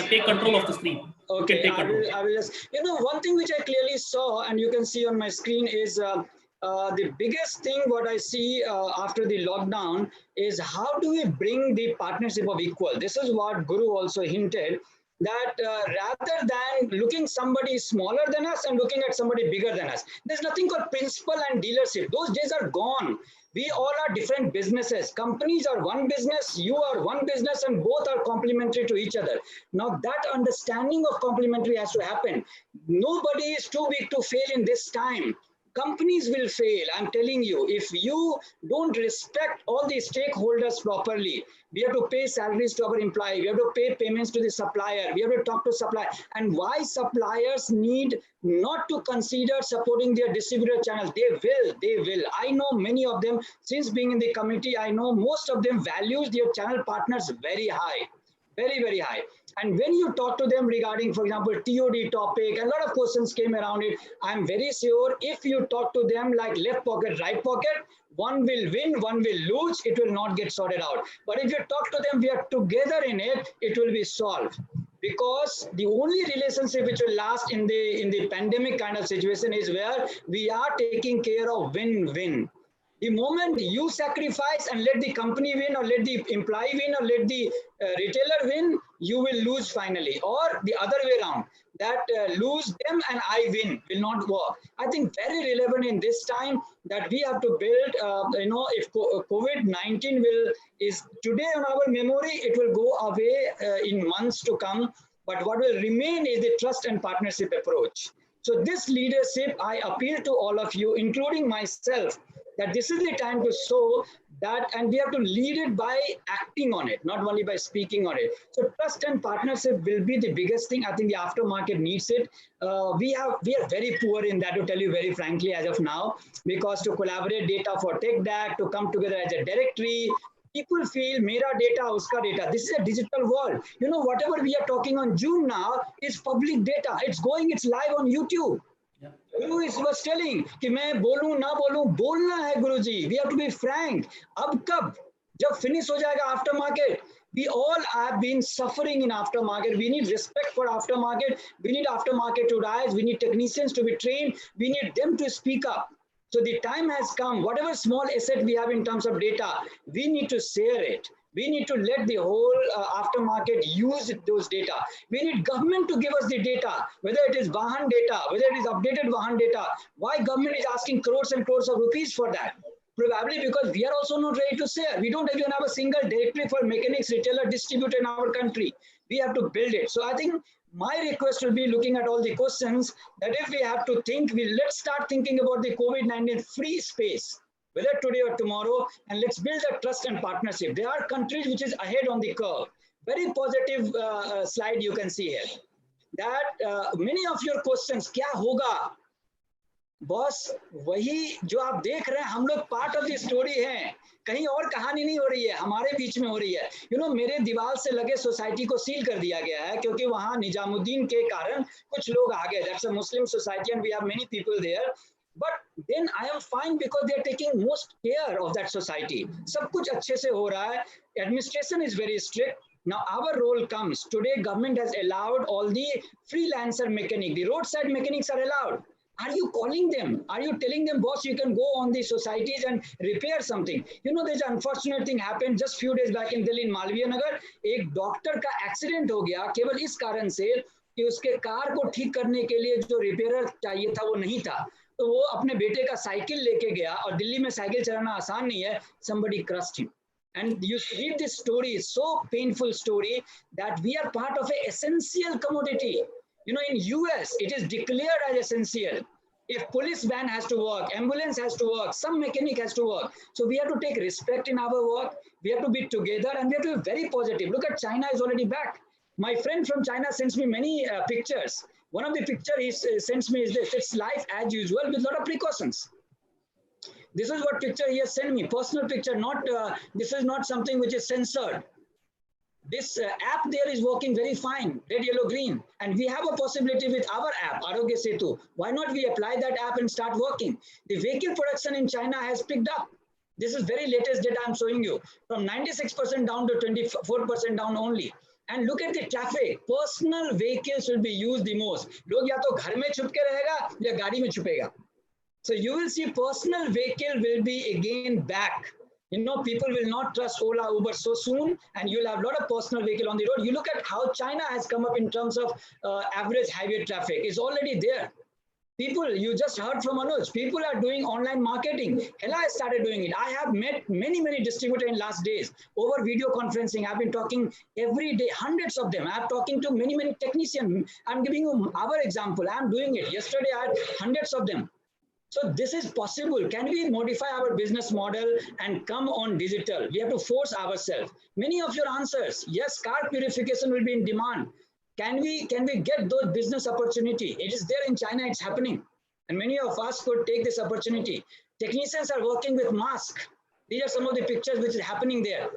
take control of the screen. Okay, I will just, one thing which I clearly saw, and you can see on my screen, is the biggest thing what I see after the lockdown is how do we bring the partnership of equal. This is what Guru also hinted, that rather than looking somebody smaller than us and looking at somebody bigger than us, there's nothing called principal and dealership. Those days are gone. We all are different businesses. Companies are one business, you are one business, and both are complementary to each other. Now that understanding of complementary has to happen. Nobody is too big to fail in this time. Companies will fail, I'm telling you, if you don't respect all the stakeholders properly. We have to pay salaries to our employee, we have to pay payments to the supplier, we have to talk to supplier. And why suppliers need not to consider supporting their distributor channels? They will. I know many of them, since being in the committee, I know most of them values their channel partners very high. Very, very high. And when you talk to them regarding, for example, TOD topic, a lot of questions came around it. I'm very sure if you talk to them like left pocket, right pocket, one will win, one will lose, it will not get sorted out. But if you talk to them, we are together in it, it will be solved. Because the only relationship which will last in the pandemic kind of situation is where we are taking care of win-win. The moment you sacrifice and let the company win, or let the employee win, or let the retailer win, you will lose finally. Or the other way around, that lose them and I win will not work. I think very relevant in this time that we have to build, if COVID-19 is today on our memory, it will go away in months to come. But what will remain is the trust and partnership approach. So this leadership, I appeal to all of you, including myself, that this is the time to show that, and we have to lead it by acting on it, not only by speaking on it. So trust and partnership will be the biggest thing. I think the aftermarket needs it. We are very poor in that, to tell you very frankly, as of now, because to collaborate data for tech DAC, to come together as a directory, People feel mera data, uska data. This is a digital world. You know, whatever we are talking on Zoom now is public data. It's going, it's live on YouTube. Yeah. Guru was telling कि मैं बोलूं ना बोलूं, बोलना है गुरुजी. We have to be frank. अब कब? जब finish हो जाएगा aftermarket. We all have been suffering in aftermarket. We need respect for aftermarket. We need aftermarket to rise. We need technicians to be trained. We need them to speak up. So the time has come. Whatever small asset we have in terms of data, we need to share it. We need to let the whole aftermarket use those data. We need government to give us the data, whether it is Vahan data, whether it is updated Vahan data. Why government is asking crores and crores of rupees for that? Probably because we are also not ready to share. We don't even have a single directory for mechanics, retailer, distributor in our country. We have to build it. So I think my request will be, looking at all the questions, that if we have to think, let's start thinking about the COVID-19 free space, whether today or tomorrow, and let's build a trust and partnership. There are countries which is ahead on the curve. Very positive slide you can see here. That many of your questions, क्या होगा? Boss, वही जो आप देख रहे हैं, हम लोग पार्ट ऑफ द स्टोरी हैं, कहीं और कहानी नहीं हो रही है, हमारे बीच में हो रही है. यू नो, मेरे दीवार से लगे सोसाइटी को सील कर दिया गया है क्योंकि वहां निजामुद्दीन के कारण कुछ लोग आ गए. That's a Muslim society and we have many people there. But then I am fine because they are taking most care of that society. सब कुछ अच्छे से हो रहा है. Administration is very strict. Now our role comes. Today government has allowed all the freelancer mechanic. The roadside mechanics are allowed. Are you calling them? Are you telling them, boss, you can go on the societies and repair something? You know, there's an unfortunate thing happened just few days back in Delhi, in Malviya Nagar. एक doctor का accident हो गया केवल इस कारण से कि उसके कार को ठीक करने के लिए जो रिपेयरर चाहिए था वो नहीं था. तो वो अपने बेटे का साइकिल लेके गया, और दिल्ली में साइकिल चलाना आसान नहीं है. Somebody crushed him. And you read this story, so painful story, that we are part of an essential commodity. You know, in US, it is declared as essential. If police van has to work, ambulance has to work, some mechanic has to work. So we have to take respect in our work. We have to be together, and we have to be very positive. Look at China is already back. My friend from China sends me many pictures. One of the pictures he sends me is this. It's life as usual with a lot of precautions. This is what picture he has sent me. Personal picture, not this is not something which is censored. This app there is working very fine, red, yellow, green. And we have a possibility with our app, Arogya Setu. Why not we apply that app and start working? The vehicle production in China has picked up. This is very latest data I'm showing you. From 96% down to 24% down only. And look at the traffic. Personal vehicles will be used the most. लोग या तो घर में छुप के रहेगा या गाड़ी में छुपेगा. So you will see personal vehicle will be again back. You know, people will not trust Ola, Uber so soon, and you'll have a lot of personal vehicle on the road. You look at how China has come up in terms of average highway traffic. It's already there. People, you just heard from Anuj, people are doing online marketing. Hella I started doing it. I have met many distributors in last days over video conferencing. I've been talking every day, hundreds of them. I'm talking to many technicians. I'm giving you our example. I'm doing it. Yesterday I had hundreds of them. So this is possible. Can we modify our business model and come on digital? We have to force ourselves. Many of your answers, yes, car purification will be in demand. Can we get those business opportunity? It is there in China, it's happening. And many of us could take this opportunity. Technicians are working with masks. These are some of the pictures which is happening there.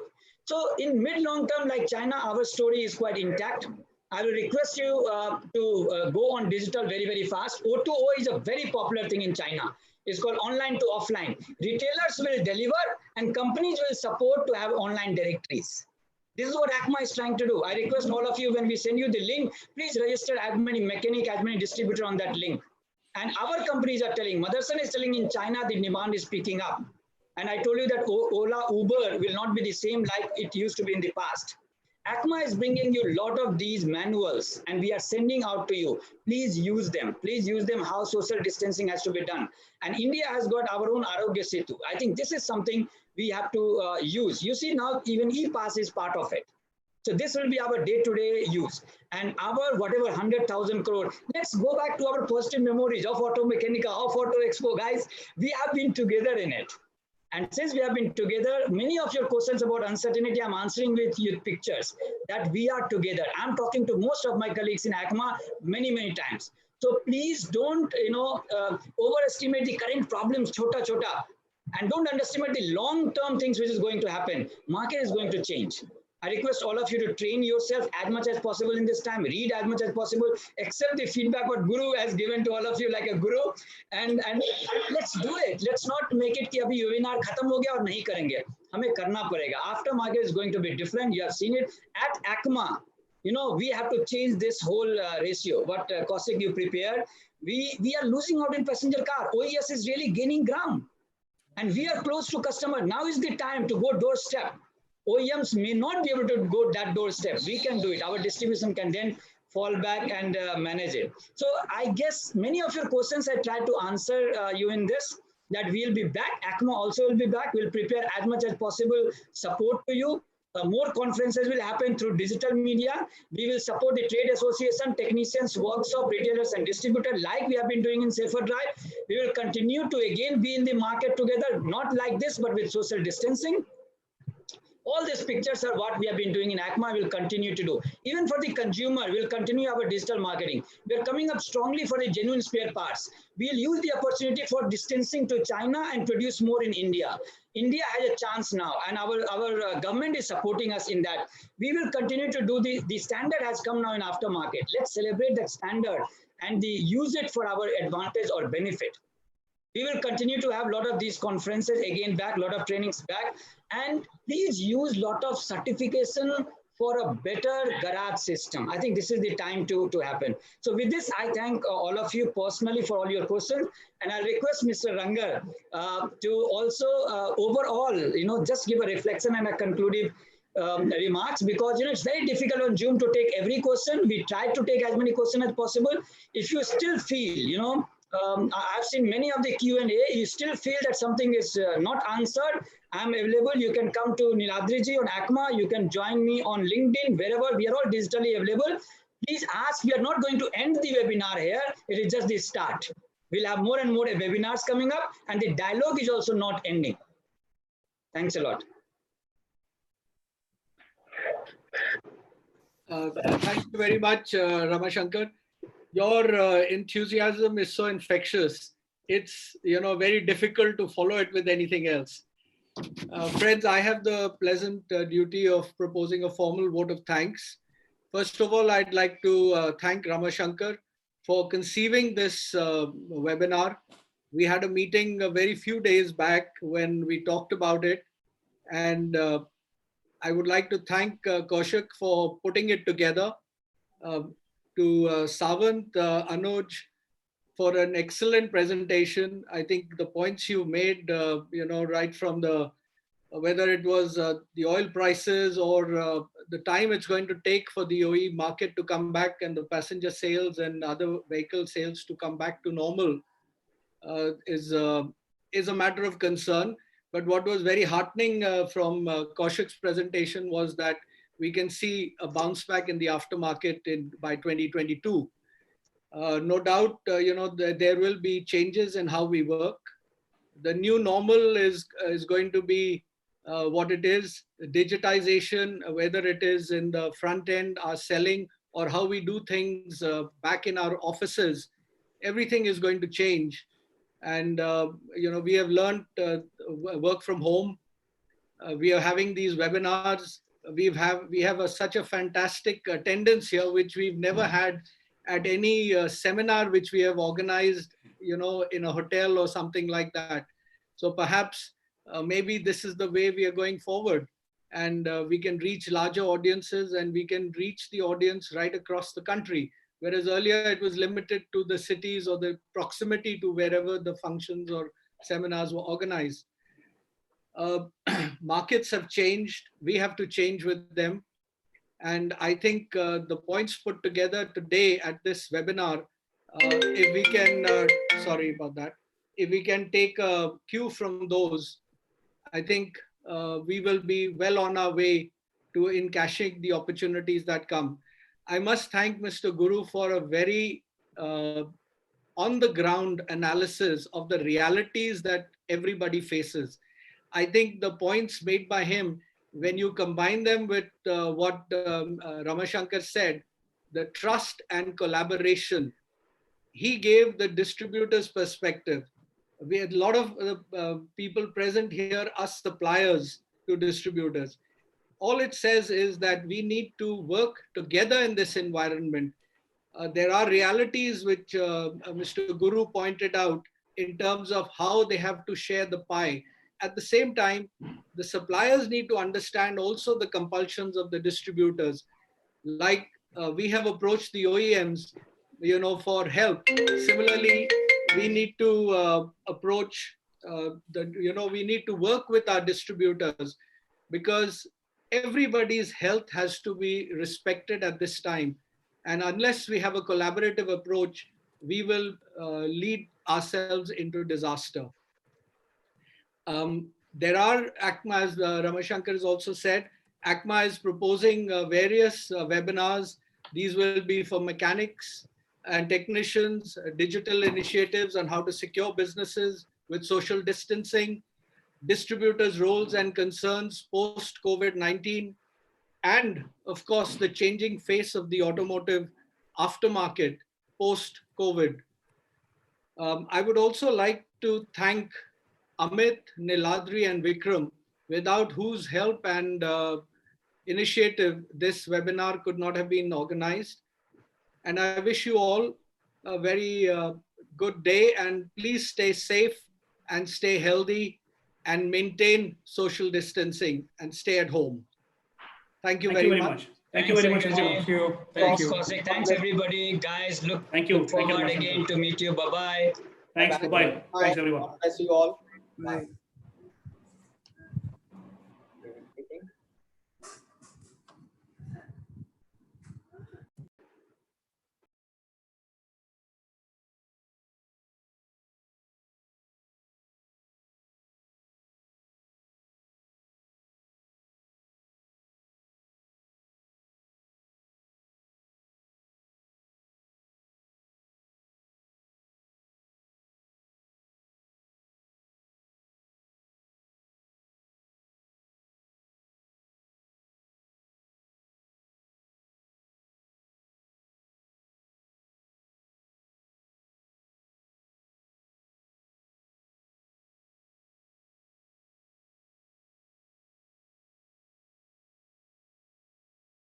So in mid-long term, like China, our story is quite intact. I will request you to go on digital very fast. O2O is a very popular thing in China. It's called online to offline. Retailers will deliver and companies will support to have online directories. This is what ACMA is trying to do. I request all of you, when we send you the link, please register as many mechanic, as many distributor on that link. And our companies are telling, Motherson is telling in China the demand is picking up. And I told you that Ola, Uber will not be the same like it used to be in the past. ACMA is bringing you a lot of these manuals and we are sending out to you. Please use them. Please use them how social distancing has to be done. And India has got our own Arogya Setu. I think this is something we have to use. You see now even e-pass is part of it. So this will be our day-to-day use. And our whatever 100,000 crore, let's go back to our positive memories of Auto Mechanica, of Auto Expo. Guys, we have been together in it. And since we have been together, many of your questions about uncertainty, I'm answering with your pictures that we are together. I'm talking to most of my colleagues in ACMA many times. So please don't, overestimate the current problems, chota. And don't underestimate the long-term things which is going to happen. Market is going to change. I request all of you to train yourself as much as possible in this time, read as much as possible, accept the feedback what Guru has given to all of you like a guru, and let's do it. Let's not make it कि अभी webinar खत्म हो गया और नहीं करेंगे. हमें करना पड़ेगा. Aftermarket is going to be different. You have seen it at ACMA. You know, we have to change this whole ratio. What Kaushik you prepared. We are losing out in passenger car. OES is really gaining ground. And we are close to customer. Now is the time to go doorstep. OEMs may not be able to go that doorstep. We can do it. Our distribution can then fall back and manage it. So I guess many of your questions I tried to answer you in this, that we'll be back. ACMA also will be back. We'll prepare as much as possible support to you. More conferences will happen through digital media. We will support the trade association, technicians, workshop, retailers, and distributors like we have been doing in Safer Drive. We will continue to again be in the market together, not like this, but with social distancing. All these pictures are what we have been doing in ACMA, will continue to do. Even for the consumer, we'll continue our digital marketing. We're coming up strongly for the genuine spare parts. We'll use the opportunity for distancing to China and produce more in India. India has a chance now, and our government is supporting us in that. We will continue to do the standard has come now in aftermarket. Let's celebrate that standard and use it for our advantage or benefit. We will continue to have a lot of these conferences again back, a lot of trainings back, and please use a lot of certification for a better garage system. I think this is the time to happen. So with this, I thank all of you personally for all your questions, and I request Mr. Rangar to also overall, just give a reflection and a conclusive remarks, because it's very difficult on Zoom to take every question. We try to take as many questions as possible. If you still feel, I've seen many of the Q&A, you still feel that something is not answered, I'm available. You can come to Niladriji on ACMA. You can join me on LinkedIn, wherever. We are all digitally available. Please ask. We are not going to end the webinar here. It is just the start. We'll have more and more webinars coming up, and the dialogue is also not ending. Thanks a lot. Thank you very much, Ramashankar. Your enthusiasm is so infectious. It's very difficult to follow it with anything else. Friends, I have the pleasant duty of proposing a formal vote of thanks. First of all, I'd like to thank Ramashankar for conceiving this webinar. We had a meeting a very few days back when we talked about it, and I would like to thank Kaushik for putting it together. To Savant, Anuj, for an excellent presentation. I think the points you made, right from whether it was the oil prices or the time it's going to take for the OE market to come back and the passenger sales and other vehicle sales to come back to normal is a matter of concern. But what was very heartening from Kaushik's presentation was that we can see a bounce back in the aftermarket by 2022. No doubt, there will be changes in how we work. The new normal is going to be what it is. Digitization, whether it is in the front end, our selling, or how we do things back in our offices, everything is going to change. And we have learned work from home. We are having these webinars. We have such a fantastic attendance here, which we've never had at any seminar which we have organized, in a hotel or something like that. So perhaps maybe this is the way we are going forward, and we can reach larger audiences, and we can reach the audience right across the country. Whereas earlier it was limited to the cities or the proximity to wherever the functions or seminars were organized. Markets have changed. We have to change with them. And I think the points put together today at this webinar, if we can, sorry about that, if we can take a cue from those, I think we will be well on our way to encashing the opportunities that come. I must thank Mr. Guru for a very on-the-ground analysis of the realities that everybody faces. I think the points made by him, when you combine them with what Ramashankar said, the trust and collaboration, he gave the distributor's perspective. We had a lot of people present here, us suppliers to distributors. All it says is that we need to work together in this environment. There are realities which Mr. Guru pointed out in terms of how they have to share the pie. At the same time, the suppliers need to understand also the compulsions of the distributors. Like we have approached the OEMs, for help. Similarly, we need to approach we need to work with our distributors, because everybody's health has to be respected at this time. And unless we have a collaborative approach, we will lead ourselves into disaster. There are ACMA, as Ramashankar has also said, ACMA is proposing various webinars. These will be for mechanics and technicians, digital initiatives on how to secure businesses with social distancing, distributors' roles and concerns post-COVID-19, and of course, the changing face of the automotive aftermarket post-COVID. I would also like to thank Amit, Niladri, and Vikram, without whose help and initiative this webinar could not have been organized. And I wish you all a very good day, and please stay safe and stay healthy and maintain social distancing and stay at home. Thank you very much. Thank you very much. Thank you. Thanks, Kaushik. Thanks, everybody. Guys, look forward again to meet you. Bye-bye. Thanks. Bye-bye. Thanks, everyone. God bless you all. Bye.